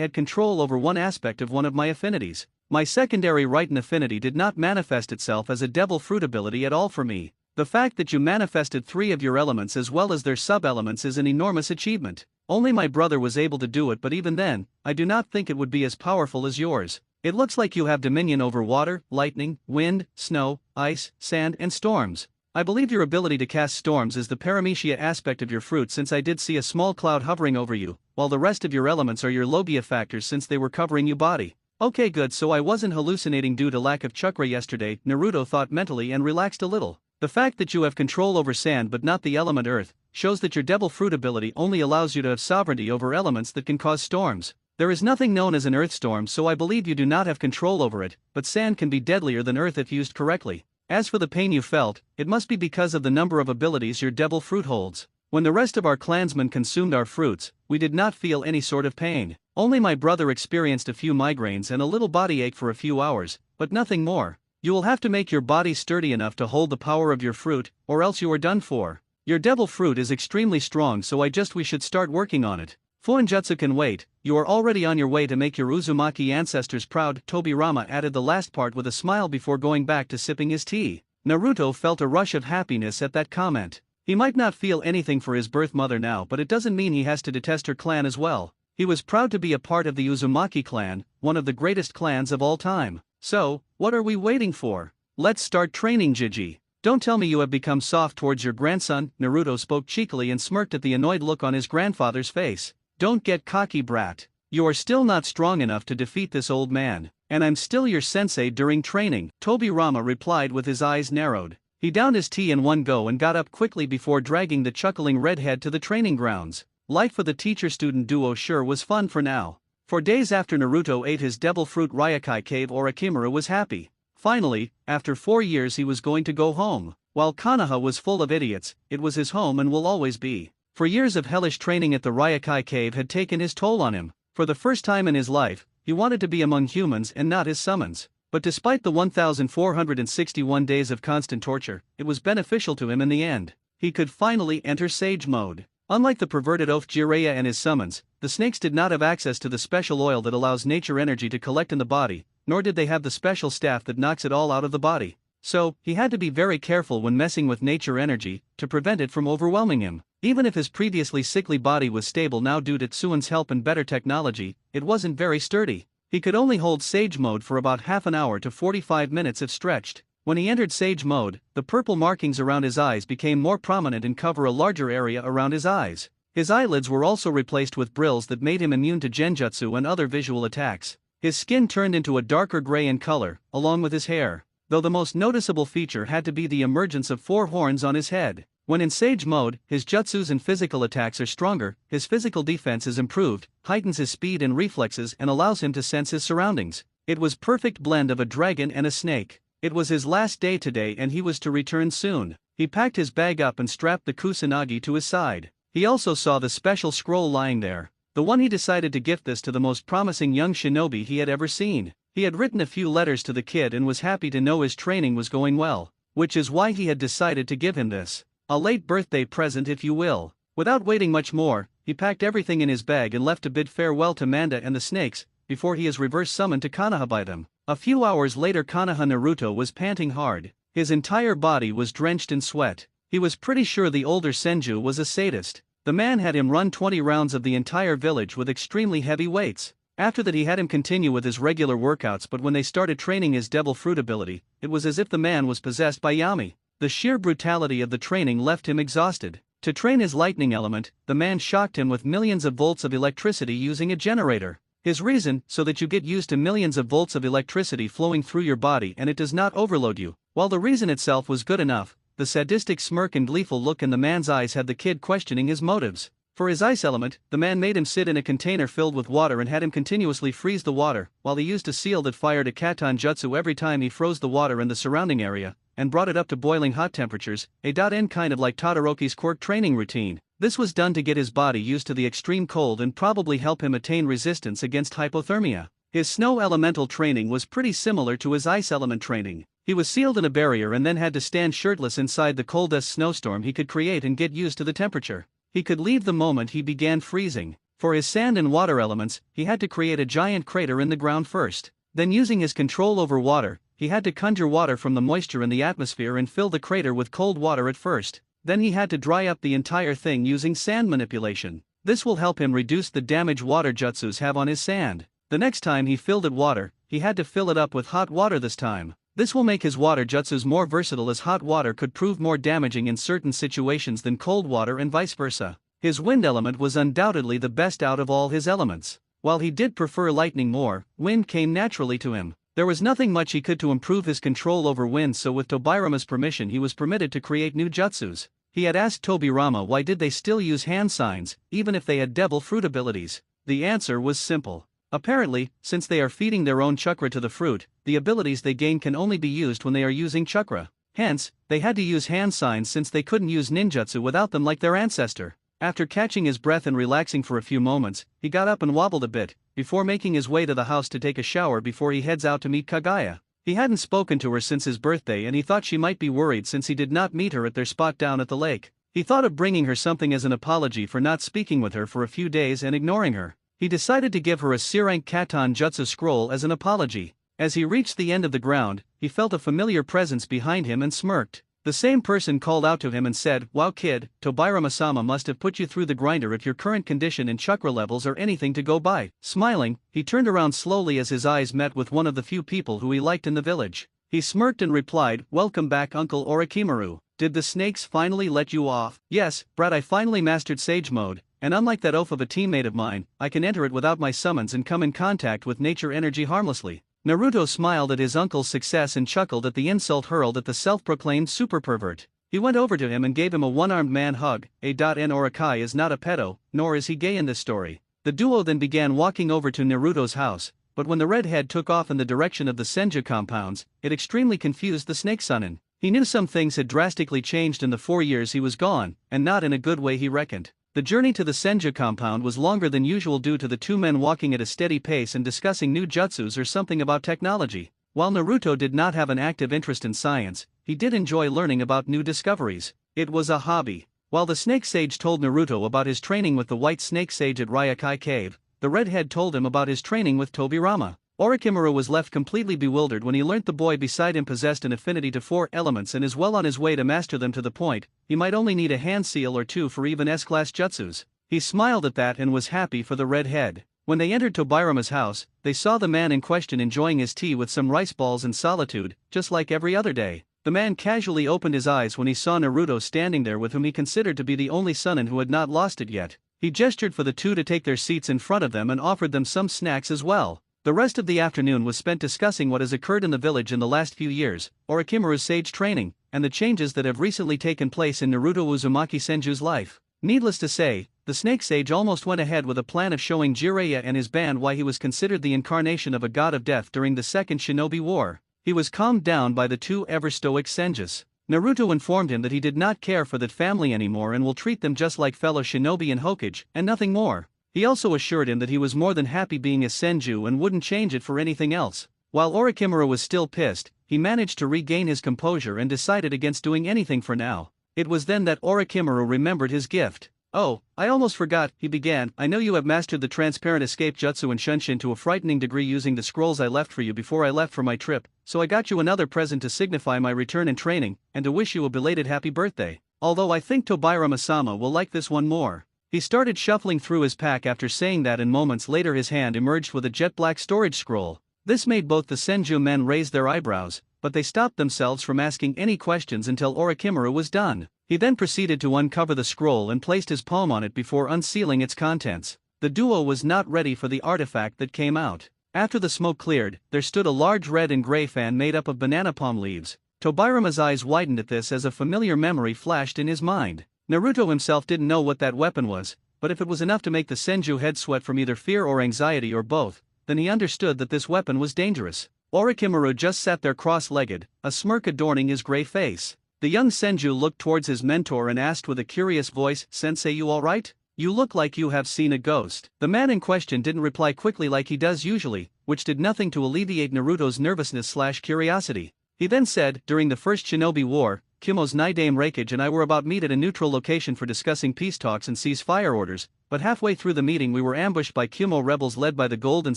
had control over one aspect of one of my affinities. My secondary Righten affinity did not manifest itself as a devil fruit ability at all for me. The fact that you manifested 3 of your elements as well as their sub-elements is an enormous achievement. Only my brother was able to do it, but even then, I do not think it would be as powerful as yours. It looks like you have dominion over water, lightning, wind, snow, ice, sand, and storms. I believe your ability to cast storms is the paramecia aspect of your fruit, since I did see a small cloud hovering over you, while the rest of your elements are your logia factors since they were covering you body. Okay, good, so I wasn't hallucinating due to lack of chakra yesterday, Naruto thought mentally and relaxed a little. The fact that you have control over sand but not the element earth, shows that your devil fruit ability only allows you to have sovereignty over elements that can cause storms. There is nothing known as an earth storm, so I believe you do not have control over it, but sand can be deadlier than earth if used correctly. As for the pain you felt, it must be because of the number of abilities your devil fruit holds. When the rest of our clansmen consumed our fruits, we did not feel any sort of pain. Only my brother experienced a few migraines and a little body ache for a few hours, but nothing more. You will have to make your body sturdy enough to hold the power of your fruit, or else you are done for. Your devil fruit is extremely strong, so we should start working on it. Fuinjutsu can wait, you are already on your way to make your Uzumaki ancestors proud, Tobirama added the last part with a smile before going back to sipping his tea. Naruto felt a rush of happiness at that comment. He might not feel anything for his birth mother now, but it doesn't mean he has to detest her clan as well. He was proud to be a part of the Uzumaki clan, one of the greatest clans of all time. So, what are we waiting for? Let's start training, Jiji. Don't tell me you have become soft towards your grandson, Naruto spoke cheekily and smirked at the annoyed look on his grandfather's face. Don't get cocky, brat. You are still not strong enough to defeat this old man, and I'm still your sensei during training, Tobirama replied with his eyes narrowed. He downed his tea in one go and got up quickly before dragging the chuckling redhead to the training grounds. Life for the teacher-student duo sure was fun for now. For days after Naruto ate his devil fruit, Ryokai Cave Orochimaru was happy. Finally, after 4 years he was going to go home. While Konoha was full of idiots, it was his home and will always be. For years of hellish training at the Ryokai Cave had taken his toll on him. For the first time in his life, he wanted to be among humans and not his summons. But despite the 1,461 days of constant torture, it was beneficial to him in the end. He could finally enter Sage mode. Unlike the perverted oaf Jiraiya and his summons, the snakes did not have access to the special oil that allows nature energy to collect in the body, nor did they have the special staff that knocks it all out of the body. So, he had to be very careful when messing with nature energy, to prevent it from overwhelming him. Even if his previously sickly body was stable now due to Tsuan's help and better technology, it wasn't very sturdy. He could only hold Sage mode for about half an hour to 45 minutes if stretched. When he entered Sage mode, the purple markings around his eyes became more prominent and cover a larger area around his eyes. His eyelids were also replaced with brills that made him immune to genjutsu and other visual attacks. His skin turned into a darker gray in color, along with his hair, though the most noticeable feature had to be the emergence of 4 horns on his head. When in Sage mode, his jutsus and physical attacks are stronger, his physical defense is improved, heightens his speed and reflexes and allows him to sense his surroundings. It was perfect blend of a dragon and a snake. It was his last day today and he was to return soon. He packed his bag up and strapped the kusanagi to his side. He also saw the special scroll lying there. The one he decided to gift this to the most promising young shinobi he had ever seen. He had written a few letters to the kid and was happy to know his training was going well, which is why he had decided to give him this. A late birthday present, if you will. Without waiting much more, he packed everything in his bag and left to bid farewell to Manda and the snakes, before he is reverse summoned to Konoha by them. A few hours later, Konoha Naruto was panting hard. His entire body was drenched in sweat. He was pretty sure the older Senju was a sadist. The man had him run 20 rounds of the entire village with extremely heavy weights. After that he had him continue with his regular workouts, but when they started training his devil fruit ability, it was as if the man was possessed by Yami. The sheer brutality of the training left him exhausted. To train his lightning element, the man shocked him with millions of volts of electricity using a generator. His reason, so that you get used to millions of volts of electricity flowing through your body and it does not overload you. While the reason itself was good enough, the sadistic smirk and gleeful look in the man's eyes had the kid questioning his motives. For his ice element, the man made him sit in a container filled with water and had him continuously freeze the water, while he used a seal that fired a katan jutsu every time he froze the water in the surrounding area, and brought it up to boiling hot temperatures, a.n. kind of like Todoroki's quirk training routine. This was done to get his body used to the extreme cold and probably help him attain resistance against hypothermia. His snow elemental training was pretty similar to his ice element training. He was sealed in a barrier and then had to stand shirtless inside the coldest snowstorm he could create and get used to the temperature. He could leave the moment he began freezing. For his sand and water elements, he had to create a giant crater in the ground first. Then, using his control over water, he had to conjure water from the moisture in the atmosphere and fill the crater with cold water at first. Then he had to dry up the entire thing using sand manipulation. This will help him reduce the damage water jutsus have on his sand. The next time he filled it water, he had to fill it up with hot water this time. This will make his water jutsus more versatile, as hot water could prove more damaging in certain situations than cold water and vice versa. His wind element was undoubtedly the best out of all his elements. While he did prefer lightning more, wind came naturally to him. There was nothing much he could to improve his control over wind, so with Tobirama's permission he was permitted to create new jutsus. He had asked Tobirama why did they still use hand signs, even if they had devil fruit abilities. The answer was simple. Apparently, since they are feeding their own chakra to the fruit, the abilities they gain can only be used when they are using chakra. Hence, they had to use hand signs since they couldn't use ninjutsu without them like their ancestor. After catching his breath and relaxing for a few moments, he got up and wobbled a bit, before making his way to the house to take a shower before he heads out to meet Kagaya. He hadn't spoken to her since his birthday and he thought she might be worried since he did not meet her at their spot down at the lake. He thought of bringing her something as an apology for not speaking with her for a few days and ignoring her. He decided to give her a C-rank Katan Jutsu scroll as an apology. As he reached the end of the ground, he felt a familiar presence behind him and smirked. The same person called out to him and said, "Wow kid, Tobirama-sama must have put you through the grinder if your current condition and chakra levels are anything to go by." Smiling, he turned around slowly as his eyes met with one of the few people who he liked in the village. He smirked and replied, "Welcome back, Uncle Orochimaru. Did the snakes finally let you off?" "Yes, Brad, I finally mastered Sage Mode, and unlike that oaf of a teammate of mine, I can enter it without my summons and come in contact with nature energy harmlessly." Naruto smiled at his uncle's success and chuckled at the insult hurled at the self-proclaimed super pervert. He went over to him and gave him a one-armed man hug. N. Orokai is not a pedo, nor is he gay in this story. The duo then began walking over to Naruto's house, but when the redhead took off in the direction of the Senju compounds, it extremely confused the Snake Sunin. He knew some things had drastically changed in the 4 years he was gone, and not in a good way, he reckoned. The journey to the Senju compound was longer than usual due to the two men walking at a steady pace and discussing new jutsus or something about technology. While Naruto did not have an active interest in science, he did enjoy learning about new discoveries. It was a hobby. While the Snake Sage told Naruto about his training with the White Snake Sage at Ryakai Cave, the redhead told him about his training with Tobirama. Orochimaru was left completely bewildered when he learnt the boy beside him possessed an affinity to 4 elements and is well on his way to master them to the point he might only need a hand seal or two for even S-class jutsus. He smiled at that and was happy for the redhead. When they entered Tobirama's house, they saw the man in question enjoying his tea with some rice balls in solitude, just like every other day. The man casually opened his eyes when he saw Naruto standing there with whom he considered to be the only Sunin who had not lost it yet. He gestured for the two to take their seats in front of them and offered them some snacks as well. The rest of the afternoon was spent discussing what has occurred in the village in the last few years, Orochimaru's sage training, and the changes that have recently taken place in Naruto Uzumaki Senju's life. Needless to say, the Snake Sage almost went ahead with a plan of showing Jiraiya and his band why he was considered the incarnation of a god of death during the Second Shinobi War. He was calmed down by the two ever-stoic Senjus. Naruto informed him that he did not care for that family anymore and will treat them just like fellow shinobi and Hokage, and nothing more. He also assured him that he was more than happy being a Senju and wouldn't change it for anything else. While Orochimaru was still pissed, he managed to regain his composure and decided against doing anything for now. It was then that Orochimaru remembered his gift. "Oh, I almost forgot," he began. "I know you have mastered the transparent escape jutsu and Shunshin to a frightening degree using the scrolls I left for you before I left for my trip, so I got you another present to signify my return in training, and to wish you a belated happy birthday. Although I think Tobirama-sama will like this one more." He started shuffling through his pack after saying that, and moments later his hand emerged with a jet black storage scroll. This made both the Senju men raise their eyebrows, but they stopped themselves from asking any questions until Orochimaru was done. He then proceeded to uncover the scroll and placed his palm on it before unsealing its contents. The duo was not ready for the artifact that came out. After the smoke cleared, there stood a large red and gray fan made up of banana palm leaves. Tobirama's eyes widened at this as a familiar memory flashed in his mind. Naruto himself didn't know what that weapon was, but if it was enough to make the Senju head sweat from either fear or anxiety or both, then he understood that this weapon was dangerous. Orochimaru just sat there cross-legged, a smirk adorning his gray face. The young Senju looked towards his mentor and asked with a curious voice, "Sensei, you alright? You look like you have seen a ghost." The man in question didn't reply quickly like he does usually, which did nothing to alleviate Naruto's nervousness/curiosity. He then said, "During the First Shinobi War, Kumo's Naidame Raikage and I were about meet at a neutral location for discussing peace talks and ceasefire orders, but halfway through the meeting we were ambushed by Kumo rebels led by the Gold and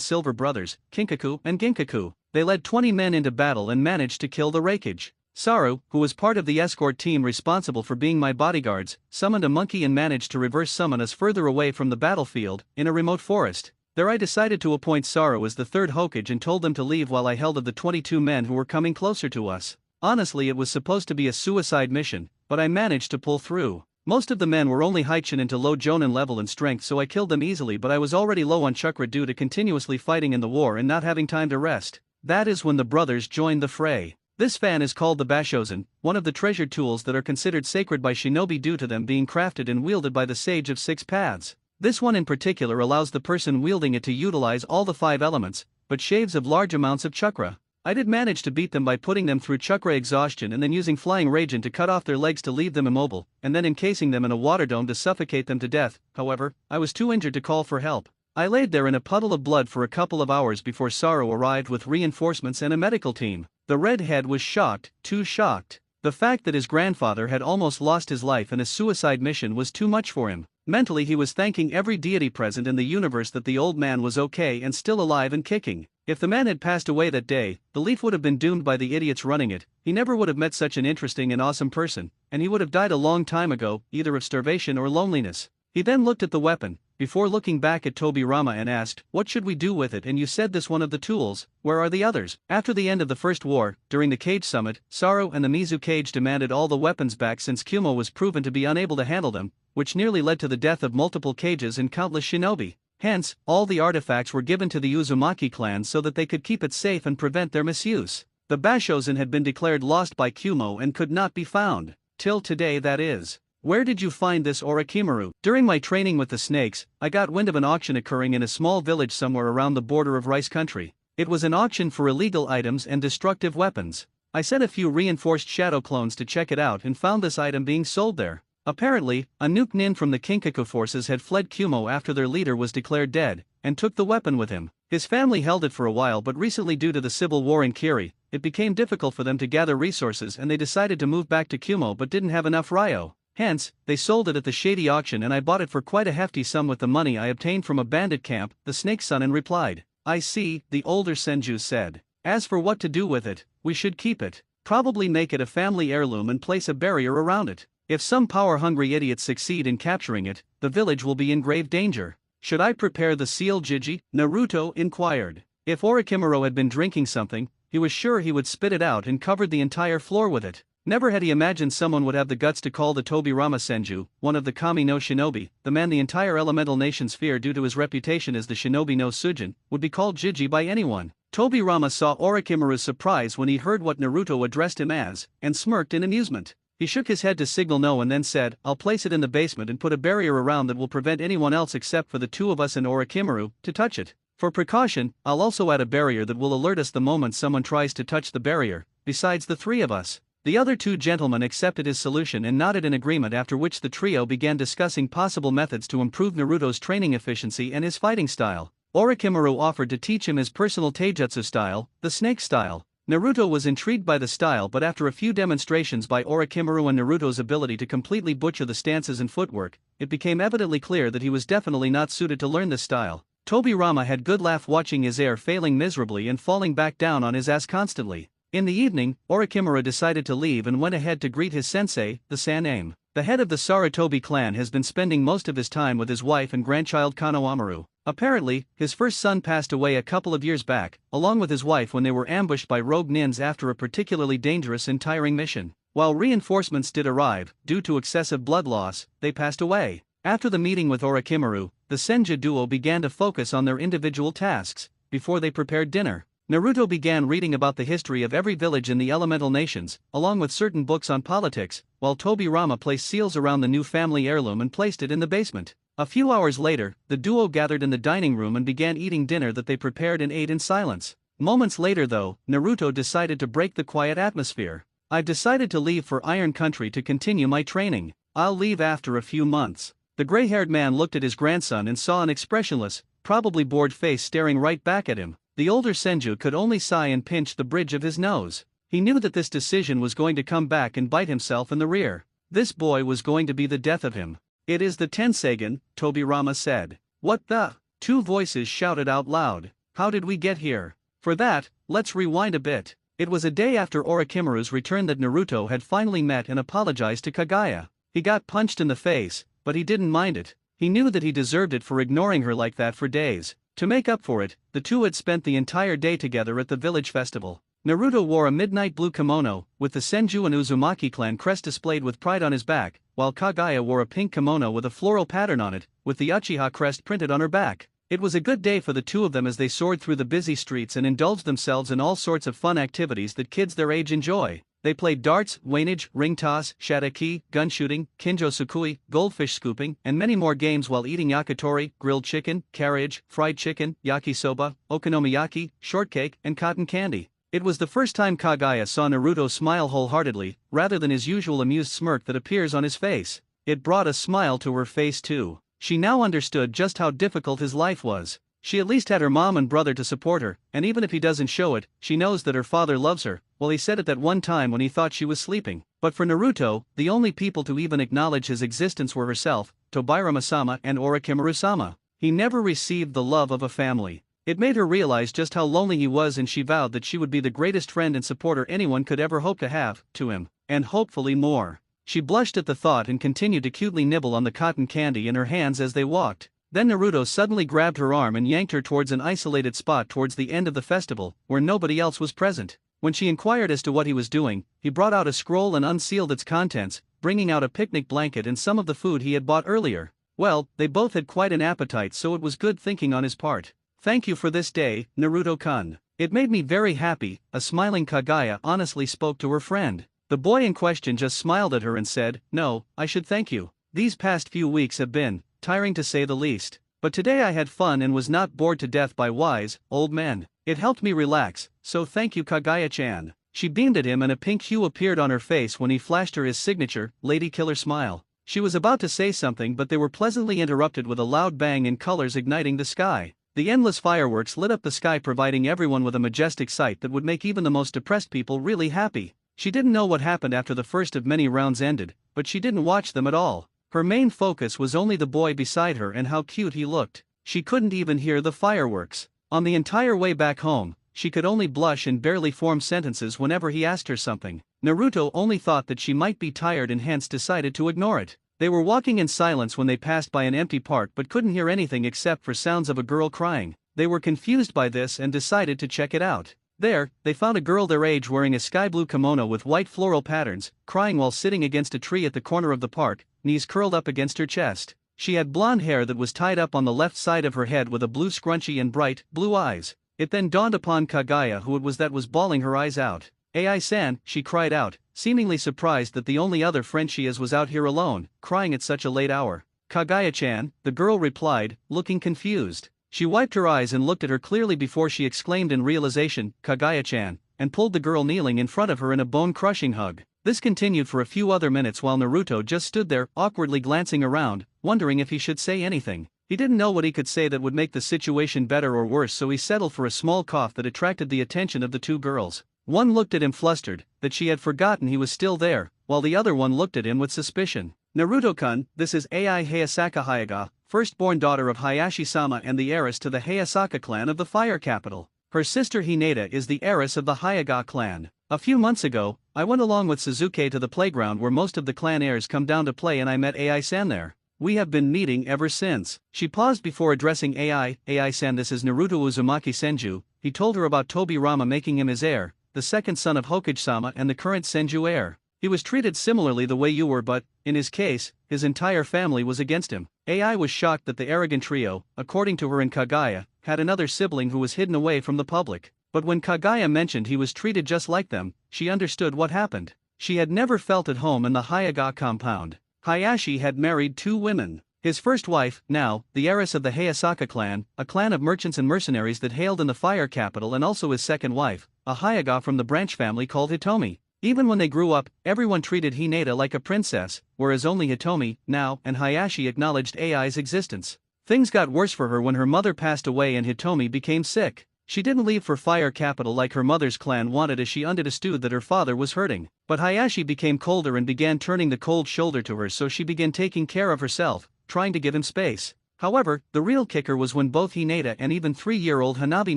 Silver brothers, Kinkaku and Ginkaku. They led 20 men into battle and managed to kill the Raikage. Saru, who was part of the escort team responsible for being my bodyguards, summoned a monkey and managed to reverse summon us further away from the battlefield, in a remote forest. There I decided to appoint Saru as the third Hokage and told them to leave while I held of the 22 men who were coming closer to us. Honestly, it was supposed to be a suicide mission, but I managed to pull through. Most of the men were only Haichen to low Jonin level in strength, so I killed them easily, but I was already low on chakra due to continuously fighting in the war and not having time to rest. That is when the brothers joined the fray. This fan is called the Bashozen, one of the treasured tools that are considered sacred by shinobi due to them being crafted and wielded by the Sage of Six Paths. This one in particular allows the person wielding it to utilize all the 5 elements, but shaves of large amounts of chakra. I did manage to beat them by putting them through chakra exhaustion and then using Flying Raijin to cut off their legs to leave them immobile, and then encasing them in a water dome to suffocate them to death. However, I was too injured to call for help. I laid there in a puddle of blood for a couple of hours before Saru arrived with reinforcements and a medical team. The redhead was shocked, too shocked. The fact that his grandfather had almost lost his life in a suicide mission was too much for him. Mentally he was thanking every deity present in the universe that the old man was okay and still alive and kicking. If the man had passed away that day, the leaf would have been doomed by the idiots running it. He never would have met such an interesting and awesome person, and he would have died a long time ago, either of starvation or loneliness. He then looked at the weapon, before looking back at Tobirama and asked, "What should we do with it? And you said this one of the tools, where are the others?" After the end of the First War, during the Cage Summit, Saru and the Mizu Cage demanded all the weapons back since Kumo was proven to be unable to handle them, which nearly led to the death of multiple cages and countless shinobi. Hence, all the artifacts were given to the Uzumaki clan so that they could keep it safe and prevent their misuse. The Bashozen had been declared lost by Kumo and could not be found. Till today, that is. Where did you find this, Orochimaru? During my training with the snakes, I got wind of an auction occurring in a small village somewhere around the border of Rice Country. It was an auction for illegal items and destructive weapons. I sent a few reinforced shadow clones to check it out and found this item being sold there. Apparently, a nuke nin from the Kinkaku forces had fled Kumo after their leader was declared dead, and took the weapon with him. His family held it for a while, but recently due to the civil war in Kiri, it became difficult for them to gather resources and they decided to move back to Kumo but didn't have enough ryo. Hence, they sold it at the shady auction and I bought it for quite a hefty sum with the money I obtained from a bandit camp, the Snake Sonin replied. "I see," the older Senju said. "As for what to do with it, we should keep it. Probably make it a family heirloom and place a barrier around it. If some power-hungry idiots succeed in capturing it, the village will be in grave danger." "Should I prepare the seal, Jiji?" Naruto inquired. If Orochimaru had been drinking something, he was sure he would spit it out and covered the entire floor with it. Never had he imagined someone would have the guts to call the Tobirama Senju, one of the Kami no Shinobi, the man the entire elemental nations fear due to his reputation as the Shinobi no Sujin, would be called Jiji by anyone. Tobirama saw Orochimaru's surprise when he heard what Naruto addressed him as, and smirked in amusement. He shook his head to signal no and then said, "I'll place it in the basement and put a barrier around that will prevent anyone else except for the two of us and Orochimaru to touch it. For precaution, I'll also add a barrier that will alert us the moment someone tries to touch the barrier, besides the 3 of us." The other 2 gentlemen accepted his solution and nodded in agreement, after which the trio began discussing possible methods to improve Naruto's training efficiency and his fighting style. Orochimaru offered to teach him his personal taijutsu style, the snake style. Naruto was intrigued by the style, but after a few demonstrations by Orochimaru and Naruto's ability to completely butcher the stances and footwork, it became evidently clear that he was definitely not suited to learn this style. Tobirama had good laugh watching his heir failing miserably and falling back down on his ass constantly. In the evening, Orochimaru decided to leave and went ahead to greet his sensei, the Saname. The head of the Sarutobi clan has been spending most of his time with his wife and grandchild Konohamaru. Apparently, his first son passed away a couple of years back, along with his wife when they were ambushed by rogue nins after a particularly dangerous and tiring mission. While reinforcements did arrive, due to excessive blood loss, they passed away. After the meeting with Orochimaru, the Senju duo began to focus on their individual tasks, before they prepared dinner. Naruto began reading about the history of every village in the elemental nations, along with certain books on politics, while Tobirama placed seals around the new family heirloom and placed it in the basement. A few hours later, the duo gathered in the dining room and began eating dinner that they prepared and ate in silence. Moments later though, Naruto decided to break the quiet atmosphere. "I've decided to leave for Iron Country to continue my training. I'll leave after a few months." The gray-haired man looked at his grandson and saw an expressionless, probably bored face staring right back at him. The older Senju could only sigh and pinch the bridge of his nose. He knew that this decision was going to come back and bite himself in the rear. This boy was going to be the death of him. "It is the Tensagen," Tobirama said. "What the?" Two voices shouted out loud. "How did we get here?" For that, let's rewind a bit. It was a day after Orochimaru's return that Naruto had finally met and apologized to Kagaya. He got punched in the face, but he didn't mind it. He knew that he deserved it for ignoring her like that for days. To make up for it, the two had spent the entire day together at the village festival. Naruto wore a midnight blue kimono, with the Senju and Uzumaki clan crest displayed with pride on his back, while Kagaya wore a pink kimono with a floral pattern on it, with the Uchiha crest printed on her back. It was a good day for the two of them as they soared through the busy streets and indulged themselves in all sorts of fun activities that kids their age enjoy. They played darts, wainage, ring toss, shadaki, gun shooting, kinjo sukui, goldfish scooping, and many more games while eating yakitori, grilled chicken, carriage, fried chicken, yakisoba, okonomiyaki, shortcake, and cotton candy. It was the first time Kagaya saw Naruto smile wholeheartedly, rather than his usual amused smirk that appears on his face. It brought a smile to her face too. She now understood just how difficult his life was. She at least had her mom and brother to support her, and even if he doesn't show it, she knows that her father loves her. Well, he said it that one time when he thought she was sleeping. But for Naruto, the only people to even acknowledge his existence were herself, Tobirama-sama and Orochimaru-sama. He never received the love of a family. It made her realize just how lonely he was, and she vowed that she would be the greatest friend and supporter anyone could ever hope to have, to him, and hopefully more. She blushed at the thought and continued to cutely nibble on the cotton candy in her hands as they walked. Then Naruto suddenly grabbed her arm and yanked her towards an isolated spot towards the end of the festival, where nobody else was present. When she inquired as to what he was doing, he brought out a scroll and unsealed its contents, bringing out a picnic blanket and some of the food he had bought earlier. Well, they both had quite an appetite, so it was good thinking on his part. "Thank you for this day, Naruto-kun. It made me very happy," a smiling Kagaya honestly spoke to her friend. The boy in question just smiled at her and said, "No, I should thank you. These past few weeks have been tiring to say the least. But today I had fun and was not bored to death by wise, old men. It helped me relax, so thank you, Kagaya-chan." She beamed at him and a pink hue appeared on her face when he flashed her his signature, Lady Killer smile. She was about to say something, but they were pleasantly interrupted with a loud bang and colors igniting the sky. The endless fireworks lit up the sky, providing everyone with a majestic sight that would make even the most depressed people really happy. She didn't know what happened after the first of many rounds ended, but she didn't watch them at all. Her main focus was only the boy beside her and how cute he looked. She couldn't even hear the fireworks. On the entire way back home, she could only blush and barely form sentences whenever he asked her something. Naruto only thought that she might be tired and hence decided to ignore it. They were walking in silence when they passed by an empty park but couldn't hear anything except for sounds of a girl crying. They were confused by this and decided to check it out. There, they found a girl their age wearing a sky blue kimono with white floral patterns, crying while sitting against a tree at the corner of the park, knees curled up against her chest. She had blonde hair that was tied up on the left side of her head with a blue scrunchie and bright, blue eyes. It then dawned upon Kagaya who it was that was bawling her eyes out. "Ai-san," she cried out, seemingly surprised that the only other friend she has was out here alone, crying at such a late hour. "Kagaya-chan," the girl replied, looking confused. She wiped her eyes and looked at her clearly before she exclaimed in realization, "Kagaya-chan," and pulled the girl kneeling in front of her in a bone-crushing hug. This continued for a few other minutes while Naruto just stood there, awkwardly glancing around, wondering if he should say anything. He didn't know what he could say that would make the situation better or worse, so he settled for a small cough that attracted the attention of the two girls. One looked at him flustered, that she had forgotten he was still there, while the other one looked at him with suspicion. "Naruto-kun, this is Ai Hayasaka Hayaga, firstborn daughter of Hayashi-sama and the heiress to the Hayasaka clan of the Fire Capital. Her sister Hinata is the heiress of the Hayaga clan. A few months ago, I went along with Suzuki to the playground where most of the clan heirs come down to play and I met Ai-san there. We have been meeting ever since." She paused before addressing Ai. "Ai-san, this is Naruto Uzumaki Senju." He told her about Tobirama making him his heir, the second son of Hokage-sama and the current Senju heir. He was treated similarly the way you were, but, in his case, his entire family was against him. Ai was shocked that the arrogant trio, according to her and Kagaya, had another sibling who was hidden away from the public. But when Kagaya mentioned he was treated just like them, she understood what happened. She had never felt at home in the Hayaga compound. Hayashi had married two women. His first wife, now, the heiress of the Hayasaka clan, a clan of merchants and mercenaries that hailed in the fire capital, and also his second wife, a Hayaga from the branch family called Hitomi. Even when they grew up, everyone treated Hinata like a princess, whereas only Hitomi, now, and Hayashi acknowledged Ai's existence. Things got worse for her when her mother passed away and Hitomi became sick. She didn't leave for fire capital like her mother's clan wanted, as she understood that her father was hurting. But Hayashi became colder and began turning the cold shoulder to her, so she began taking care of herself, trying to give him space. However, the real kicker was when both Hinata and even 3-year-old Hanabi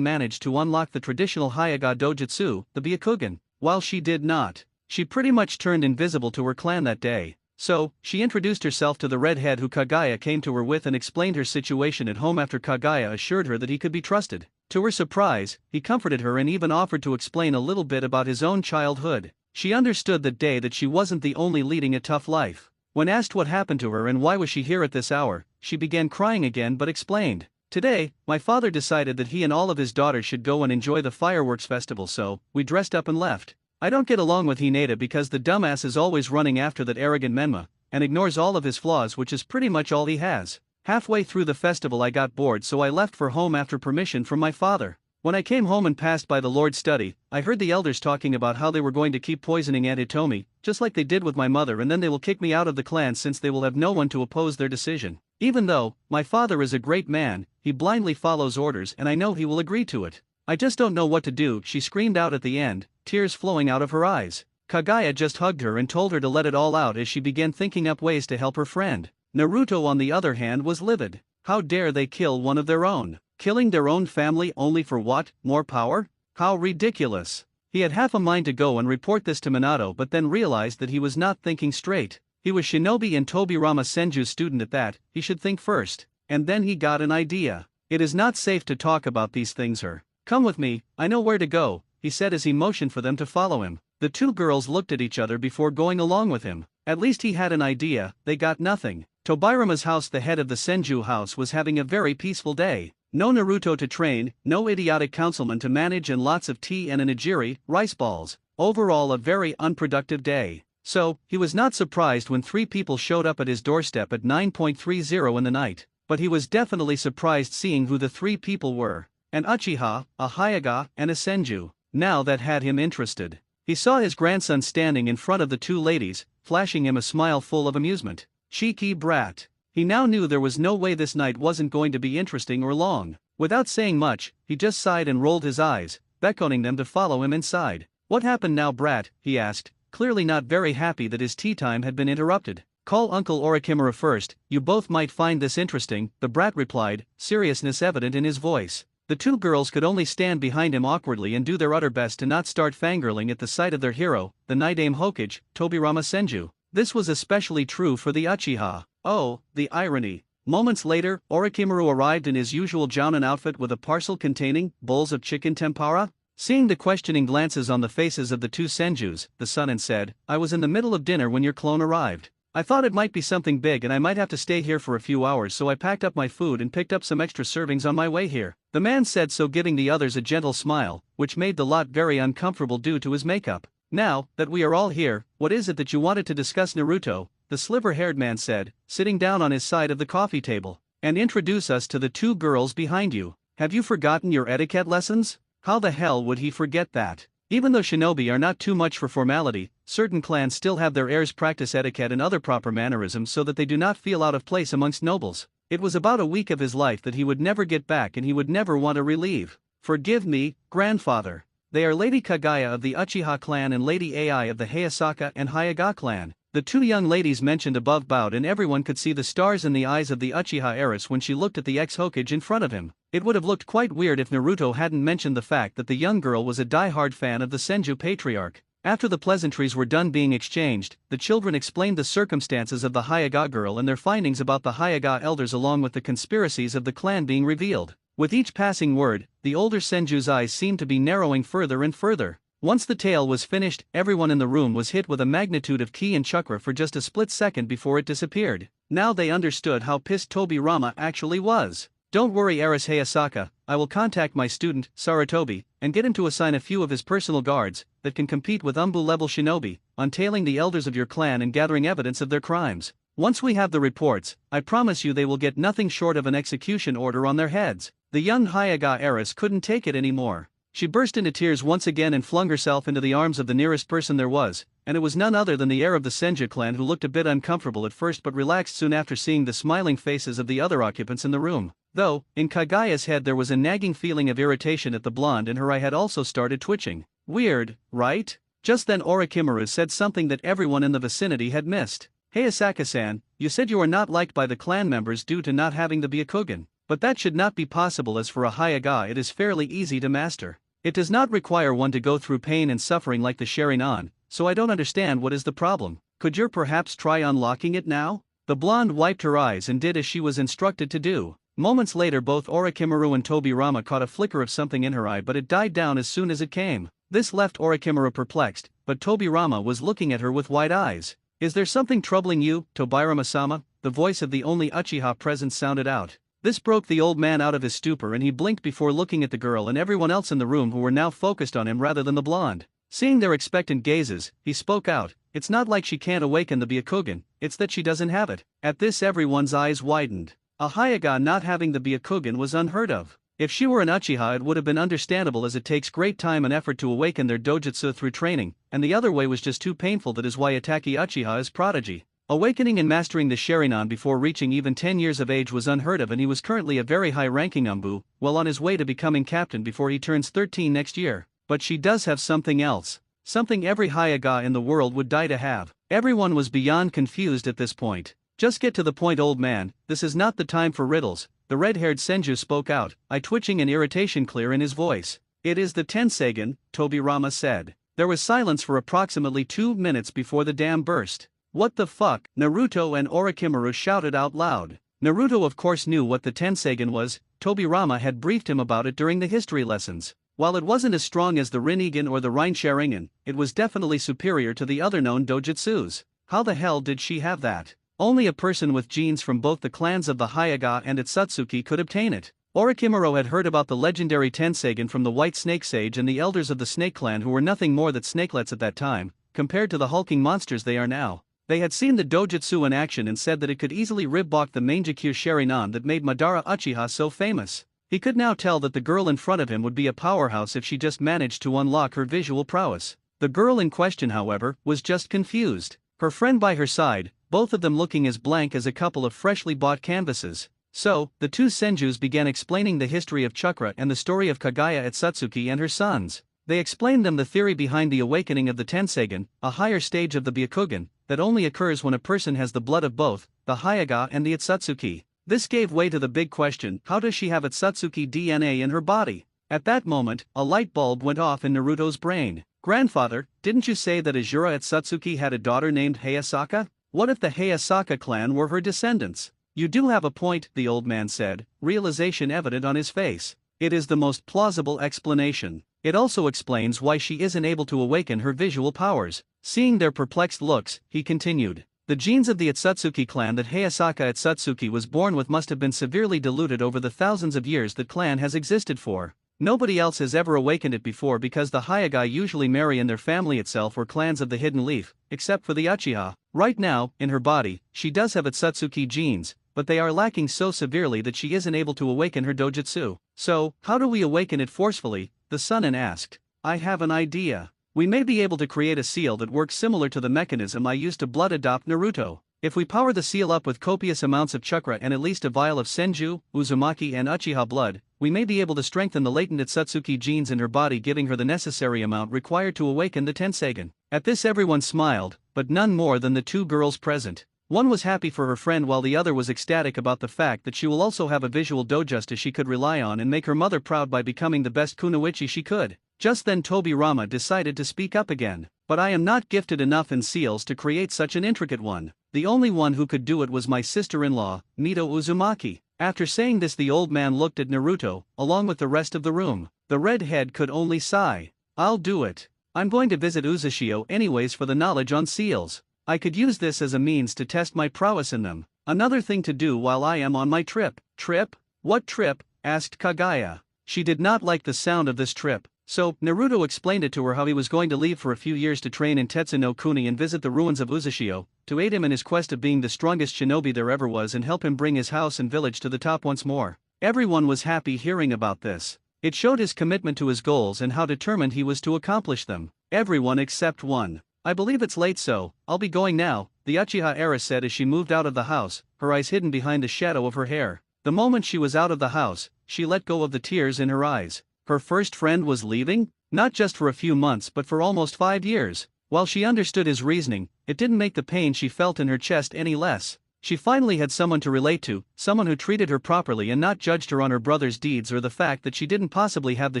managed to unlock the traditional Hayaga dojutsu, the Byakugan. While she did not, she pretty much turned invisible to her clan that day. So, she introduced herself to the redhead who Kagaya came to her with and explained her situation at home after Kagaya assured her that he could be trusted. To her surprise, he comforted her and even offered to explain a little bit about his own childhood. She understood that day that she wasn't the only leading a tough life. When asked what happened to her and why was she here at this hour, she began crying again but explained, "Today, my father decided that he and all of his daughters should go and enjoy the fireworks festival, so we dressed up and left. I don't get along with Hinata because the dumbass is always running after that arrogant Menma, and ignores all of his flaws, which is pretty much all he has. Halfway through the festival I got bored, so I left for home after permission from my father. When I came home and passed by the Lord's study, I heard the elders talking about how they were going to keep poisoning Aunt Hitomi, just like they did with my mother, and then they will kick me out of the clan since they will have no one to oppose their decision. Even though my father is a great man, he blindly follows orders and I know he will agree to it. I just don't know what to do," she screamed out at the end, tears flowing out of her eyes. Kagaya just hugged her and told her to let it all out as she began thinking up ways to help her friend. Naruto, on the other hand, was livid. How dare they kill one of their own? Killing their own family only for what? More power? How ridiculous. He had half a mind to go and report this to Minato, but then realized that he was not thinking straight. He was Shinobi and Tobirama Senju's student at that, he should think first. And then he got an idea. It is not safe to talk about these things here. Come with me, I know where to go, he said as he motioned for them to follow him. The two girls looked at each other before going along with him. At least he had an idea, they got nothing. Tobirama's house, the head of the Senju house, was having a very peaceful day. No Naruto to train, no idiotic councilman to manage, and lots of tea and an nigiri, rice balls. Overall a very unproductive day. So, he was not surprised when 3 people showed up at his doorstep at 9:30 in the night. But he was definitely surprised seeing who the 3 people were. An Uchiha, a Hayaga, and a Senju. Now that had him interested. He saw his grandson standing in front of the 2 ladies, flashing him a smile full of amusement. Cheeky brat. He now knew there was no way this night wasn't going to be interesting or long. Without saying much, he just sighed and rolled his eyes, beckoning them to follow him inside. "What happened now, brat?" he asked, clearly not very happy that his tea time had been interrupted. "Call Uncle Orikimura first, you both might find this interesting," the brat replied, seriousness evident in his voice. The 2 girls could only stand behind him awkwardly and do their utter best to not start fangirling at the sight of their hero, the Nidaime Hokage, Tobirama Senju. This was especially true for the Uchiha. Oh, the irony. Moments later, Orikimura arrived in his usual jounin outfit with a parcel containing bowls of chicken tempura. Seeing the questioning glances on the faces of the 2 Senjus, the son said, "I was in the middle of dinner when your clone arrived. I thought it might be something big and I might have to stay here for a few hours, so I packed up my food and picked up some extra servings on my way here." The man said so, giving the others a gentle smile, which made the lot very uncomfortable due to his makeup. "Now that we are all here, what is it that you wanted to discuss, Naruto?" the sliver-haired man said, sitting down on his side of the coffee table. "And introduce us to the 2 girls behind you. Have you forgotten your etiquette lessons?" How the hell would he forget that? Even though shinobi are not too much for formality, certain clans still have their heirs practice etiquette and other proper mannerisms so that they do not feel out of place amongst nobles. It was about a week of his life that he would never get back and he would never want to relieve. "Forgive me, grandfather. They are Lady Kagaya of the Uchiha clan and Lady Ai of the Hayasaka and Hayaga clan." The 2 young ladies mentioned above bowed, and everyone could see the stars in the eyes of the Uchiha heiress when she looked at the ex-Hokage in front of him. It would have looked quite weird if Naruto hadn't mentioned the fact that the young girl was a die-hard fan of the Senju patriarch. After the pleasantries were done being exchanged, the children explained the circumstances of the Hayaga girl and their findings about the Hayaga elders along with the conspiracies of the clan being revealed. With each passing word, the older Senju's eyes seemed to be narrowing further and further. Once the tale was finished, everyone in the room was hit with a magnitude of ki and chakra for just a split second before it disappeared. Now they understood how pissed Tobirama actually was. "Don't worry, Heiress Hayasaka, I will contact my student, Sarutobi, and get him to assign a few of his personal guards that can compete with Umbu-level shinobi, on tailing the elders of your clan and gathering evidence of their crimes. Once we have the reports, I promise you they will get nothing short of an execution order on their heads." The young Hyaga heiress couldn't take it anymore. She burst into tears once again and flung herself into the arms of the nearest person there was, and it was none other than the heir of the Senju clan, who looked a bit uncomfortable at first but relaxed soon after seeing the smiling faces of the other occupants in the room. Though, in Kagaya's head there was a nagging feeling of irritation at the blonde, and her eye had also started twitching. Weird, right? Just then Orochimaru said something that everyone in the vicinity had missed. "Hey Asaka-san, you said you are not liked by the clan members due to not having the Byakugan. But that should not be possible, as for a Hyaga it is fairly easy to master. It does not require one to go through pain and suffering like the Sharingan, so I don't understand what is the problem. Could you perhaps try unlocking it now?" The blonde wiped her eyes and did as she was instructed to do. Moments later both Orochimaru and Tobirama caught a flicker of something in her eye, but it died down as soon as it came. This left Orochimaru perplexed, but Tobirama was looking at her with wide eyes. "Is there something troubling you, Tobirama-sama?" The voice of the only Uchiha present sounded out. This broke the old man out of his stupor, and he blinked before looking at the girl and everyone else in the room, who were now focused on him rather than the blonde. Seeing their expectant gazes, he spoke out, "It's not like she can't awaken the Byakugan, it's that she doesn't have it." At this everyone's eyes widened. A Hyaga not having the Byakugan was unheard of. If she were an Uchiha it would have been understandable, as it takes great time and effort to awaken their dojutsu through training, and the other way was just too painful. That is why Itaki Uchiha is prodigy. Awakening and mastering the Sharingan before reaching even 10 years of age was unheard of, and he was currently a very high-ranking Umbu, well on his way to becoming captain before he turns 13 next year. But she does have something else. Something every Hyaga in the world would die to have. Everyone was beyond confused at this point. "Just get to the point, old man, this is not the time for riddles," the red-haired Senju spoke out, eye twitching and irritation clear in his voice. "It is the Tenseigan," Tobirama said. There was silence for approximately 2 minutes before the dam burst. "What the fuck?" Naruto and Orochimaru shouted out loud. Naruto of course knew what the Tenseigan was. Tobirama had briefed him about it during the history lessons. While it wasn't as strong as the Rinnegan or the Sharingan, it was definitely superior to the other known dojutsus. How the hell did she have that? Only a person with genes from both the clans of the Hyaga and Itsutsuki could obtain it. Orochimaru had heard about the legendary Tenseigan from the White Snake Sage and the elders of the Snake Clan, who were nothing more than snakelets at that time, compared to the hulking monsters they are now. They had seen the dojutsu in action and said that it could easily rib-balk the Mangekyo Sharingan that made Madara Uchiha so famous. He could now tell that the girl in front of him would be a powerhouse if she just managed to unlock her visual prowess. The girl in question, however, was just confused. Her friend by her side, both of them looking as blank as a couple of freshly bought canvases. So, the two Senjus began explaining the history of chakra and the story of Kagaya Itsutsuki and her sons. They explained them the theory behind the awakening of the Tenseigan, a higher stage of the Byakugan, that only occurs when a person has the blood of both, the Hyaga and the Itsutsuki. This gave way to the big question: how does she have Itsutsuki DNA in her body? At that moment, a light bulb went off in Naruto's brain. "Grandfather, didn't you say that Azura Itsutsuki had a daughter named Hayasaka? What if the Hayasaka clan were her descendants?" "You do have a point," the old man said, realization evident on his face. "It is the most plausible explanation. It also explains why she isn't able to awaken her visual powers." Seeing their perplexed looks, he continued. "The genes of the Itsutsuki clan that Hayasaka Itsutsuki was born with must have been severely diluted over the thousands of years that clan has existed for. Nobody else has ever awakened it before, because the Hyaga usually marry in their family itself or clans of the Hidden Leaf, except for the Uchiha. Right now, in her body, she does have Itsutsuki genes, but they are lacking so severely that she isn't able to awaken her dojutsu. So, how do we awaken it forcefully?" the Sannin asked. "I have an idea. We may be able to create a seal that works similar to the mechanism I used to blood adopt Naruto. If we power the seal up with copious amounts of chakra and at least a vial of Senju, Uzumaki and Uchiha blood, we may be able to strengthen the latent Itsutsuki genes in her body, giving her the necessary amount required to awaken the Tenseigan." At this everyone smiled, but none more than the two girls present. One was happy for her friend while the other was ecstatic about the fact that she will also have a visual dojutsu she could rely on and make her mother proud by becoming the best kunoichi she could. Just then Tobirama decided to speak up again. "But I am not gifted enough in seals to create such an intricate one. The only one who could do it was my sister-in-law, Mito Uzumaki." After saying this the old man looked at Naruto, along with the rest of the room. The redhead could only sigh. "I'll do it. I'm going to visit Uzushio anyways for the knowledge on seals. I could use this as a means to test my prowess in them. Another thing to do while I am on my trip." "Trip? What trip?" asked Kagaya. She did not like the sound of this trip, So, Naruto explained it to her how he was going to leave for a few years to train in Tetsu no Kuni and visit the ruins of Uzashio, to aid him in his quest of being the strongest shinobi there ever was and help him bring his house and village to the top once more. Everyone was happy hearing about this. It showed his commitment to his goals and how determined he was to accomplish them. Everyone except one. I believe it's late, so I'll be going now, the Uchiha heiress said as she moved out of the house, her eyes hidden behind the shadow of her hair. The moment she was out of the house, she let go of the tears in her eyes. Her first friend was leaving? Not just for a few months but for almost 5 years. While she understood his reasoning, it didn't make the pain she felt in her chest any less. She finally had someone to relate to, someone who treated her properly and not judged her on her brother's deeds or the fact that she didn't possibly have the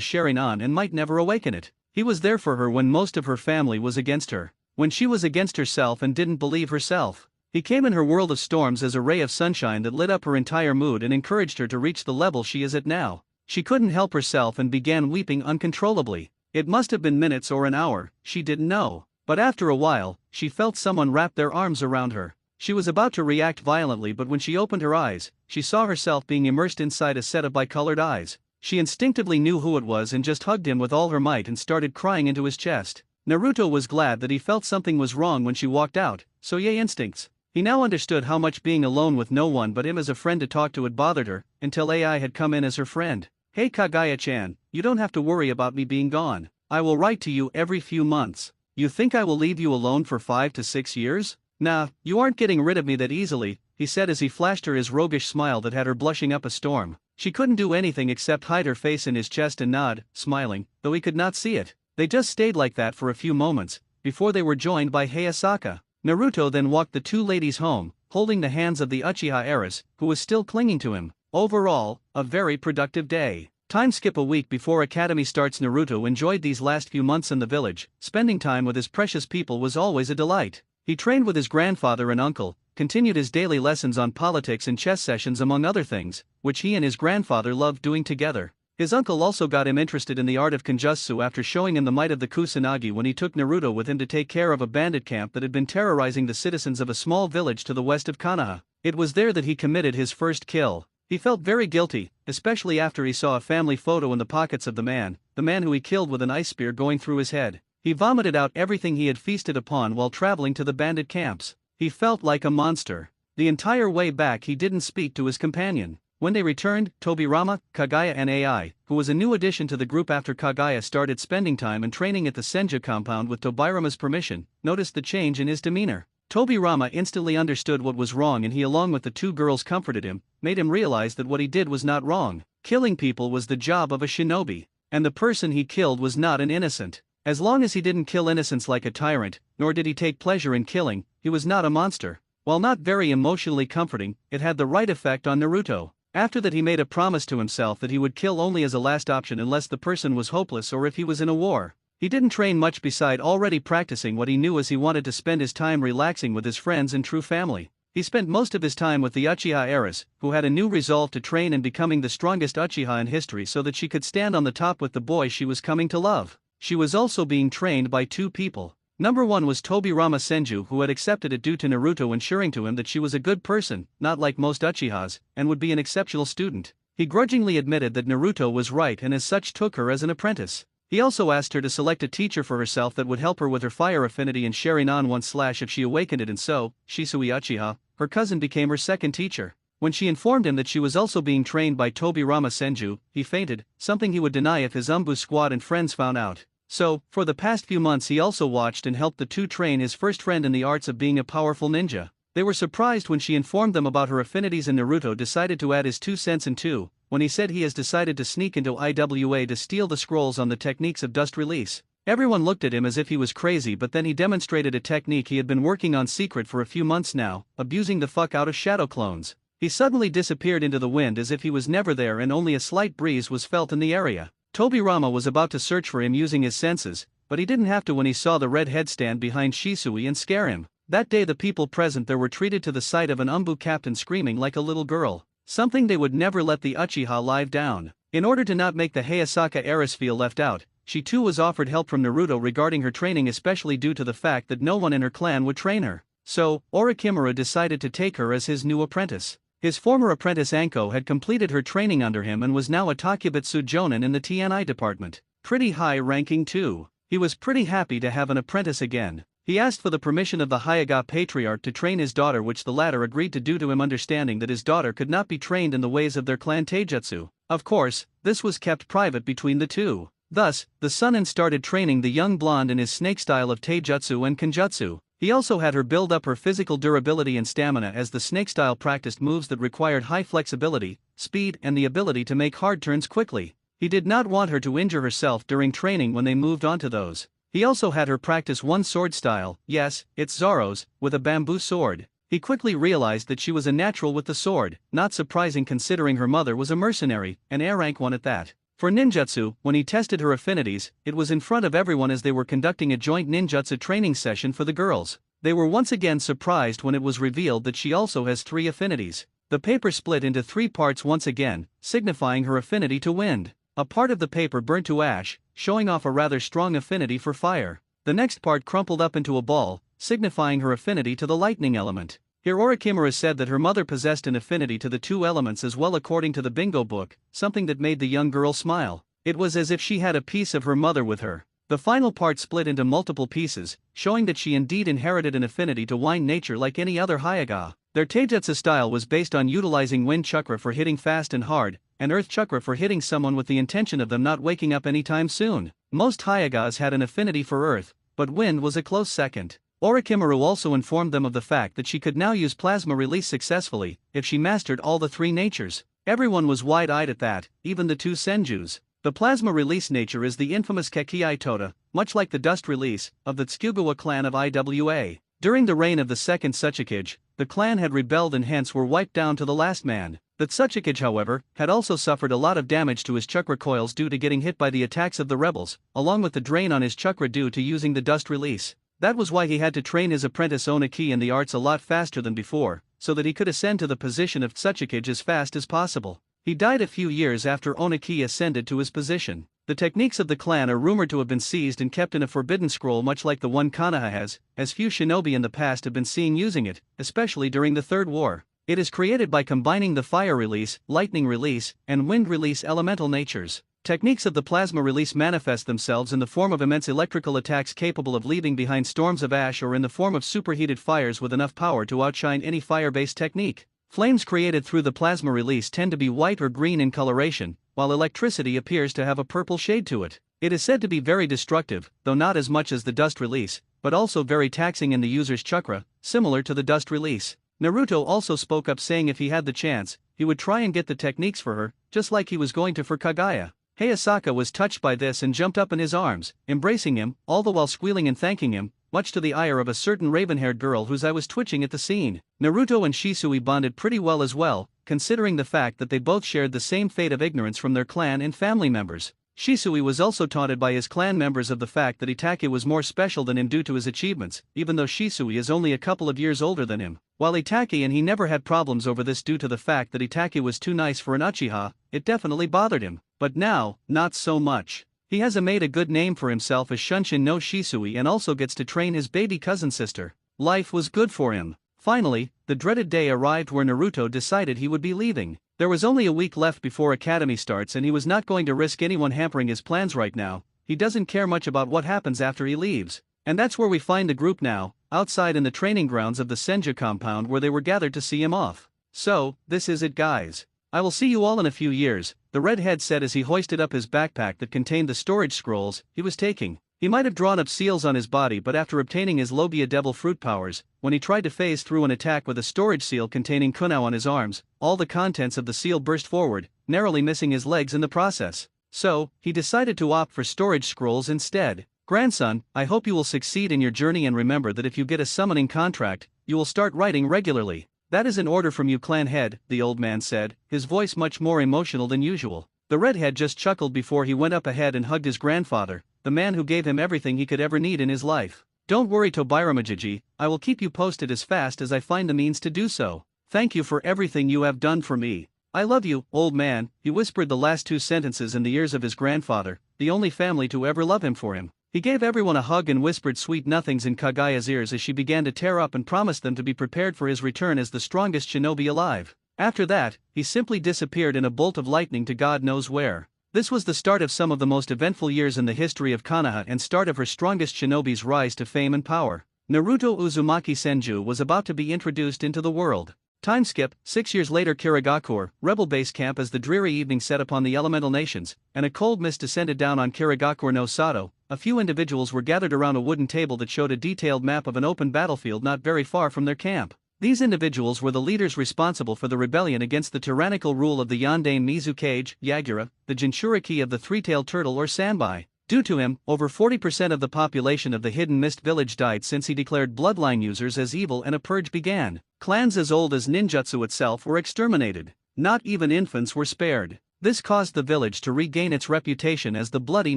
Sharingan and might never awaken it. He was there for her when most of her family was against her. When she was against herself and didn't believe herself. He came in her world of storms as a ray of sunshine that lit up her entire mood and encouraged her to reach the level she is at now. She couldn't help herself and began weeping uncontrollably. It must have been minutes or an hour, she didn't know. But after a while, she felt someone wrap their arms around her. She was about to react violently, but when she opened her eyes, she saw herself being immersed inside a set of bicolored eyes. She instinctively knew who it was and just hugged him with all her might and started crying into his chest. Naruto was glad that he felt something was wrong when she walked out, so yay instincts. He now understood how much being alone with no one but him as a friend to talk to had bothered her, until AI had come in as her friend. Hey Kagaya-chan, you don't have to worry about me being gone. I will write to you every few months. You think I will leave you alone for 5 to 6 years? Nah, you aren't getting rid of me that easily, he said as he flashed her his roguish smile that had her blushing up a storm. She couldn't do anything except hide her face in his chest and nod, smiling, though he could not see it. They just stayed like that for a few moments, before they were joined by Hayasaka. Naruto then walked the two ladies home, holding the hands of the Uchiha heiress, who was still clinging to him. Overall, a very productive day. Time skip a week before academy starts. Naruto enjoyed these last few months in the village. Spending time with his precious people was always a delight. He trained with his grandfather and uncle, continued his daily lessons on politics and chess sessions among other things, which he and his grandfather loved doing together. His uncle also got him interested in the art of Kenjutsu after showing him the might of the Kusanagi when he took Naruto with him to take care of a bandit camp that had been terrorizing the citizens of a small village to the west of Konoha. It was there that he committed his first kill. He felt very guilty, especially after he saw a family photo in the pockets of the man who he killed with an ice spear going through his head. He vomited out everything he had feasted upon while traveling to the bandit camps. He felt like a monster. The entire way back he didn't speak to his companion. When they returned, Tobirama, Kagaya and AI, who was a new addition to the group after Kagaya started spending time and training at the Senju compound with Tobirama's permission, noticed the change in his demeanor. Tobirama instantly understood what was wrong and he along with the two girls comforted him, made him realize that what he did was not wrong. Killing people was the job of a shinobi, and the person he killed was not an innocent. As long as he didn't kill innocents like a tyrant, nor did he take pleasure in killing, he was not a monster. While not very emotionally comforting, it had the right effect on Naruto. After that he made a promise to himself that he would kill only as a last option unless the person was hopeless or if he was in a war. He didn't train much beside already practicing what he knew as he wanted to spend his time relaxing with his friends and true family. He spent most of his time with the Uchiha heiress, who had a new resolve to train in becoming the strongest Uchiha in history so that she could stand on the top with the boy she was coming to love. She was also being trained by two people. Number one was Tobirama Senju, who had accepted it due to Naruto ensuring to him that she was a good person, not like most Uchihas, and would be an exceptional student. He grudgingly admitted that Naruto was right and as such took her as an apprentice. He also asked her to select a teacher for herself that would help her with her fire affinity and Sharingan once if she awakened it, and so, Shisui Uchiha, her cousin, became her second teacher. When she informed him that she was also being trained by Tobirama Senju, he fainted, something he would deny if his Umbu squad and friends found out. So, for the past few months he also watched and helped the two train his first friend in the arts of being a powerful ninja. They were surprised when she informed them about her affinities and Naruto decided to add his 2 cents in too, when he said he has decided to sneak into IWA to steal the scrolls on the techniques of dust release. Everyone looked at him as if he was crazy, but then he demonstrated a technique he had been working on secret for a few months now, abusing the fuck out of shadow clones. He suddenly disappeared into the wind as if he was never there and only a slight breeze was felt in the area. Tobirama was about to search for him using his senses, but he didn't have to when he saw the red headstand behind Shisui and scare him. That day the people present there were treated to the sight of an Umbu captain screaming like a little girl. Something they would never let the Uchiha live down. In order to not make the Hayasaka heiress feel left out, she too was offered help from Naruto regarding her training, especially due to the fact that no one in her clan would train her. So, Orochimaru decided to take her as his new apprentice. His former apprentice Anko had completed her training under him and was now a Takubetsu Jonin in the TNI department. pretty high ranking too. He was pretty happy to have an apprentice again. He asked for the permission of the Hyaga patriarch to train his daughter, which the latter agreed to do to him, understanding that his daughter could not be trained in the ways of their clan taijutsu. Of course, this was kept private between the two. Thus, the Sunin started training the young blonde in his snake style of taijutsu and kenjutsu. He also had her build up her physical durability and stamina, as the snake style practiced moves that required high flexibility, speed, and the ability to make hard turns quickly. He did not want her to injure herself during training when they moved on to those. He also had her practice one sword style, yes, it's Zoro's, with a bamboo sword. He quickly realized that she was a natural with the sword, not surprising considering her mother was a mercenary, an A rank one at that. For ninjutsu, when he tested her affinities, it was in front of everyone as they were conducting a joint ninjutsu training session for the girls. They were once again surprised when it was revealed that she also has 3 affinities. The paper split into 3 parts once again, signifying her affinity to wind. A part of the paper burnt to ash, showing off a rather strong affinity for fire. The next part crumpled up into a ball, signifying her affinity to the lightning element. Here Orikimura said that her mother possessed an affinity to the 2 elements as well, according to the bingo book, something that made the young girl smile. It was as if she had a piece of her mother with her. The final part split into multiple pieces, showing that she indeed inherited an affinity to wind nature like any other Hyaga. Their taijutsu style was based on utilizing wind chakra for hitting fast and hard, and earth chakra for hitting someone with the intention of them not waking up anytime soon. Most Hyagas had an affinity for earth, but wind was a close second. Orikimura also informed them of the fact that she could now use plasma release successfully if she mastered all the 3 natures. Everyone was wide-eyed at that, even the 2 senjus. The plasma release nature is the infamous Kekiai Tota, much like the dust release, of the Tsukugawa clan of Iwa. During the reign of the second Tsuchikage, the clan had rebelled and hence were wiped down to the last man. The Tsuchikage, however, had also suffered a lot of damage to his chakra coils due to getting hit by the attacks of the rebels, along with the drain on his chakra due to using the dust release. That was why he had to train his apprentice Oniki in the arts a lot faster than before, so that he could ascend to the position of Tsuchikage as fast as possible. He died a few years after Oniki ascended to his position. The techniques of the clan are rumored to have been seized and kept in a forbidden scroll much like the one Konoha has, as few shinobi in the past have been seen using it, especially during the Third War. It is created by combining the fire release, lightning release, and wind release elemental natures. Techniques of the plasma release manifest themselves in the form of immense electrical attacks capable of leaving behind storms of ash, or in the form of superheated fires with enough power to outshine any fire-based technique. Flames created through the plasma release tend to be white or green in coloration, while electricity appears to have a purple shade to it. It is said to be very destructive, though not as much as the dust release, but also very taxing in the user's chakra, similar to the dust release. Naruto also spoke up, saying if he had the chance, he would try and get the techniques for her, just like he was going to for Kagaya. Hayasaka was touched by this and jumped up in his arms, embracing him, all the while squealing and thanking him, much to the ire of a certain raven-haired girl whose eye was twitching at the scene. Naruto and Shisui bonded pretty well as well, considering the fact that they both shared the same fate of ignorance from their clan and family members. Shisui was also taunted by his clan members of the fact that Itachi was more special than him due to his achievements, even though Shisui is only a couple of years older than him. While Itachi and he never had problems over this due to the fact that Itachi was too nice for an Uchiha, it definitely bothered him. But now, not so much. He has made a good name for himself as Shunshin no Shisui and also gets to train his baby cousin sister. Life was good for him. Finally, the dreaded day arrived where Naruto decided he would be leaving. There was only a week left before academy starts and he was not going to risk anyone hampering his plans right now. He doesn't care much about what happens after he leaves. And that's where we find the group now, outside in the training grounds of the Senju compound where they were gathered to see him off. So, this is it, guys. I will see you all in a few years, the redhead said as he hoisted up his backpack that contained the storage scrolls he was taking. He might have drawn up seals on his body, but after obtaining his Lobia Devil fruit powers, when he tried to phase through an attack with a storage seal containing kunao on his arms, all the contents of the seal burst forward, narrowly missing his legs in the process. So, he decided to opt for storage scrolls instead. Grandson, I hope you will succeed in your journey, and remember that if you get a summoning contract, you will start writing regularly. That is an order from you, clan head, the old man said, his voice much more emotional than usual. The redhead just chuckled before he went up ahead and hugged his grandfather, the man who gave him everything he could ever need in his life. Don't worry, Tobirama-jiji, I will keep you posted as fast as I find the means to do so. Thank you for everything you have done for me. I love you, old man. He whispered the last 2 sentences in the ears of his grandfather, the only family to ever love him for him. He gave everyone a hug and whispered sweet nothings in Kagaya's ears as she began to tear up and promised them to be prepared for his return as the strongest shinobi alive. After that, he simply disappeared in a bolt of lightning to God knows where. This was the start of some of the most eventful years in the history of Konoha and start of her strongest shinobi's rise to fame and power. Naruto Uzumaki Senju was about to be introduced into the world. Time skip, 6 years later Kirigakure, rebel base camp as the dreary evening set upon the elemental nations, and a cold mist descended down on Kirigakure no Sato. A few individuals were gathered around a wooden table that showed a detailed map of an open battlefield not very far from their camp. These individuals were the leaders responsible for the rebellion against the tyrannical rule of the Yondaime Mizukage, Yagura, the Jinchuriki of the three-tailed turtle or Sanbai. Due to him, over 40% of the population of the Hidden Mist village died since he declared bloodline users as evil and a purge began. Clans as old as ninjutsu itself were exterminated. Not even infants were spared. This caused the village to regain its reputation as the Bloody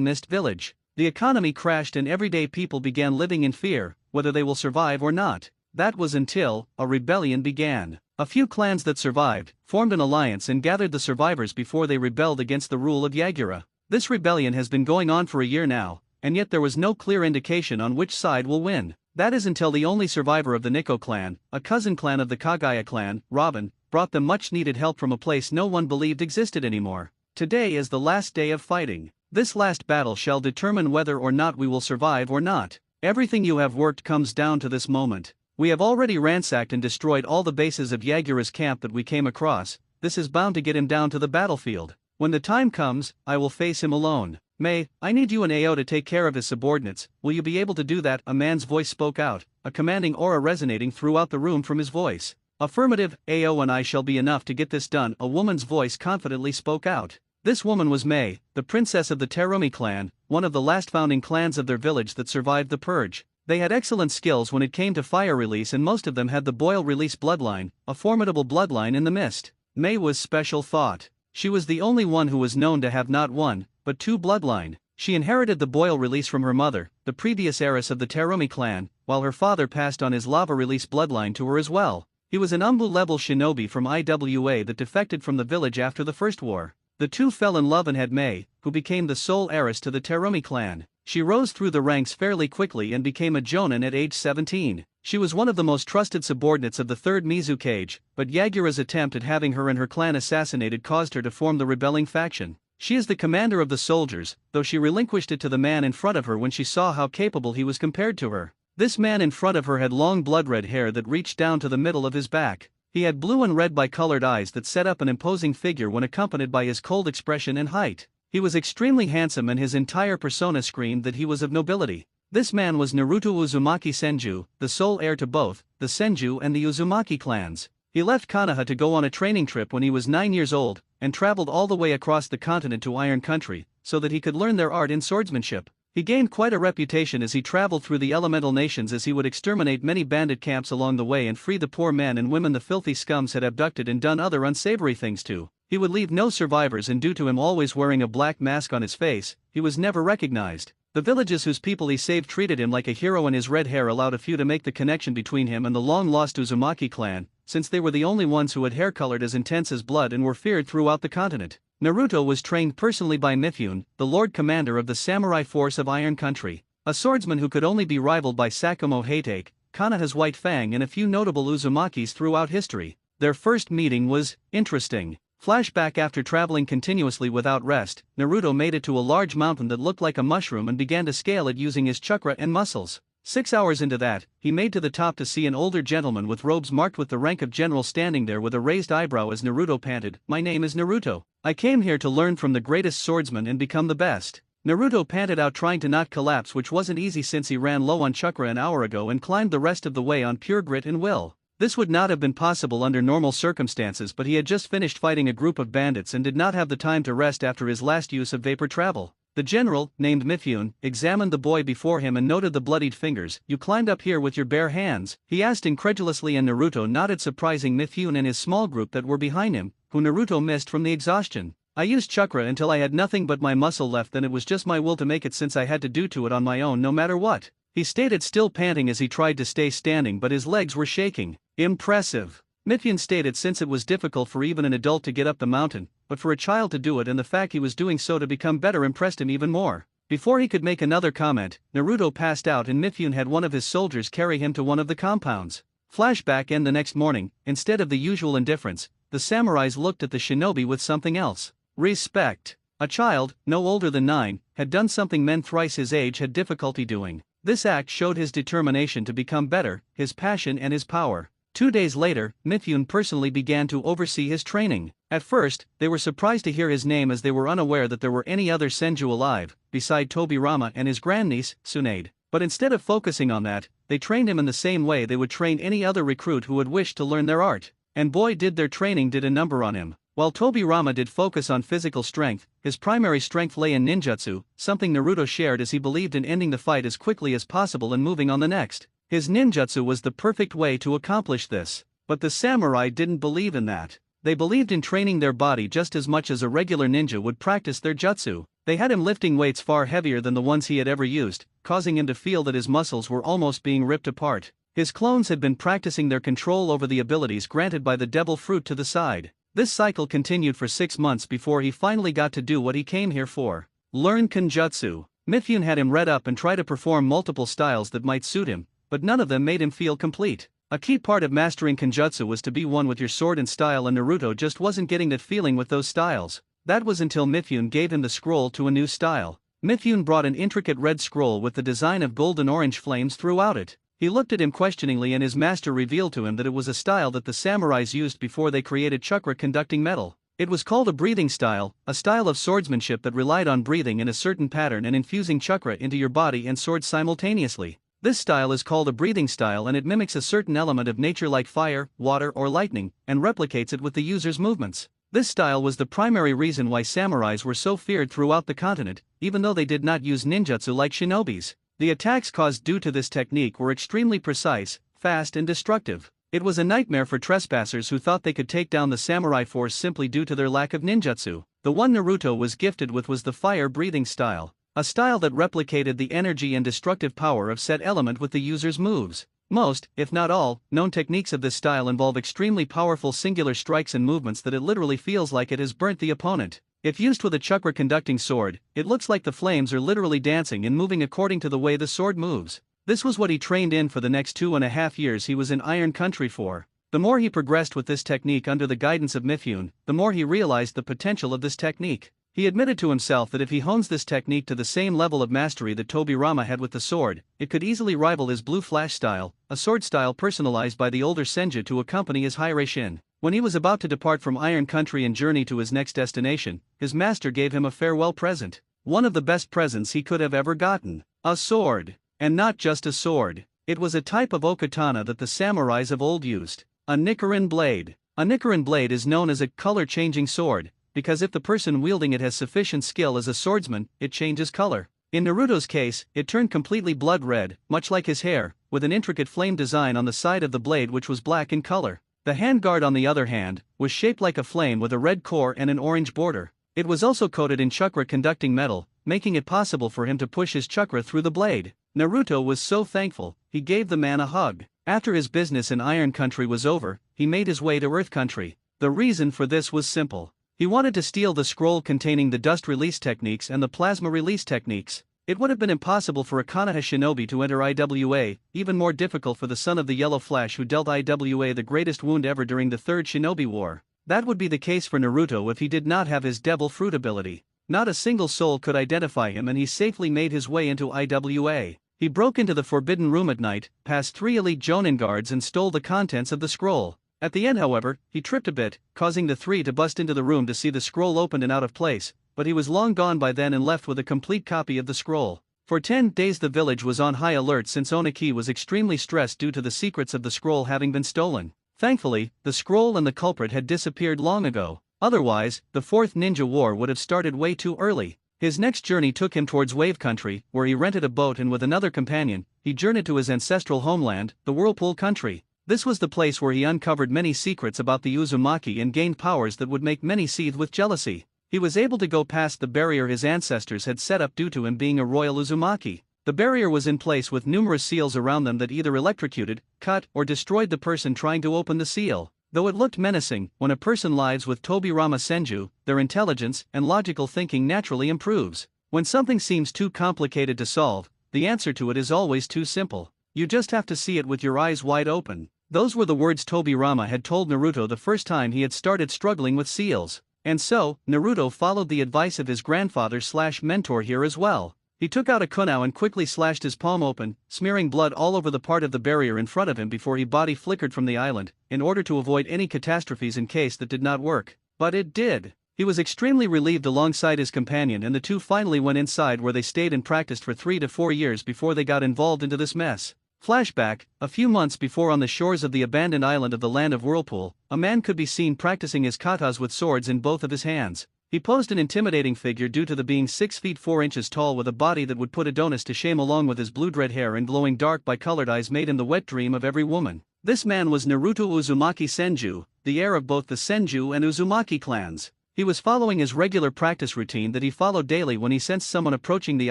Mist Village. The economy crashed and everyday people began living in fear, whether they will survive or not. That was until a rebellion began. A few clans that survived formed an alliance and gathered the survivors before they rebelled against the rule of Yagura. This rebellion has been going on for a year now, and yet there was no clear indication on which side will win. That is until the only survivor of the Nikko clan, a cousin clan of the Kagaya clan, Robin, brought them much needed help from a place no one believed existed anymore. Today is the last day of fighting. This last battle shall determine whether or not we will survive or not. Everything you have worked comes down to this moment. We have already ransacked and destroyed all the bases of Yagura's camp that we came across. This is bound to get him down to the battlefield. When the time comes, I will face him alone. May, I need you and Ao to take care of his subordinates. Will you be able to do that? A man's voice spoke out, a commanding aura resonating throughout the room from his voice. Affirmative, Ao and I shall be enough to get this done. A woman's voice confidently spoke out. This woman was May, the princess of the Terumi clan, one of the last founding clans of their village that survived the purge. They had excellent skills when it came to fire release and most of them had the boil release bloodline, a formidable bloodline in the mist. May was special thought. She was the only one who was known to have not one, but two bloodline. She inherited the boil release from her mother, the previous heiress of the Terumi clan, while her father passed on his lava release bloodline to her as well. He was an Umbu-level shinobi from IWA that defected from the village after the First War. The two fell in love and had May, who became the sole heiress to the Terumi clan. She rose through the ranks fairly quickly and became a jonin at age 17. She was one of the most trusted subordinates of the third Mizukage, but Yagura's attempt at having her and her clan assassinated caused her to form the rebelling faction. She is the commander of the soldiers, though she relinquished it to the man in front of her when she saw how capable he was compared to her. This man in front of her had long blood-red hair that reached down to the middle of his back. He had blue and red bicolored eyes that set up an imposing figure when accompanied by his cold expression and height. He was extremely handsome and his entire persona screamed that he was of nobility. This man was Naruto Uzumaki Senju, the sole heir to both the Senju and the Uzumaki clans. He left Konoha to go on a training trip when he was 9 years old, and traveled all the way across the continent to Iron Country, so that he could learn their art in swordsmanship. He gained quite a reputation as he traveled through the elemental nations, as he would exterminate many bandit camps along the way and free the poor men and women the filthy scums had abducted and done other unsavory things to. He would leave no survivors, and due to him always wearing a black mask on his face, he was never recognized. The villages whose people he saved treated him like a hero, and his red hair allowed a few to make the connection between him and the long-lost Uzumaki clan, since they were the only ones who had hair colored as intense as blood and were feared throughout the continent. Naruto was trained personally by Mifune, the Lord Commander of the samurai force of Iron Country, a swordsman who could only be rivaled by Sakumo Hatake, Konoha's White Fang, and a few notable Uzumakis throughout history. Their first meeting was interesting. Flashback: after traveling continuously without rest, Naruto made it to a large mountain that looked like a mushroom and began to scale it using his chakra and muscles. 6 hours into that, he made to the top to see an older gentleman with robes marked with the rank of general standing there with a raised eyebrow as Naruto panted, "My name is Naruto. I came here to learn from the greatest swordsman and become the best." Naruto panted out, trying to not collapse, which wasn't easy since he ran low on chakra an hour ago and climbed the rest of the way on pure grit and will. This would not have been possible under normal circumstances, but he had just finished fighting a group of bandits and did not have the time to rest after his last use of vapor travel. The general, named Mifune, examined the boy before him and noted the bloodied fingers. "You climbed up here with your bare hands?" he asked incredulously, and Naruto nodded, surprising Mifune and his small group that were behind him, who Naruto missed from the exhaustion. "I used chakra until I had nothing but my muscle left, then it was just my will to make it, since I had to do to it on my own no matter what," he stated, still panting as he tried to stay standing but his legs were shaking. "Impressive," Mifune stated, since it was difficult for even an adult to get up the mountain, but for a child to do it and the fact he was doing so to become better impressed him even more. Before he could make another comment, Naruto passed out and Mifune had one of his soldiers carry him to one of the compounds. Flashback: and the next morning, instead of the usual indifference, the samurais looked at the shinobi with something else. Respect. A child, no older than 9, had done something men thrice his age had difficulty doing. This act showed his determination to become better, his passion and his power. 2 days later, Mifune personally began to oversee his training. At first, they were surprised to hear his name as they were unaware that there were any other Senju alive, beside Tobirama and his grandniece, Tsunade. But instead of focusing on that, they trained him in the same way they would train any other recruit who would wish to learn their art. And boy did their training did a number on him. While Tobirama did focus on physical strength, his primary strength lay in ninjutsu, something Naruto shared as he believed in ending the fight as quickly as possible and moving on the next. His ninjutsu was the perfect way to accomplish this. But the samurai didn't believe in that. They believed in training their body just as much as a regular ninja would practice their jutsu. They had him lifting weights far heavier than the ones he had ever used, causing him to feel that his muscles were almost being ripped apart. His clones had been practicing their control over the abilities granted by the devil fruit to the side. This cycle continued for 6 months before he finally got to do what he came here for: learn Kenjutsu. Mifune had him read up and try to perform multiple styles that might suit him, but none of them made him feel complete. A key part of mastering Kenjutsu was to be one with your sword and style, and Naruto just wasn't getting that feeling with those styles. That was until Mifune gave him the scroll to a new style. Mifune brought an intricate red scroll with the design of golden-orange flames throughout it. He looked at him questioningly and his master revealed to him that it was a style that the samurais used before they created chakra-conducting metal. It was called a breathing style, a style of swordsmanship that relied on breathing in a certain pattern and infusing chakra into your body and sword simultaneously. This style is called a breathing style and it mimics a certain element of nature like fire, water or lightning, and replicates it with the user's movements. This style was the primary reason why samurais were so feared throughout the continent, even though they did not use ninjutsu like shinobis. The attacks caused due to this technique were extremely precise, fast and destructive. It was a nightmare for trespassers who thought they could take down the samurai force simply due to their lack of ninjutsu. The one Naruto was gifted with was the fire-breathing style, a style that replicated the energy and destructive power of said element with the user's moves. Most, if not all, known techniques of this style involve extremely powerful singular strikes and movements that it literally feels like it has burnt the opponent. If used with a chakra-conducting sword, it looks like the flames are literally dancing and moving according to the way the sword moves. This was what he trained in for the next 2.5 years he was in Iron Country for. The more he progressed with this technique under the guidance of Mifune, the more he realized the potential of this technique. He admitted to himself that if he hones this technique to the same level of mastery that Tobirama had with the sword, it could easily rival his Blue Flash style, a sword style personalized by the older Senju to accompany his Hiraishin. When he was about to depart from Iron Country and journey to his next destination, his master gave him a farewell present. One of the best presents he could have ever gotten. A sword. And not just a sword. It was a type of okatana that the samurais of old used. A Nichiren blade. A Nichiren blade is known as a color-changing sword, because if the person wielding it has sufficient skill as a swordsman, it changes color. In Naruto's case, it turned completely blood red, much like his hair, with an intricate flame design on the side of the blade which was black in color. The handguard, on the other hand, was shaped like a flame with a red core and an orange border. It was also coated in chakra-conducting metal, making it possible for him to push his chakra through the blade. Naruto was so thankful, he gave the man a hug. After his business in Iron Country was over, he made his way to Earth Country. The reason for this was simple. He wanted to steal the scroll containing the dust release techniques and the plasma release techniques. It would have been impossible for a Konoha shinobi to enter IWA, even more difficult for the son of the Yellow Flash who dealt IWA the greatest wound ever during the Third Shinobi War. That would be the case for Naruto if he did not have his Devil Fruit ability. Not a single soul could identify him and he safely made his way into IWA. He broke into the forbidden room at night, past 3 elite Jonin guards and stole the contents of the scroll. At the end, however, he tripped a bit, causing the 3 to bust into the room to see the scroll opened and out of place, but he was long gone by then and left with a complete copy of the scroll. For 10 days the village was on high alert since Oniki was extremely stressed due to the secrets of the scroll having been stolen. Thankfully, the scroll and the culprit had disappeared long ago. Otherwise, the Fourth Ninja War would have started way too early. His next journey took him towards Wave Country, where he rented a boat and with another companion, he journeyed to his ancestral homeland, the Whirlpool Country. This was the place where he uncovered many secrets about the Uzumaki and gained powers that would make many seethe with jealousy. He was able to go past the barrier his ancestors had set up due to him being a royal Uzumaki. The barrier was in place with numerous seals around them that either electrocuted, cut, or destroyed the person trying to open the seal. Though it looked menacing, when a person lives with Tobirama Senju, their intelligence and logical thinking naturally improves. When something seems too complicated to solve, the answer to it is always too simple. You just have to see it with your eyes wide open. Those were the words Tobirama had told Naruto the first time he had started struggling with seals. And so, Naruto followed the advice of his grandfather/mentor here as well. He took out a kunai and quickly slashed his palm open, smearing blood all over the part of the barrier in front of him before his body flickered from the island, in order to avoid any catastrophes in case that did not work. But it did. He was extremely relieved alongside his companion, and the two finally went inside, where they stayed and practiced for 3 to 4 years before they got involved into this mess. Flashback: a few months before, on the shores of the abandoned island of the Land of Whirlpool, a man could be seen practicing his katas with swords in both of his hands. He posed an intimidating figure due to the being 6 feet 4 inches tall, with a body that would put Adonis to shame, along with his blue-red hair and glowing dark bi-colored eyes made him the wet dream of every woman. This man was Naruto Uzumaki Senju, the heir of both the Senju and Uzumaki clans. He was following his regular practice routine that he followed daily when he sensed someone approaching the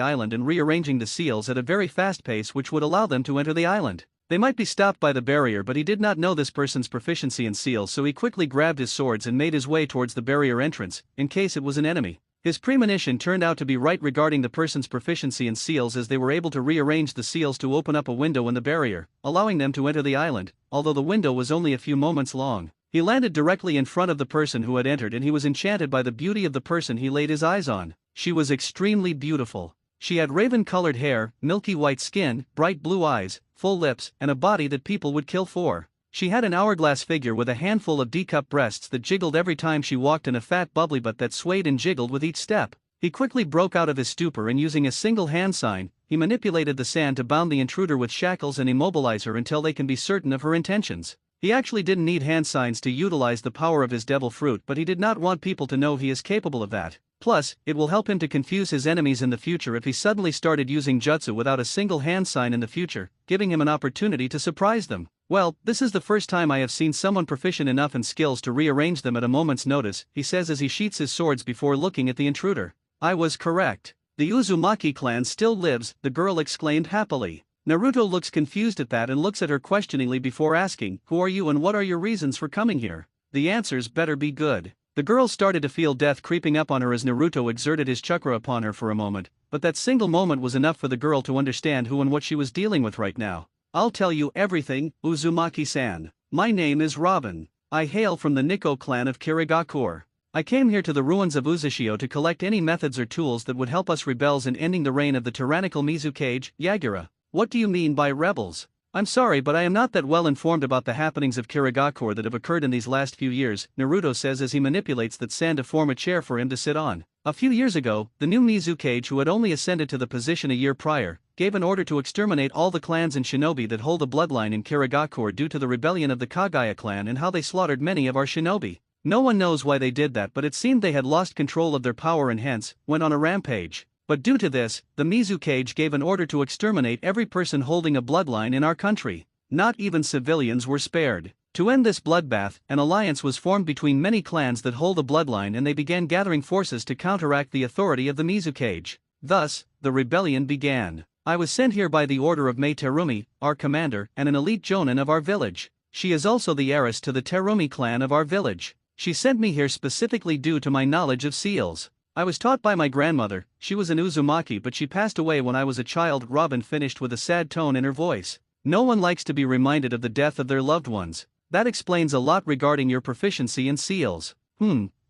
island and rearranging the seals at a very fast pace, which would allow them to enter the island. They might be stopped by the barrier, but he did not know this person's proficiency in seals, so he quickly grabbed his swords and made his way towards the barrier entrance, in case it was an enemy. His premonition turned out to be right regarding the person's proficiency in seals, as they were able to rearrange the seals to open up a window in the barrier, allowing them to enter the island, although the window was only a few moments long. He landed directly in front of the person who had entered, and he was enchanted by the beauty of the person he laid his eyes on. She was extremely beautiful. She had raven-colored hair, milky white skin, bright blue eyes, full lips, and a body that people would kill for. She had an hourglass figure with a handful of D-cup breasts that jiggled every time she walked, and a fat bubbly butt that swayed and jiggled with each step. He quickly broke out of his stupor, and using a single hand sign, he manipulated the sand to bound the intruder with shackles and immobilize her until they can be certain of her intentions. He actually didn't need hand signs to utilize the power of his devil fruit, but he did not want people to know he is capable of that. Plus, it will help him to confuse his enemies in the future if he suddenly started using jutsu without a single hand sign in the future, giving him an opportunity to surprise them. Well, this is the first time I have seen someone proficient enough in skills to rearrange them at a moment's notice, he says as he sheaths his swords before looking at the intruder. I was correct. The Uzumaki clan still lives, the girl exclaimed happily. Naruto looks confused at that and looks at her questioningly before asking, "Who are you and what are your reasons for coming here?" The answers better be good. The girl started to feel death creeping up on her as Naruto exerted his chakra upon her for a moment, but that single moment was enough for the girl to understand who and what she was dealing with right now. I'll tell you everything, Uzumaki-san. My name is Robin. I hail from the Nikko clan of Kirigakure. I came here to the ruins of Uzushio to collect any methods or tools that would help us rebels in ending the reign of the tyrannical Mizukage, Yagura. What do you mean by rebels? I'm sorry, but I am not that well informed about the happenings of Kirigakure that have occurred in these last few years, Naruto says as he manipulates that sand to form a chair for him to sit on. A few years ago, the new Mizukage, who had only ascended to the position a year prior, gave an order to exterminate all the clans and shinobi that hold a bloodline in Kirigakure due to the rebellion of the Kagaya clan and how they slaughtered many of our shinobi. No one knows why they did that, but it seemed they had lost control of their power and hence went on a rampage. But due to this, the Mizukage gave an order to exterminate every person holding a bloodline in our country. Not even civilians were spared. To end this bloodbath, an alliance was formed between many clans that hold a bloodline, and they began gathering forces to counteract the authority of the Mizukage. Thus, the rebellion began. I was sent here by the order of Mei Terumi, our commander, and an elite jonin of our village. She is also the heiress to the Terumi clan of our village. She sent me here specifically due to my knowledge of seals. I was taught by my grandmother. She was an Uzumaki, but she passed away when I was a child, Robin finished with a sad tone in her voice. No one likes to be reminded of the death of their loved ones. That explains a lot regarding your proficiency in seals.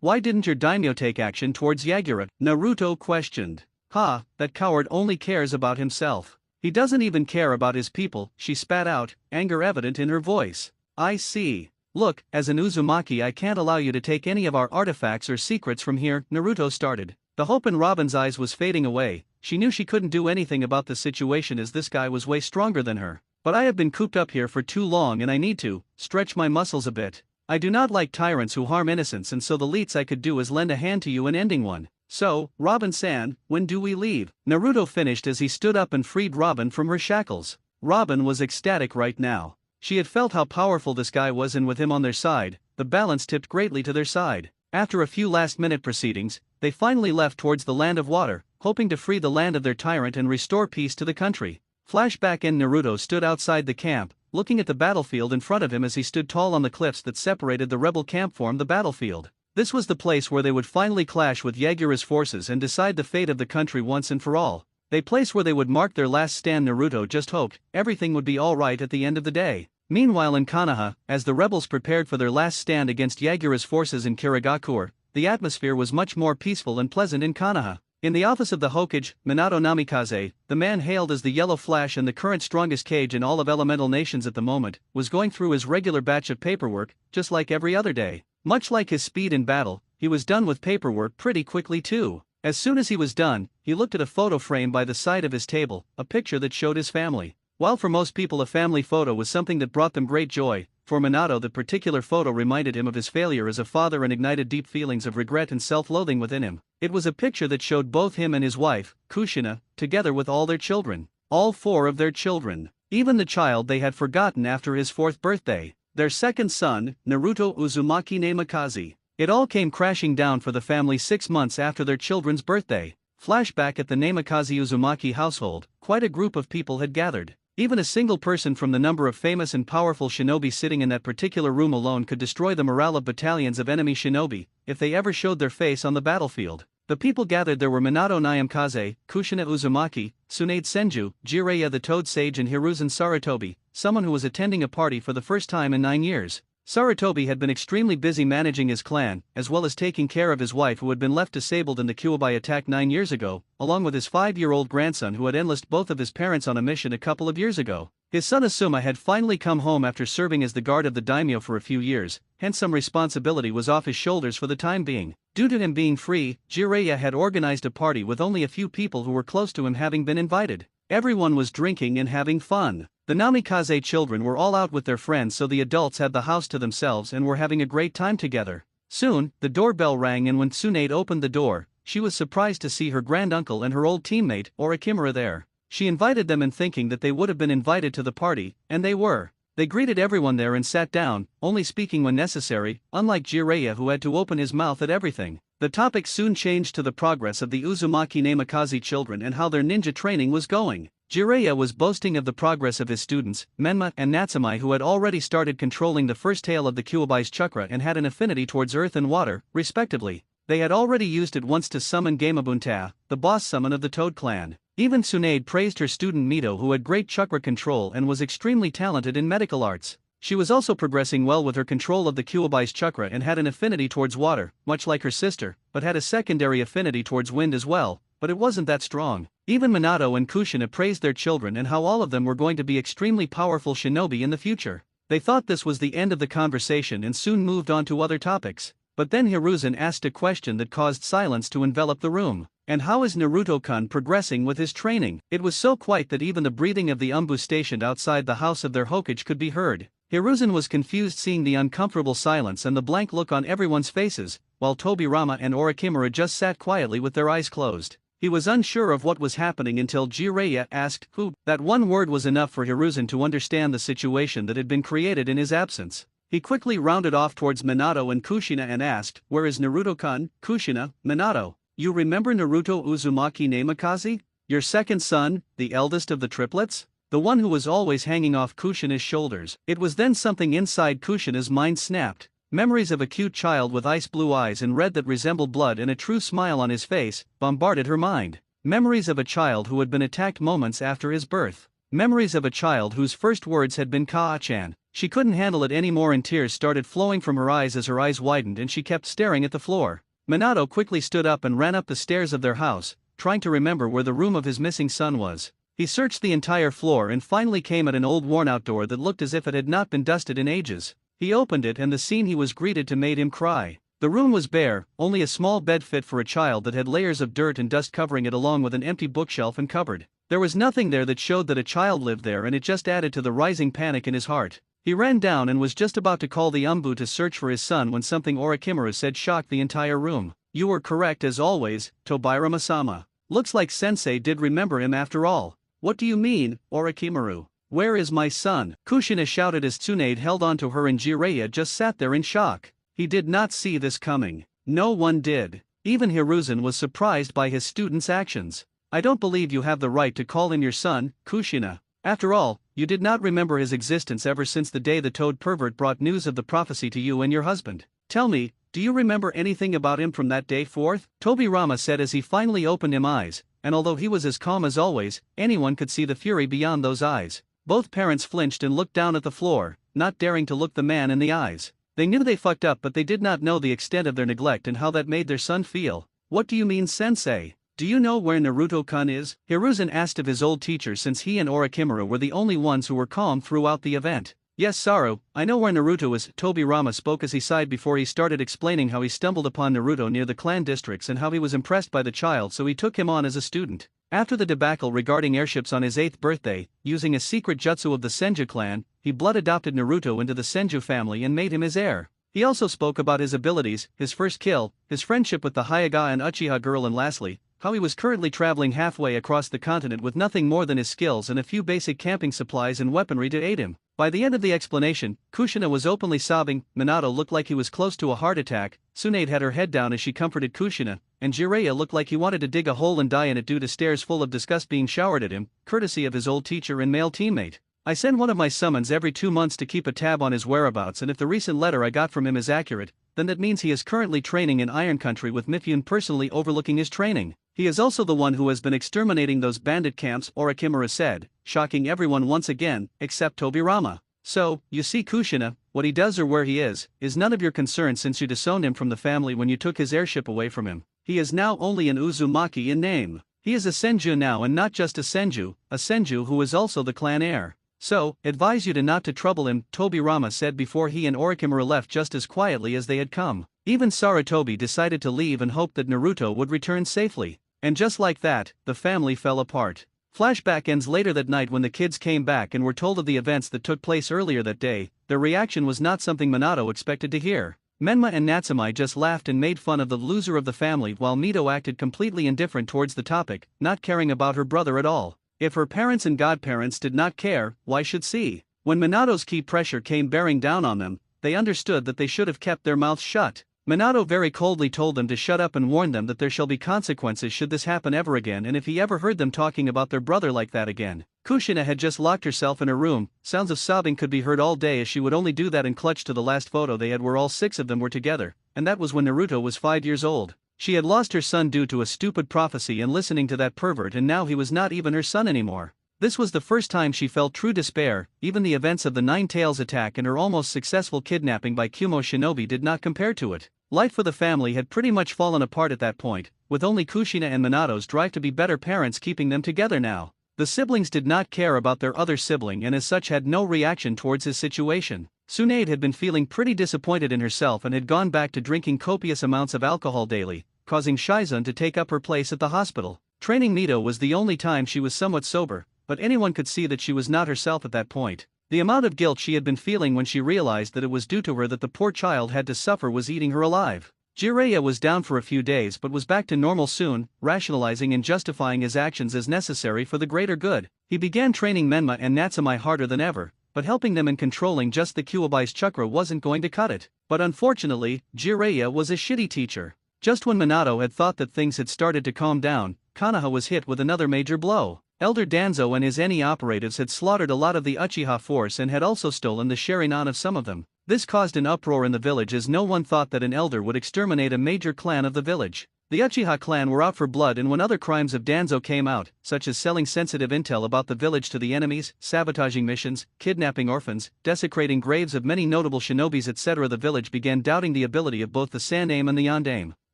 Why didn't your daimyo take action towards Yagura? Naruto questioned. That coward only cares about himself. He doesn't even care about his people, she spat out, anger evident in her voice. I see. Look, as an Uzumaki, I can't allow you to take any of our artifacts or secrets from here, Naruto started. The hope in Robin's eyes was fading away. She knew she couldn't do anything about the situation as this guy was way stronger than her. But I have been cooped up here for too long and I need to stretch my muscles a bit. I do not like tyrants who harm innocents, and so the least I could do is lend a hand to you in ending one. So, Robin-san, when do we leave? Naruto finished as he stood up and freed Robin from her shackles. Robin was ecstatic right now. She had felt how powerful this guy was, and with him on their side, the balance tipped greatly to their side. After a few last-minute proceedings, they finally left towards the land of water, hoping to free the land of their tyrant and restore peace to the country. Flashback: and Naruto stood outside the camp, looking at the battlefield in front of him as he stood tall on the cliffs that separated the rebel camp from the battlefield. This was the place where they would finally clash with Yagura's forces and decide the fate of the country once and for all. The place where they would mark their last stand. Naruto just hoped everything would be alright at the end of the day. Meanwhile in Konoha, as the rebels prepared for their last stand against Yagura's forces in Kirigakure, the atmosphere was much more peaceful and pleasant in Konoha. In the office of the Hokage, Minato Namikaze, the man hailed as the Yellow Flash and the current strongest Kage in all of Elemental Nations at the moment, was going through his regular batch of paperwork, just like every other day. Much like his speed in battle, he was done with paperwork pretty quickly too. As soon as he was done, he looked at a photo frame by the side of his table, a picture that showed his family. While for most people a family photo was something that brought them great joy, for Minato the particular photo reminded him of his failure as a father and ignited deep feelings of regret and self-loathing within him. It was a picture that showed both him and his wife, Kushina, together with all their children. All 4 of their children. Even the child they had forgotten after his 4th birthday. Their second son, Naruto Uzumaki Namikaze. It all came crashing down for the family 6 months after their children's birthday. Flashback at the Namikaze Uzumaki household, quite a group of people had gathered. Even a single person from the number of famous and powerful shinobi sitting in that particular room alone could destroy the morale of battalions of enemy shinobi, if they ever showed their face on the battlefield. The people gathered there were Minato Namikaze, Kushina Uzumaki, Tsunade Senju, Jiraiya the Toad Sage and Hiruzen Sarutobi, someone who was attending a party for the first time in 9 years. Sarutobi had been extremely busy managing his clan, as well as taking care of his wife who had been left disabled in the Kyuubi attack 9 years ago, along with his 5-year-old grandson who had enlisted both of his parents on a mission a couple of years ago. His son Asuma had finally come home after serving as the guard of the daimyo for a few years, hence some responsibility was off his shoulders for the time being. Due to him being free, Jiraiya had organized a party with only a few people who were close to him having been invited. Everyone was drinking and having fun. The Namikaze children were all out with their friends, so the adults had the house to themselves and were having a great time together. Soon, the doorbell rang, and when Tsunade opened the door, she was surprised to see her granduncle and her old teammate, Orikimura, there. She invited them in thinking that they would have been invited to the party, and they were. They greeted everyone there and sat down, only speaking when necessary, unlike Jiraiya who had to open his mouth at everything. The topic soon changed to the progress of the Uzumaki Namikaze children and how their ninja training was going. Jiraiya was boasting of the progress of his students, Menma and Natsumi, who had already started controlling the first tail of the Kyuubi's chakra and had an affinity towards earth and water, respectively. They had already used it once to summon Gamabunta, the boss summon of the Toad clan. Even Tsunade praised her student Mito, who had great chakra control and was extremely talented in medical arts. She was also progressing well with her control of the Kyuubi's chakra and had an affinity towards water, much like her sister, but had a secondary affinity towards wind as well, but it wasn't that strong. Even Minato and Kushina praised their children and how all of them were going to be extremely powerful shinobi in the future. They thought this was the end of the conversation and soon moved on to other topics. But then Hiruzen asked a question that caused silence to envelop the room. And how is Naruto-kun progressing with his training? It was so quiet that even the breathing of the Umbu stationed outside the house of their Hokage could be heard. Hiruzen was confused seeing the uncomfortable silence and the blank look on everyone's faces, while Tobirama and Orikimura just sat quietly with their eyes closed. He was unsure of what was happening until Jiraiya asked, "Who?" That one word was enough for Hiruzen to understand the situation that had been created in his absence. He quickly rounded off towards Minato and Kushina and asked, "Where is Naruto-kun?" "Kushina, Minato. You remember Naruto Uzumaki Namikaze? Your second son, the eldest of the triplets? The one who was always hanging off Kushina's shoulders." It was then something inside Kushina's mind snapped. Memories of a cute child with ice blue eyes and red that resembled blood and a true smile on his face bombarded her mind. Memories of a child who had been attacked moments after his birth. Memories of a child whose first words had been Kaa-chan. She couldn't handle it anymore and tears started flowing from her eyes as her eyes widened and she kept staring at the floor. Minato quickly stood up and ran up the stairs of their house, trying to remember where the room of his missing son was. He searched the entire floor and finally came at an old worn-out door that looked as if it had not been dusted in ages. He opened it and the scene he was greeted to made him cry. The room was bare, only a small bed fit for a child that had layers of dirt and dust covering it along with an empty bookshelf and cupboard. There was nothing there that showed that a child lived there and it just added to the rising panic in his heart. He ran down and was just about to call the Umbu to search for his son when something Orikimura said shocked the entire room. "You were correct as always, Tobirama-sama. Looks like Sensei did remember him after all." "What do you mean, Orikimura? Where is my son?" Kushina shouted as Tsunade held onto her and Jiraiya just sat there in shock. He did not see this coming. No one did. Even Hiruzen was surprised by his student's actions. "I don't believe you have the right to call him your son, Kushina. After all, you did not remember his existence ever since the day the Toad pervert brought news of the prophecy to you and your husband. Tell me, do you remember anything about him from that day forth?" Tobirama said as he finally opened his eyes, and although he was as calm as always, anyone could see the fury beyond those eyes. Both parents flinched and looked down at the floor, not daring to look the man in the eyes. They knew they fucked up, but they did not know the extent of their neglect and how that made their son feel. What do you mean, sensei? Do you know where Naruto-kun is? Hiruzen asked of his old teacher, since he and Orochimaru were the only ones who were calm throughout the event. Yes, Saru, I know where Naruto is, Tobirama spoke as he sighed before he started explaining how he stumbled upon Naruto near the clan districts and how he was impressed by the child, so he took him on as a student. After the debacle regarding airships on his 8th birthday, using a secret jutsu of the Senju clan, he blood-adopted Naruto into the Senju family and made him his heir. He also spoke about his abilities, his first kill, his friendship with the Hyuga and Uchiha girl, and lastly, how he was currently traveling halfway across the continent with nothing more than his skills and a few basic camping supplies and weaponry to aid him. By the end of the explanation, Kushina was openly sobbing, Minato looked like he was close to a heart attack, Tsunade had her head down as she comforted Kushina, and Jiraiya looked like he wanted to dig a hole and die in it due to stares full of disgust being showered at him, courtesy of his old teacher and male teammate. I send one of my summons every 2 months to keep a tab on his whereabouts, and if the recent letter I got from him is accurate, then that means he is currently training in Iron Country with Mifune personally overlooking his training. He is also the one who has been exterminating those bandit camps, Orochimaru said, shocking everyone once again, except Tobirama. So, you see Kushina, what he does or where he is none of your concern since you disowned him from the family when you took his heirship away from him. He is now only an Uzumaki in name. He is a Senju now, and not just a Senju who is also the clan heir. So, advise you to not to trouble him, Tobirama said before he and Orochimaru left just as quietly as they had come. Even Sarutobi decided to leave and hoped that Naruto would return safely. And just like that, the family fell apart. Flashback ends later that night when the kids came back and were told of the events that took place earlier that day. Their reaction was not something Minato expected to hear. Menma and Natsumi just laughed and made fun of the loser of the family, while Mito acted completely indifferent towards the topic, not caring about her brother at all. If her parents and godparents did not care, why should she? When Minato's key pressure came bearing down on them, they understood that they should have kept their mouths shut. Minato very coldly told them to shut up and warned them that there shall be consequences should this happen ever again, and if he ever heard them talking about their brother like that again. Kushina had just locked herself in her room, sounds of sobbing could be heard all day as she would only do that and clutch to the last photo they had where all 6 of them were together, and that was when Naruto was 5 years old. She had lost her son due to a stupid prophecy and listening to that pervert, and now he was not even her son anymore. This was the first time she felt true despair. Even the events of the Nine Tails attack and her almost successful kidnapping by Kumo Shinobi did not compare to it. Life for the family had pretty much fallen apart at that point, with only Kushina and Minato's drive to be better parents keeping them together now. The siblings did not care about their other sibling and as such had no reaction towards his situation. Tsunade had been feeling pretty disappointed in herself and had gone back to drinking copious amounts of alcohol daily, causing Shizun to take up her place at the hospital. Training Mito was the only time she was somewhat sober, but anyone could see that she was not herself at that point. The amount of guilt she had been feeling when she realized that it was due to her that the poor child had to suffer was eating her alive. Jiraiya was down for a few days but was back to normal soon, rationalizing and justifying his actions as necessary for the greater good. He began training Menma and Natsumi harder than ever, but helping them in controlling just the Kyuubi's chakra wasn't going to cut it. But unfortunately, Jiraiya was a shitty teacher. Just when Minato had thought that things had started to calm down, Konoha was hit with another major blow. Elder Danzo and his Eni operatives had slaughtered a lot of the Uchiha force and had also stolen the Sharingan of some of them. This caused an uproar in the village as no one thought that an elder would exterminate a major clan of the village. The Uchiha clan were out for blood, and when other crimes of Danzo came out, such as selling sensitive intel about the village to the enemies, sabotaging missions, kidnapping orphans, desecrating graves of many notable shinobis etc., the village began doubting the ability of both the Sandaime and the Yondaime.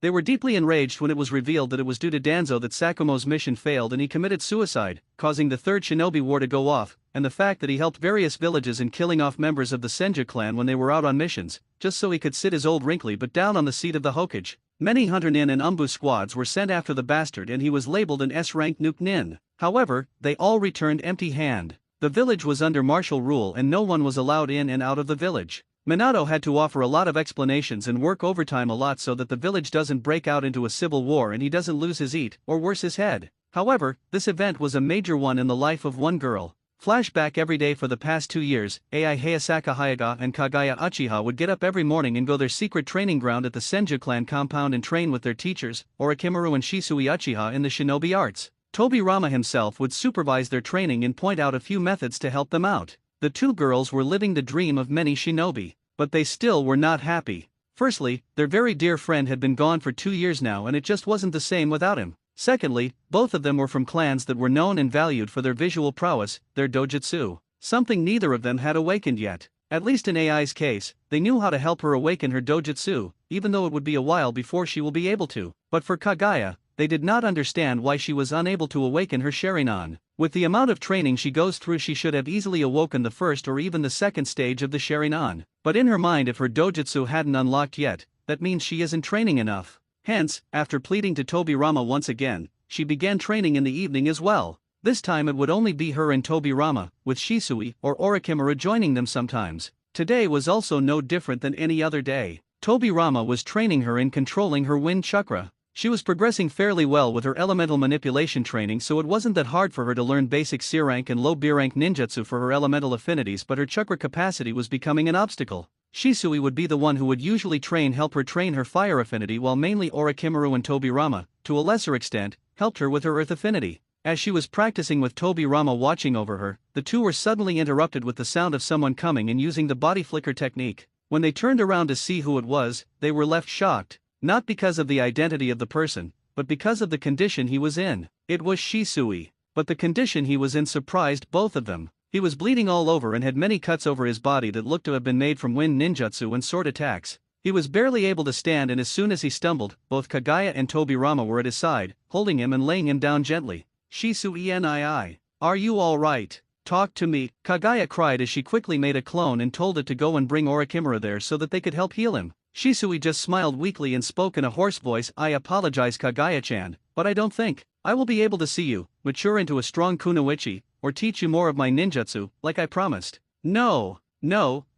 They were deeply enraged when it was revealed that it was due to Danzo that Sakumo's mission failed and he committed suicide, causing the Third Shinobi War to go off, and the fact that he helped various villages in killing off members of the Senju clan when they were out on missions, just so he could sit his old wrinkly but down on the seat of the Hokage. Many Hunter Nin and Umbu squads were sent after the bastard and he was labeled an S-rank Nuke Nin. However, they all returned empty-handed. The village was under martial rule and no one was allowed in and out of the village. Minato had to offer a lot of explanations and work overtime a lot so that the village doesn't break out into a civil war and he doesn't lose his eat, or worse his head. However, this event was a major one in the life of one girl. Flashback every day for the past 2 years, Ai Hayasaka Hyuga and Kagaya Uchiha would get up every morning and go their secret training ground at the Senju clan compound and train with their teachers, Orochimaru and Shisui Uchiha, in the shinobi arts. Tobirama himself would supervise their training and point out a few methods to help them out. The 2 girls were living the dream of many shinobi. But they still were not happy. Firstly, their very dear friend had been gone for 2 years now and it just wasn't the same without him. Secondly, both of them were from clans that were known and valued for their visual prowess, their dojutsu. Something neither of them had awakened yet. At least in AI's case, they knew how to help her awaken her dojutsu, even though it would be a while before she will be able to. But for Kagaya, they did not understand why she was unable to awaken her Sharingan. With the amount of training she goes through, she should have easily awoken the first or even the second stage of the Sharingan. But in her mind, if her dojutsu hadn't unlocked yet, that means she isn't training enough. Hence, after pleading to Tobirama once again, she began training in the evening as well. This time it would only be her and Tobirama, with Shisui or Orochimaru joining them sometimes. Today was also no different than any other day. Tobirama was training her in controlling her wind chakra. She was progressing fairly well with her elemental manipulation training, so it wasn't that hard for her to learn basic C rank and low B rank ninjutsu for her elemental affinities, but her chakra capacity was becoming an obstacle. Shisui would be the one who would usually help her train her fire affinity, while mainly Orochimaru and Tobirama, to a lesser extent, helped her with her earth affinity. As she was practicing with Tobirama watching over her, the two were suddenly interrupted with the sound of someone coming and using the body flicker technique. When they turned around to see who it was, they were left shocked, not because of the identity of the person, but because of the condition he was in. It was Shisui, but the condition he was in surprised both of them. He was bleeding all over and had many cuts over his body that looked to have been made from wind ninjutsu and sword attacks. He was barely able to stand, and as soon as he stumbled, both Kagaya and Tobirama were at his side, holding him and laying him down gently. Shisui, are you all right? Talk to me, Kagaya cried as she quickly made a clone and told it to go and bring Orochimaru there so that they could help heal him. Shisui just smiled weakly and spoke in a hoarse voice, I apologize Kagaya-chan, but I don't think I will be able to see you mature into a strong kunoichi, or teach you more of my ninjutsu, like I promised. No,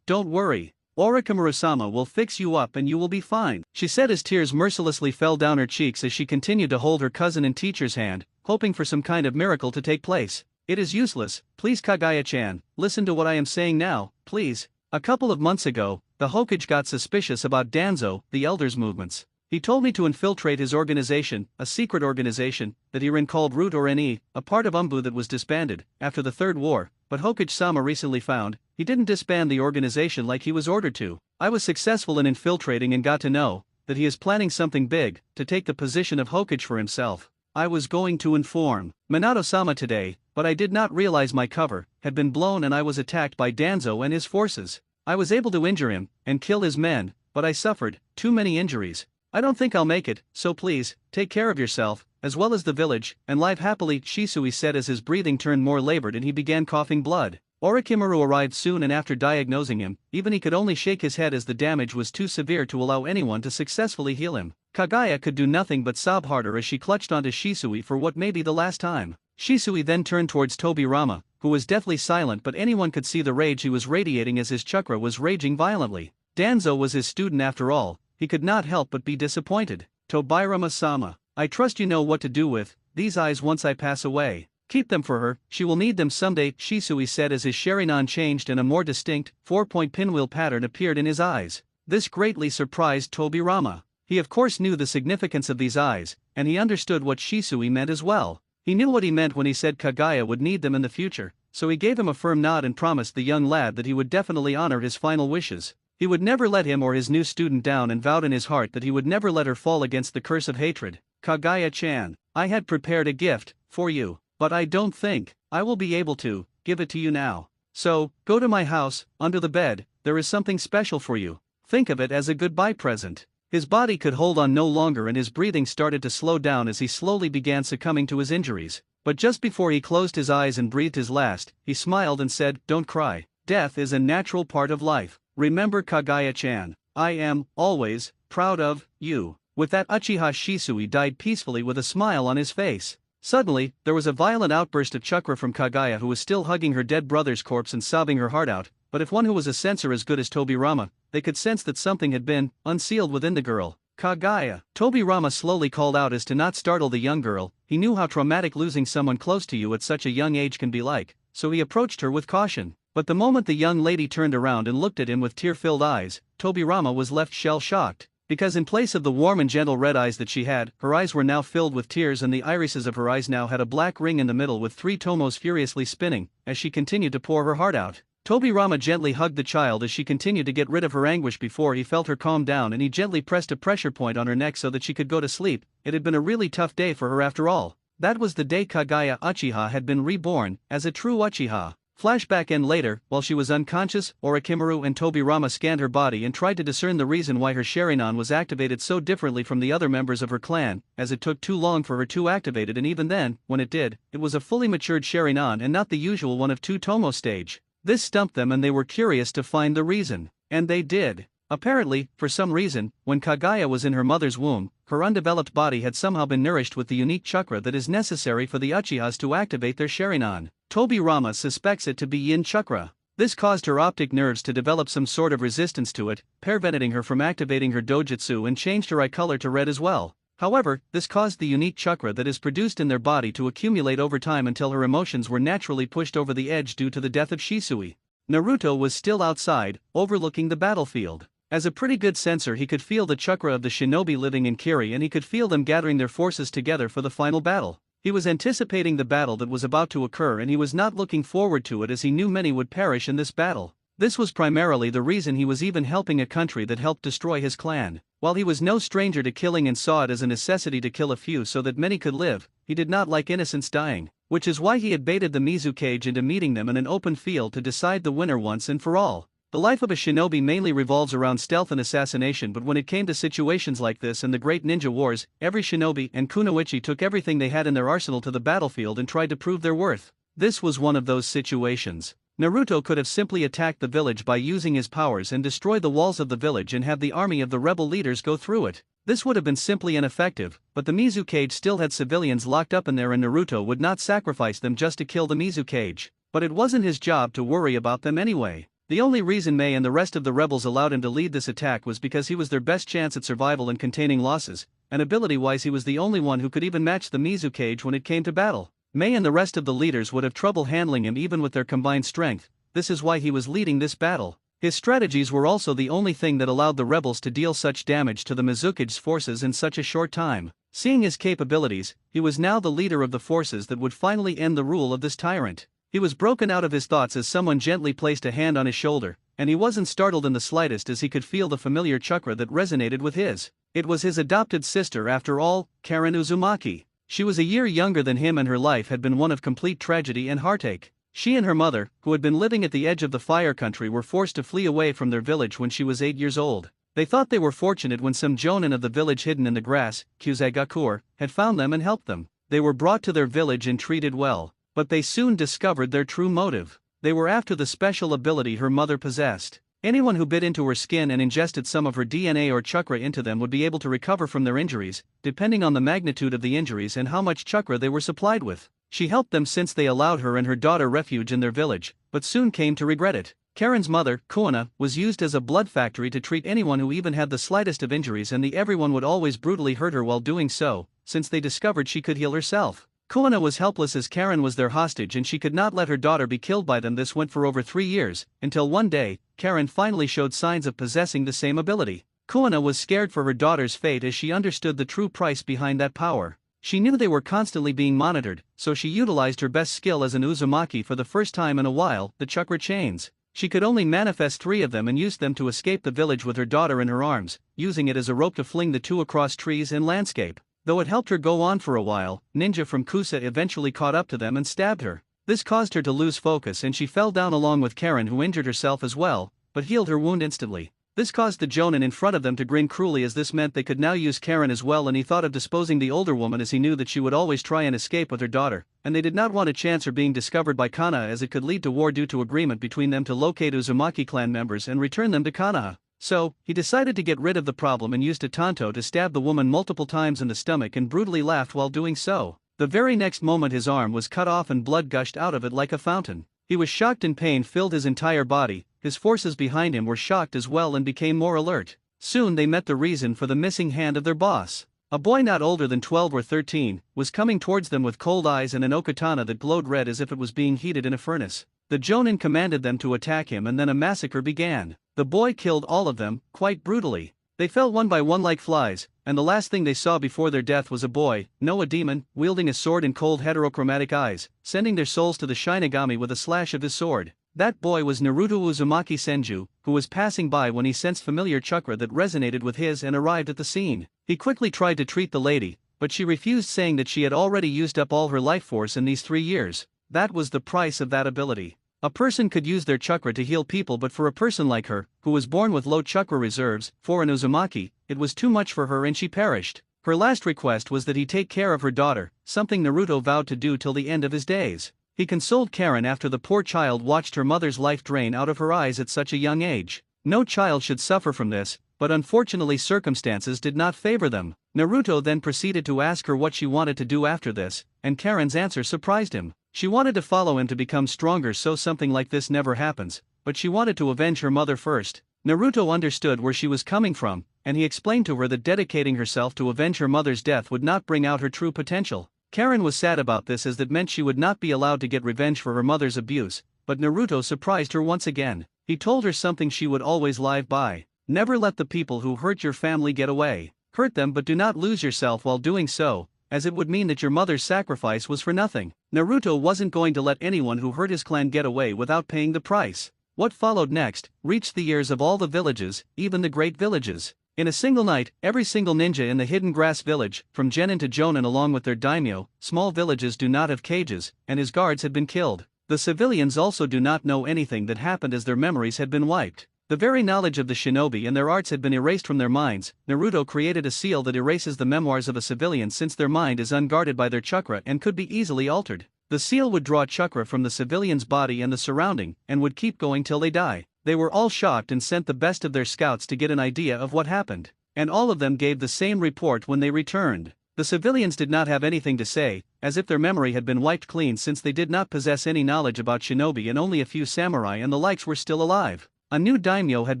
don't worry. Orochimaru-sama will fix you up and you will be fine, she said as tears mercilessly fell down her cheeks as she continued to hold her cousin and teacher's hand, hoping for some kind of miracle to take place. It is useless, please Kagaya-chan, listen to what I am saying now, please. A couple of months ago, the Hokage got suspicious about Danzo, the Elder's movements. He told me to infiltrate his organization, a secret organization that he ran called Root or NE, a part of Umbu that was disbanded after the Third War, but Hokage-sama recently found he didn't disband the organization like he was ordered to. I was successful in infiltrating and got to know that he is planning something big to take the position of Hokage for himself. I was going to inform Minato-sama today, but I did not realize my cover had been blown and I was attacked by Danzo and his forces. I was able to injure him and kill his men, but I suffered too many injuries. I don't think I'll make it, so please, take care of yourself, as well as the village, and live happily, Shisui said as his breathing turned more labored and he began coughing blood. Orochimaru arrived soon, and after diagnosing him, even he could only shake his head as the damage was too severe to allow anyone to successfully heal him. Kagaya could do nothing but sob harder as she clutched onto Shisui for what may be the last time. Shisui then turned towards Tobirama, who was deathly silent, but anyone could see the rage he was radiating as his chakra was raging violently. Danzo was his student after all, he could not help but be disappointed. Tobirama-sama, I trust you know what to do with these eyes once I pass away. Keep them for her, she will need them someday, Shisui said as his Sharingan changed and a more distinct, 4-point pinwheel pattern appeared in his eyes. This greatly surprised Tobirama. He of course knew the significance of these eyes, and he understood what Shisui meant as well. He knew what he meant when he said Kagaya would need them in the future, so he gave him a firm nod and promised the young lad that he would definitely honor his final wishes. He would never let him or his new student down, and vowed in his heart that he would never let her fall against the curse of hatred. Kagaya-chan, I had prepared a gift for you, but I don't think I will be able to give it to you now. So, go to my house, under the bed, there is something special for you. Think of it as a goodbye present. His body could hold on no longer and his breathing started to slow down as he slowly began succumbing to his injuries. But just before he closed his eyes and breathed his last, he smiled and said, Don't cry. Death is a natural part of life. Remember Kagaya-chan, I am, always, proud of you. With that, Uchiha Shisui died peacefully with a smile on his face. Suddenly, there was a violent outburst of chakra from Kagaya, who was still hugging her dead brother's corpse and sobbing her heart out, but if one who was a sensor as good as Tobirama, they could sense that something had been unsealed within the girl. Kagaya, Tobirama slowly called out as to not startle the young girl. He knew how traumatic losing someone close to you at such a young age can be like, so he approached her with caution. But the moment the young lady turned around and looked at him with tear-filled eyes, Tobirama was left shell-shocked. Because in place of the warm and gentle red eyes that she had, her eyes were now filled with tears, and the irises of her eyes now had a black ring in the middle with 3 tomos furiously spinning, as she continued to pour her heart out. Tobirama gently hugged the child as she continued to get rid of her anguish before he felt her calm down, and he gently pressed a pressure point on her neck so that she could go to sleep. It had been a really tough day for her after all. That was the day Kagaya Uchiha had been reborn, as a true Uchiha. Flashback end later, while she was unconscious, Orochimaru and Tobirama scanned her body and tried to discern the reason why her Sharingan was activated so differently from the other members of her clan, as it took too long for her to activate it, and even then, when it did, it was a fully matured Sharingan and not the usual one of two Tomo stage. This stumped them and they were curious to find the reason. And they did. Apparently, for some reason, when Kaguya was in her mother's womb, her undeveloped body had somehow been nourished with the unique chakra that is necessary for the Uchihas to activate their Sharingan. Tobirama suspects it to be yin chakra. This caused her optic nerves to develop some sort of resistance to it, preventing her from activating her dojutsu, and changed her eye color to red as well. However, this caused the unique chakra that is produced in their body to accumulate over time until her emotions were naturally pushed over the edge due to the death of Shisui. Naruto was still outside, overlooking the battlefield. As a pretty good sensor, he could feel the chakra of the shinobi living in Kiri, and he could feel them gathering their forces together for the final battle. He was anticipating the battle that was about to occur, and he was not looking forward to it as he knew many would perish in this battle. This was primarily the reason he was even helping a country that helped destroy his clan. While he was no stranger to killing and saw it as a necessity to kill a few so that many could live, he did not like innocents dying, which is why he had baited the Mizukage into meeting them in an open field to decide the winner once and for all. The life of a shinobi mainly revolves around stealth and assassination, but when it came to situations like this and the great ninja wars, every shinobi and kunoichi took everything they had in their arsenal to the battlefield and tried to prove their worth. This was one of those situations. Naruto could have simply attacked the village by using his powers and destroy the walls of the village and have the army of the rebel leaders go through it. This would have been simply ineffective, but the Mizukage still had civilians locked up in there and Naruto would not sacrifice them just to kill the Mizukage. But it wasn't his job to worry about them anyway. The only reason Mei and the rest of the rebels allowed him to lead this attack was because he was their best chance at survival and containing losses, and ability-wise he was the only one who could even match the Mizukage when it came to battle. Mei and the rest of the leaders would have trouble handling him even with their combined strength. This is why he was leading this battle. His strategies were also the only thing that allowed the rebels to deal such damage to the Mizukage's forces in such a short time. Seeing his capabilities, he was now the leader of the forces that would finally end the rule of this tyrant. He was broken out of his thoughts as someone gently placed a hand on his shoulder, and he wasn't startled in the slightest as he could feel the familiar chakra that resonated with his. It was his adopted sister after all, Karen Uzumaki. She was a year younger than him and her life had been one of complete tragedy and heartache. She and her mother, who had been living at the edge of the fire country, were forced to flee away from their village when she was 8 years old. They thought they were fortunate when some jonin of the village hidden in the grass, Kyuzaigakure, had found them and helped them. They were brought to their village and treated well. But they soon discovered their true motive. They were after the special ability her mother possessed. Anyone who bit into her skin and ingested some of her DNA or chakra into them would be able to recover from their injuries, depending on the magnitude of the injuries and how much chakra they were supplied with. She helped them since they allowed her and her daughter refuge in their village, but soon came to regret it. Karen's mother, Kuina, was used as a blood factory to treat anyone who even had the slightest of injuries, and everyone would always brutally hurt her while doing so, since they discovered she could heal herself. Kuina was helpless as Karen was their hostage and she could not let her daughter be killed by them. This went for over 3 years, until one day, Karen finally showed signs of possessing the same ability. Kuina was scared for her daughter's fate as she understood the true price behind that power. She knew they were constantly being monitored, so she utilized her best skill as an Uzumaki for the first time in a while, the chakra chains. She could only manifest 3 of them and used them to escape the village with her daughter in her arms, using it as a rope to fling the 2 across trees and landscape. Though it helped her go on for a while, ninja from Kusa eventually caught up to them and stabbed her. This caused her to lose focus and she fell down along with Karen, who injured herself as well, but healed her wound instantly. This caused the jonin in front of them to grin cruelly, as this meant they could now use Karen as well, and he thought of disposing the older woman as he knew that she would always try and escape with her daughter, and they did not want a chance her being discovered by Kana, as it could lead to war due to agreement between them to locate Uzumaki clan members and return them to Konoha. So, he decided to get rid of the problem and used a tanto to stab the woman multiple times in the stomach and brutally laughed while doing so. The very next moment his arm was cut off and blood gushed out of it like a fountain. He was shocked and pain filled his entire body. His forces behind him were shocked as well and became more alert. Soon they met the reason for the missing hand of their boss. A boy not older than 12 or 13 was coming towards them with cold eyes and an okatana that glowed red as if it was being heated in a furnace. The jonin commanded them to attack him and then a massacre began. The boy killed all of them, quite brutally. They fell one by one like flies, and the last thing they saw before their death was a boy, no a demon, wielding a sword and cold heterochromatic eyes, sending their souls to the Shinigami with a slash of his sword. That boy was Naruto Uzumaki Senju, who was passing by when he sensed familiar chakra that resonated with his and arrived at the scene. He quickly tried to treat the lady, but she refused, saying that she had already used up all her life force in these 3 years. That was the price of that ability. A person could use their chakra to heal people, but for a person like her, who was born with low chakra reserves, for an Uzumaki, it was too much for her and she perished. Her last request was that he take care of her daughter, something Naruto vowed to do till the end of his days. He consoled Karen after the poor child watched her mother's life drain out of her eyes at such a young age. No child should suffer from this, but unfortunately circumstances did not favor them. Naruto then proceeded to ask her what she wanted to do after this, and Karen's answer surprised him. She wanted to follow him to become stronger so something like this never happens, but she wanted to avenge her mother first. Naruto understood where she was coming from, and he explained to her that dedicating herself to avenge her mother's death would not bring out her true potential. Karen was sad about this, as that meant she would not be allowed to get revenge for her mother's abuse, but Naruto surprised her once again. He told her something she would always live by. Never let the people who hurt your family get away. Hurt them, but do not lose yourself while doing so, as it would mean that your mother's sacrifice was for nothing. Naruto wasn't going to let anyone who hurt his clan get away without paying the price. What followed next reached the ears of all the villages, even the great villages. In a single night, every single ninja in the Hidden Grass village, from Genin to Jonin along with their daimyo, small villages do not have cages, and his guards had been killed. The civilians also do not know anything that happened, as their memories had been wiped. The very knowledge of the shinobi and their arts had been erased from their minds. Naruto created a seal that erases the memoirs of a civilian, since their mind is unguarded by their chakra and could be easily altered. The seal would draw chakra from the civilian's body and the surrounding, and would keep going till they die. They were all shocked and sent the best of their scouts to get an idea of what happened, and all of them gave the same report when they returned. The civilians did not have anything to say, as if their memory had been wiped clean, since they did not possess any knowledge about shinobi, and only a few samurai and the likes were still alive. A new daimyo had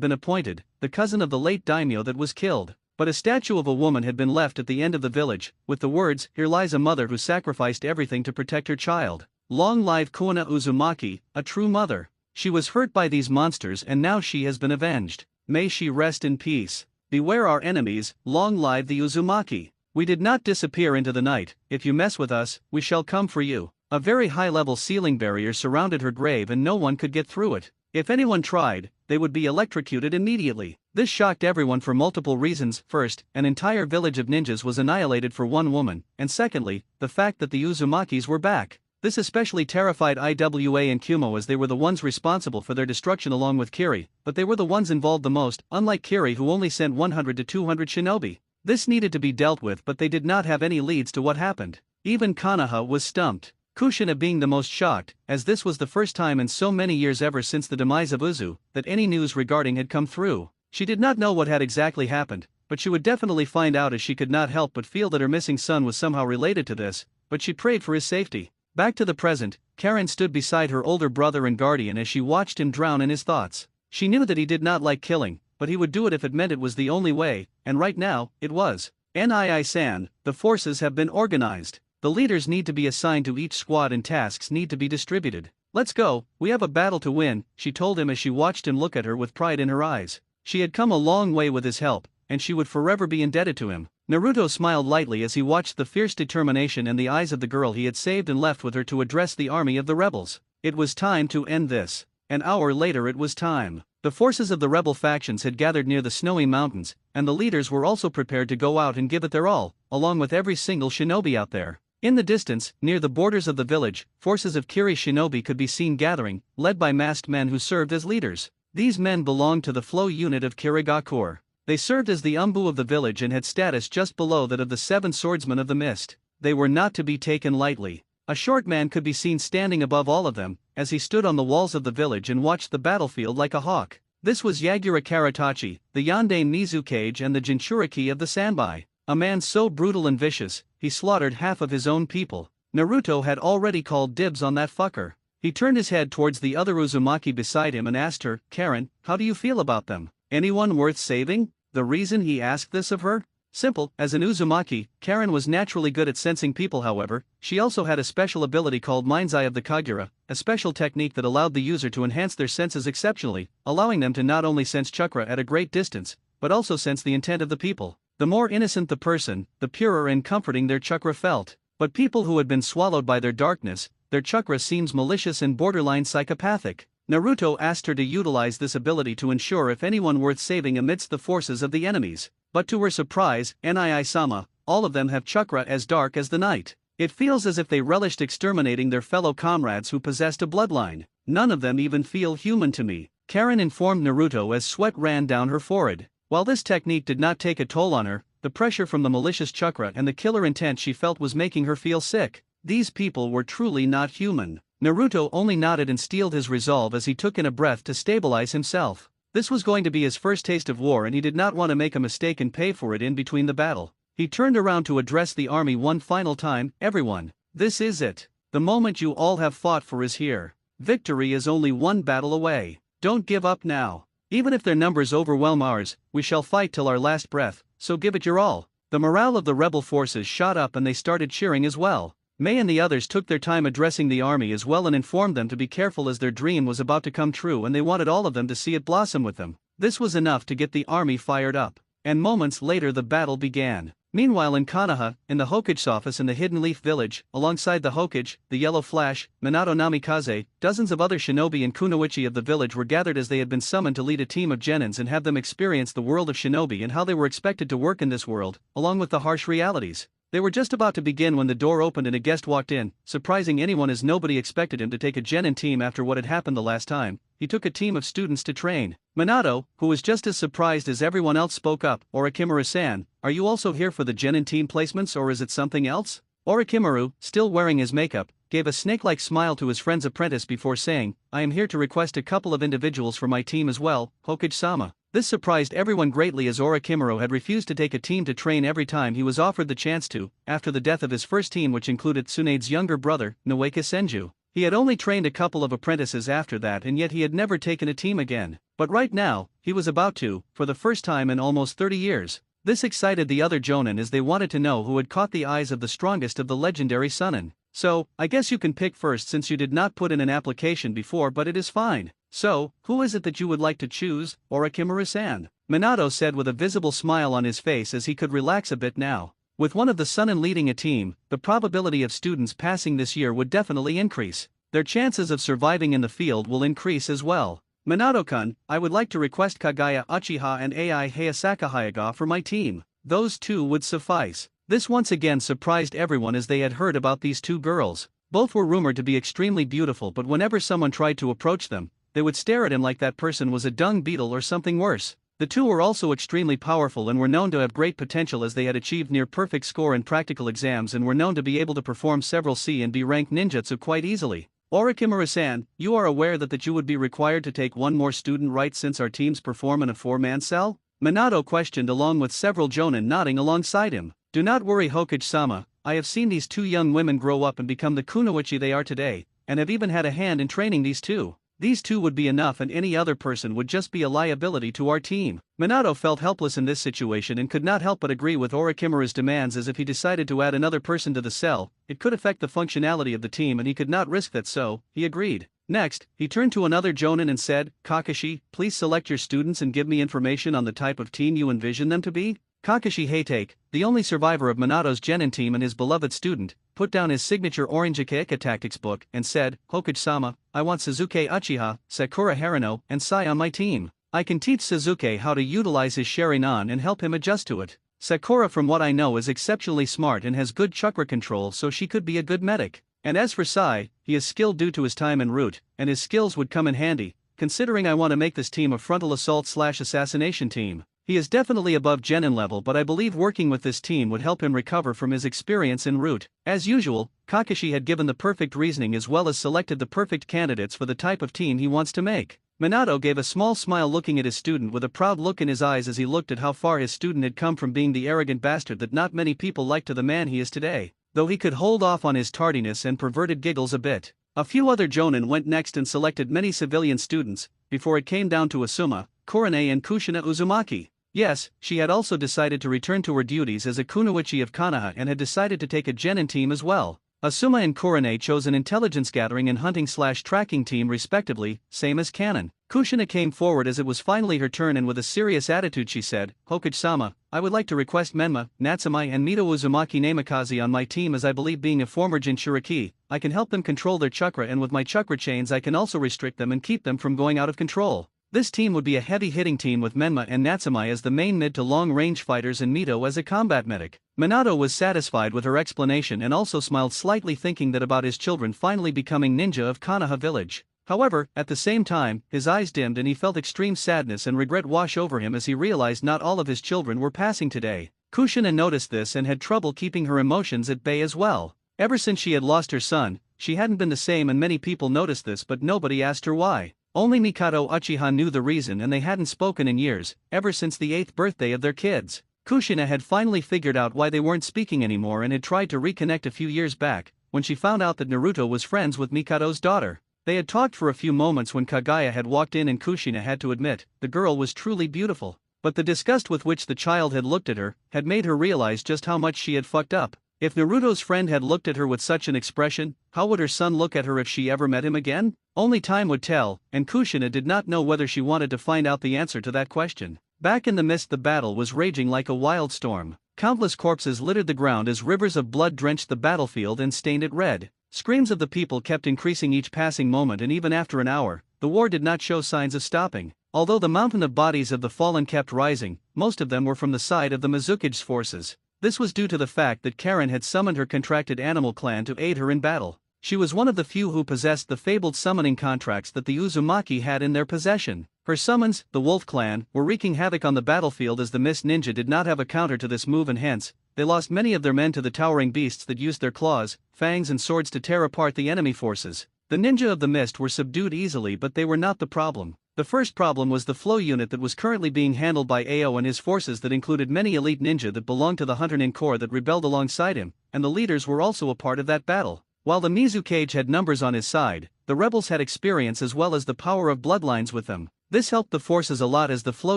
been appointed, the cousin of the late daimyo that was killed, but a statue of a woman had been left at the end of the village, with the words, "Here lies a mother who sacrificed everything to protect her child. Long live Kuina Uzumaki, a true mother. She was hurt by these monsters and now she has been avenged. May she rest in peace. Beware our enemies, long live the Uzumaki. We did not disappear into the night. If you mess with us, we shall come for you." A very high-level ceiling barrier surrounded her grave and no one could get through it. If anyone tried, they would be electrocuted immediately. This shocked everyone for multiple reasons. First, an entire village of ninjas was annihilated for one woman, and secondly, the fact that the Uzumakis were back. This especially terrified Iwa and Kumo, as they were the ones responsible for their destruction along with Kiri, but they were the ones involved the most, unlike Kiri, who only sent 100 to 200 shinobi. This needed to be dealt with, but they did not have any leads to what happened. Even Konoha was stumped, Kushina being the most shocked, as this was the first time in so many years ever since the demise of Uzu that any news regarding had come through. She did not know what had exactly happened, but she would definitely find out, as she could not help but feel that her missing son was somehow related to this, but she prayed for his safety. Back to the present, Karen stood beside her older brother and guardian as she watched him drown in his thoughts. She knew that he did not like killing, but he would do it if it meant it was the only way, and right now, it was. "Nii-san, the forces have been organized. The leaders need to be assigned to each squad and tasks need to be distributed. Let's go, we have a battle to win," she told him as she watched him look at her with pride in her eyes. She had come a long way with his help, and she would forever be indebted to him. Naruto smiled lightly as he watched the fierce determination in the eyes of the girl he had saved and left with her to address the army of the rebels. It was time to end this. An hour later it was time. The forces of the rebel factions had gathered near the snowy mountains, and the leaders were also prepared to go out and give it their all, along with every single shinobi out there. In the distance, near the borders of the village, forces of Kiri shinobi could be seen gathering, led by masked men who served as leaders. These men belonged to the flow unit of Kirigakure. They served as the umbu of the village and had status just below that of the 7 swordsmen of the mist. They were not to be taken lightly. A short man could be seen standing above all of them, as he stood on the walls of the village and watched the battlefield like a hawk. This was Yagura Karatachi, the Yandane Mizukage and the Jinchuriki of the Sanbai. A man so brutal and vicious, he slaughtered half of his own people. Naruto had already called dibs on that fucker. He turned his head towards the other Uzumaki beside him and asked her, "Karen, how do you feel about them? Anyone worth saving?" The reason he asked this of her? Simple. As an Uzumaki, Karen was naturally good at sensing people. However, she also had a special ability called Mind's Eye of the Kagura, a special technique that allowed the user to enhance their senses exceptionally, allowing them to not only sense chakra at a great distance, but also sense the intent of the people. The more innocent the person, the purer and comforting their chakra felt. But people who had been swallowed by their darkness, their chakra seems malicious and borderline psychopathic. Naruto asked her to utilize this ability to ensure if anyone worth saving amidst the forces of the enemies. But to her surprise, Nii-sama, all of them have chakra as dark as the night. It feels as if they relished exterminating their fellow comrades who possessed a bloodline. None of them even feel human to me, Karen informed Naruto as sweat ran down her forehead. While this technique did not take a toll on her, the pressure from the malicious chakra and the killer intent she felt was making her feel sick. These people were truly not human. Naruto only nodded and steeled his resolve as he took in a breath to stabilize himself. This was going to be his first taste of war and he did not want to make a mistake and pay for it in between the battle. He turned around to address the army one final time. Everyone, this is it. The moment you all have fought for is here. Victory is only one battle away. Don't give up now. Even if their numbers overwhelm ours, we shall fight till our last breath, so give it your all. The morale of the rebel forces shot up and they started cheering as well. May and the others took their time addressing the army as well and informed them to be careful as their dream was about to come true and they wanted all of them to see it blossom with them. This was enough to get the army fired up. And moments later the battle began. Meanwhile in Konoha, in the Hokage's office in the Hidden Leaf Village, alongside the Hokage, the Yellow Flash, Minato Namikaze, dozens of other shinobi and kunoichi of the village were gathered as they had been summoned to lead a team of genins and have them experience the world of shinobi and how they were expected to work in this world, along with the harsh realities. They were just about to begin when the door opened and a guest walked in, surprising anyone as nobody expected him to take a genin team after what had happened the last time. He took a team of students to train. Minato, who was just as surprised as everyone else, spoke up. Orochimaru-san, are you also here for the genin team placements or is it something else? Orochimaru, still wearing his makeup, gave a snake-like smile to his friend's apprentice before saying, I am here to request a couple of individuals for my team as well, Hokage-sama. This surprised everyone greatly as Orochimaru had refused to take a team to train every time he was offered the chance to, after the death of his first team which included Tsunade's younger brother, Noeka Senju. He had only trained a couple of apprentices after that and yet he had never taken a team again. But right now, he was about to, for the first time in almost 30 years. This excited the other jonin as they wanted to know who had caught the eyes of the strongest of the legendary Sunin. So, I guess you can pick first since you did not put in an application before, but it is fine. So, who is it that you would like to choose, Orochimaru-san? Minato said with a visible smile on his face as he could relax a bit now. With one of the Sunin leading a team, the probability of students passing this year would definitely increase. Their chances of surviving in the field will increase as well. Minato-kun, I would like to request Kagaya Uchiha and Ai Hayasaka Hayaga for my team. Those two would suffice. This once again surprised everyone as they had heard about these two girls. Both were rumored to be extremely beautiful, but whenever someone tried to approach them, they would stare at him like that person was a dung beetle or something worse. The two were also extremely powerful and were known to have great potential as they had achieved near perfect score in practical exams and were known to be able to perform several C and B rank ninjutsu quite easily. Orochimaru-san, you are aware that you would be required to take one more student, right, since our teams perform in a four-man cell? Minato questioned along with several jonin nodding alongside him. Do not worry Hokage-sama, I have seen these two young women grow up and become the kunoichi they are today, and have even had a hand in training these two. These two would be enough and any other person would just be a liability to our team. Minato felt helpless in this situation and could not help but agree with Orochimaru's demands, as if he decided to add another person to the cell, it could affect the functionality of the team and he could not risk that, so he agreed. Next, he turned to another jonin and said, Kakashi, please select your students and give me information on the type of team you envision them to be. Kakashi Hatake, the only survivor of Minato's genin team and his beloved student, put down his signature Orange Ikeika tactics book and said, Hokage-sama, I want Suzuki Uchiha, Sakura Harano, and Sai on my team. I can teach Suzuki how to utilize his Sharingan and help him adjust to it. Sakura, from what I know, is exceptionally smart and has good chakra control, so she could be a good medic. And as for Sai, he is skilled due to his time en route, and his skills would come in handy, considering I want to make this team a frontal assault/assassination team. He is definitely above genin level, but I believe working with this team would help him recover from his experience en route. As usual, Kakashi had given the perfect reasoning as well as selected the perfect candidates for the type of team he wants to make. Minato gave a small smile looking at his student with a proud look in his eyes as he looked at how far his student had come from being the arrogant bastard that not many people like to the man he is today, though he could hold off on his tardiness and perverted giggles a bit. A few other jonin went next and selected many civilian students, before it came down to Asuma, Kurane and Kushina Uzumaki. Yes, she had also decided to return to her duties as a kunoichi of Konoha and had decided to take a genin team as well. Asuma and Kurane chose an intelligence gathering and hunting/tracking team respectively, same as Kanon. Kushina came forward as it was finally her turn and with a serious attitude she said, Hokage-sama, I would like to request Menma, Natsumai and Mito Uzumaki Namikaze on my team, as I believe being a former Jinchuriki, I can help them control their chakra, and with my chakra chains I can also restrict them and keep them from going out of control. This team would be a heavy-hitting team with Menma and Natsumai as the main mid to long-range fighters and Mito as a combat medic. Minato was satisfied with her explanation and also smiled slightly, thinking that about his children finally becoming ninja of Konoha village. However, at the same time, his eyes dimmed and he felt extreme sadness and regret wash over him as he realized not all of his children were passing today. Kushina noticed this and had trouble keeping her emotions at bay as well. Ever since she had lost her son, she hadn't been the same, and many people noticed this, but nobody asked her why. Only Mikado Uchiha knew the reason, and they hadn't spoken in years, ever since the 8th birthday of their kids. Kushina had finally figured out why they weren't speaking anymore and had tried to reconnect a few years back, when she found out that Naruto was friends with Mikado's daughter. They had talked for a few moments when Kagaya had walked in, and Kushina had to admit, the girl was truly beautiful. But the disgust with which the child had looked at her had made her realize just how much she had fucked up. If Naruto's friend had looked at her with such an expression, how would her son look at her if she ever met him again? Only time would tell, and Kushina did not know whether she wanted to find out the answer to that question. Back in the mist, the battle was raging like a wild storm. Countless corpses littered the ground as rivers of blood drenched the battlefield and stained it red. Screams of the people kept increasing each passing moment, and even after an hour, the war did not show signs of stopping. Although the mountain of bodies of the fallen kept rising, most of them were from the side of the Mizukige's forces. This was due to the fact that Karen had summoned her contracted animal clan to aid her in battle. She was one of the few who possessed the fabled summoning contracts that the Uzumaki had in their possession. Her summons, the Wolf Clan, were wreaking havoc on the battlefield, as the Mist Ninja did not have a counter to this move, and hence, they lost many of their men to the towering beasts that used their claws, fangs and swords to tear apart the enemy forces. The ninja of the mist were subdued easily, but they were not the problem. The first problem was the flow unit that was currently being handled by Ao and his forces, that included many elite ninja that belonged to the Hunter-Nin Corps that rebelled alongside him, and the leaders were also a part of that battle. While the Mizukage had numbers on his side, the rebels had experience as well as the power of bloodlines with them. This helped the forces a lot, as the flow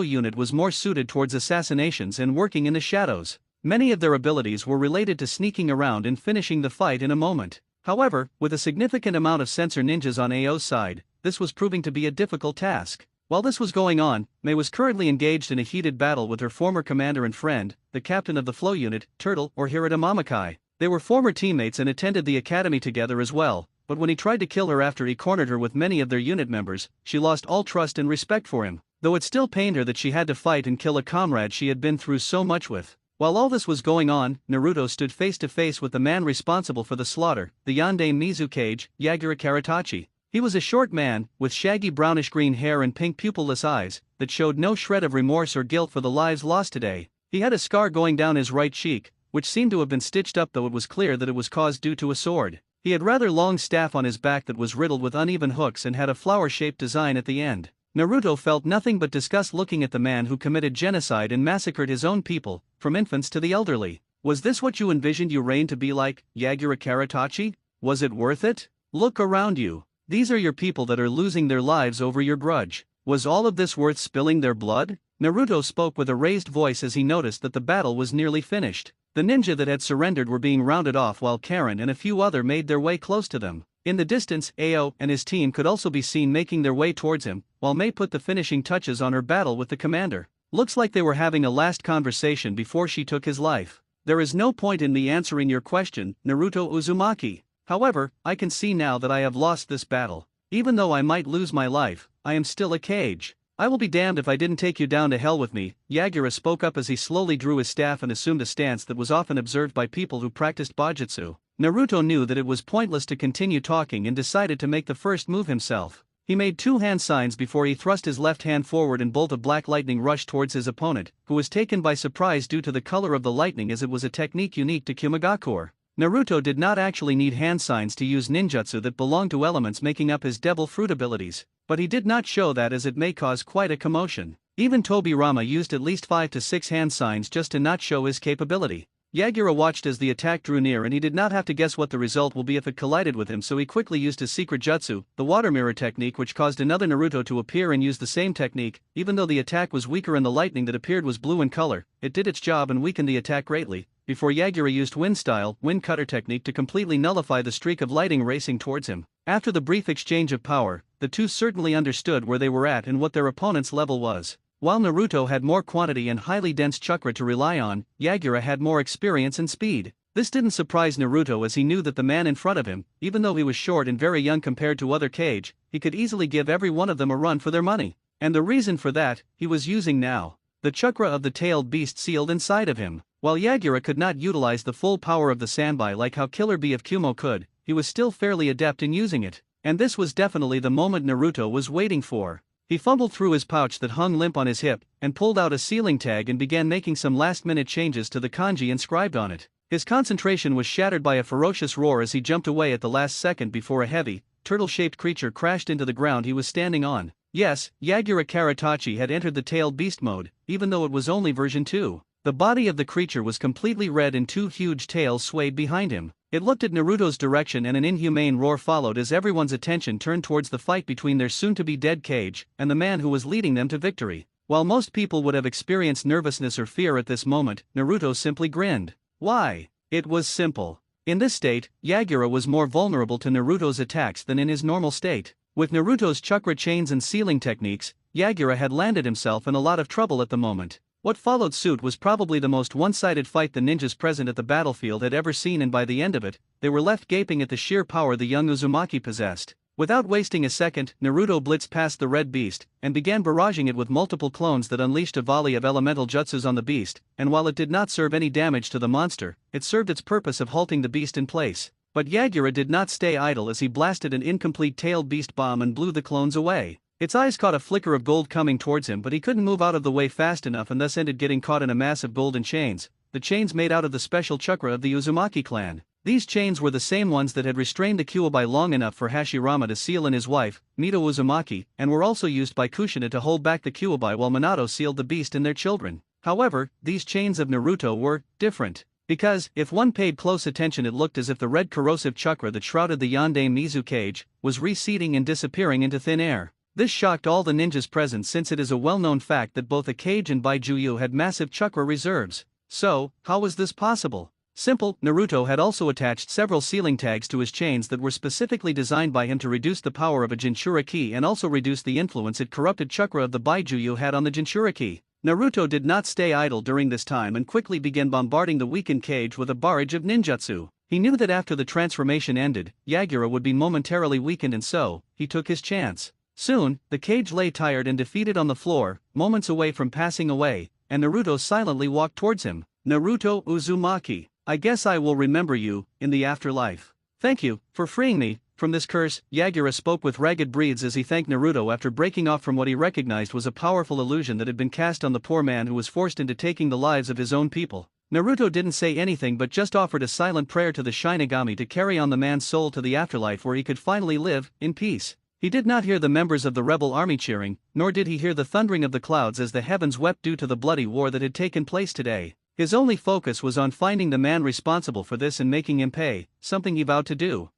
unit was more suited towards assassinations and working in the shadows. Many of their abilities were related to sneaking around and finishing the fight in a moment. However, with a significant amount of sensor ninjas on Ao's side, this was proving to be a difficult task. While this was going on, Mei was currently engaged in a heated battle with her former commander and friend, the captain of the flow unit, Turtle or Hirata Mamakai. They were former teammates and attended the academy together as well, but when he tried to kill her after he cornered her with many of their unit members, she lost all trust and respect for him, though it still pained her that she had to fight and kill a comrade she had been through so much with. While all this was going on, Naruto stood face to face with the man responsible for the slaughter, the Yondaime Mizukage, Yagura Karatachi. He was a short man, with shaggy brownish-green hair and pink pupilless eyes, that showed no shred of remorse or guilt for the lives lost today. He had a scar going down his right cheek, which seemed to have been stitched up, though it was clear that it was caused due to a sword. He had rather long staff on his back that was riddled with uneven hooks and had a flower-shaped design at the end. Naruto felt nothing but disgust looking at the man who committed genocide and massacred his own people, from infants to the elderly. Was this what you envisioned your reign to be like, Yagura Karatachi? Was it worth it? Look around you. These are your people that are losing their lives over your grudge. Was all of this worth spilling their blood? Naruto spoke with a raised voice as he noticed that the battle was nearly finished. The ninja that had surrendered were being rounded off, while Karen and a few other made their way close to them. In the distance, Ao and his team could also be seen making their way towards him, while Mei put the finishing touches on her battle with the commander. Looks like they were having a last conversation before she took his life. There is no point in me answering your question, Naruto Uzumaki. However, I can see now that I have lost this battle. Even though I might lose my life, I am still a Kage. I will be damned if I didn't take you down to hell with me, Yagura spoke up as he slowly drew his staff and assumed a stance that was often observed by people who practiced Bajutsu. Naruto knew that it was pointless to continue talking and decided to make the first move himself. He made two hand signs before he thrust his left hand forward and bolt of black lightning rushed towards his opponent, who was taken by surprise due to the color of the lightning, as it was a technique unique to Kimagakur. Naruto did not actually need hand signs to use ninjutsu that belonged to elements making up his devil fruit abilities, but he did not show that, as it may cause quite a commotion. Even Tobirama used at least 5 to 6 hand signs just to not show his capability. Yagura watched as the attack drew near, and he did not have to guess what the result will be if it collided with him, so he quickly used his secret jutsu, the water mirror technique, which caused another Naruto to appear and use the same technique. Even though the attack was weaker and the lightning that appeared was blue in color, it did its job and weakened the attack greatly, before Yagura used wind cutter technique to completely nullify the streak of lightning racing towards him. After the brief exchange of power, the two certainly understood where they were at and what their opponent's level was. While Naruto had more quantity and highly dense chakra to rely on, Yagura had more experience and speed. This didn't surprise Naruto, as he knew that the man in front of him, even though he was short and very young compared to other Kage, he could easily give every one of them a run for their money. And the reason for that, he was using now the chakra of the tailed beast sealed inside of him. While Yagura could not utilize the full power of the Sanbai like how Killer Bee of Kumo could, he was still fairly adept in using it. And this was definitely the moment Naruto was waiting for. He fumbled through his pouch that hung limp on his hip, and pulled out a sealing tag and began making some last-minute changes to the kanji inscribed on it. His concentration was shattered by a ferocious roar as he jumped away at the last second before a heavy, turtle-shaped creature crashed into the ground he was standing on. Yes, Yagura Karatachi had entered the tailed beast mode, even though it was only version 2. The body of the creature was completely red and two huge tails swayed behind him. It looked at Naruto's direction and an inhumane roar followed as everyone's attention turned towards the fight between their soon-to-be-dead Kage and the man who was leading them to victory. While most people would have experienced nervousness or fear at this moment, Naruto simply grinned. Why? It was simple. In this state, Yagura was more vulnerable to Naruto's attacks than in his normal state. With Naruto's chakra chains and sealing techniques, Yagura had landed himself in a lot of trouble at the moment. What followed suit was probably the most one-sided fight the ninjas present at the battlefield had ever seen, and by the end of it, they were left gaping at the sheer power the young Uzumaki possessed. Without wasting a second, Naruto blitzed past the red beast, and began barraging it with multiple clones that unleashed a volley of elemental jutsus on the beast, and while it did not serve any damage to the monster, it served its purpose of halting the beast in place. But Yagura did not stay idle as he blasted an incomplete tailed beast bomb and blew the clones away. Its eyes caught a flicker of gold coming towards him, but he couldn't move out of the way fast enough and thus ended getting caught in a mass of golden chains, the chains made out of the special chakra of the Uzumaki clan. These chains were the same ones that had restrained the Kyuubi long enough for Hashirama to seal in his wife, Mito Uzumaki, and were also used by Kushina to hold back the Kyuubi while Minato sealed the beast and their children. However, these chains of Naruto were different. Because, if one paid close attention, it looked as if the red corrosive chakra that shrouded the Yondaime Mizu Kage was receding and disappearing into thin air. This shocked all the ninjas present, since it is a well-known fact that both a Kage and Baijuyu had massive chakra reserves. So, how was this possible? Simple. Naruto had also attached several sealing tags to his chains that were specifically designed by him to reduce the power of a Jinchuriki and also reduce the influence it corrupted chakra of the Baijuyu had on the Jinchuriki. Naruto did not stay idle during this time and quickly began bombarding the weakened Kage with a barrage of ninjutsu. He knew that after the transformation ended, Yagura would be momentarily weakened, and so, he took his chance. Soon, the Kage lay tired and defeated on the floor, moments away from passing away, and Naruto silently walked towards him. Naruto Uzumaki, I guess I will remember you in the afterlife. Thank you for freeing me from this curse. Yagura spoke with ragged breaths as he thanked Naruto after breaking off from what he recognized was a powerful illusion that had been cast on the poor man who was forced into taking the lives of his own people. Naruto didn't say anything but just offered a silent prayer to the Shinigami to carry on the man's soul to the afterlife where he could finally live in peace. He did not hear the members of the rebel army cheering, nor did he hear the thundering of the clouds as the heavens wept due to the bloody war that had taken place today. His only focus was on finding the man responsible for this and making him pay, something he vowed to do.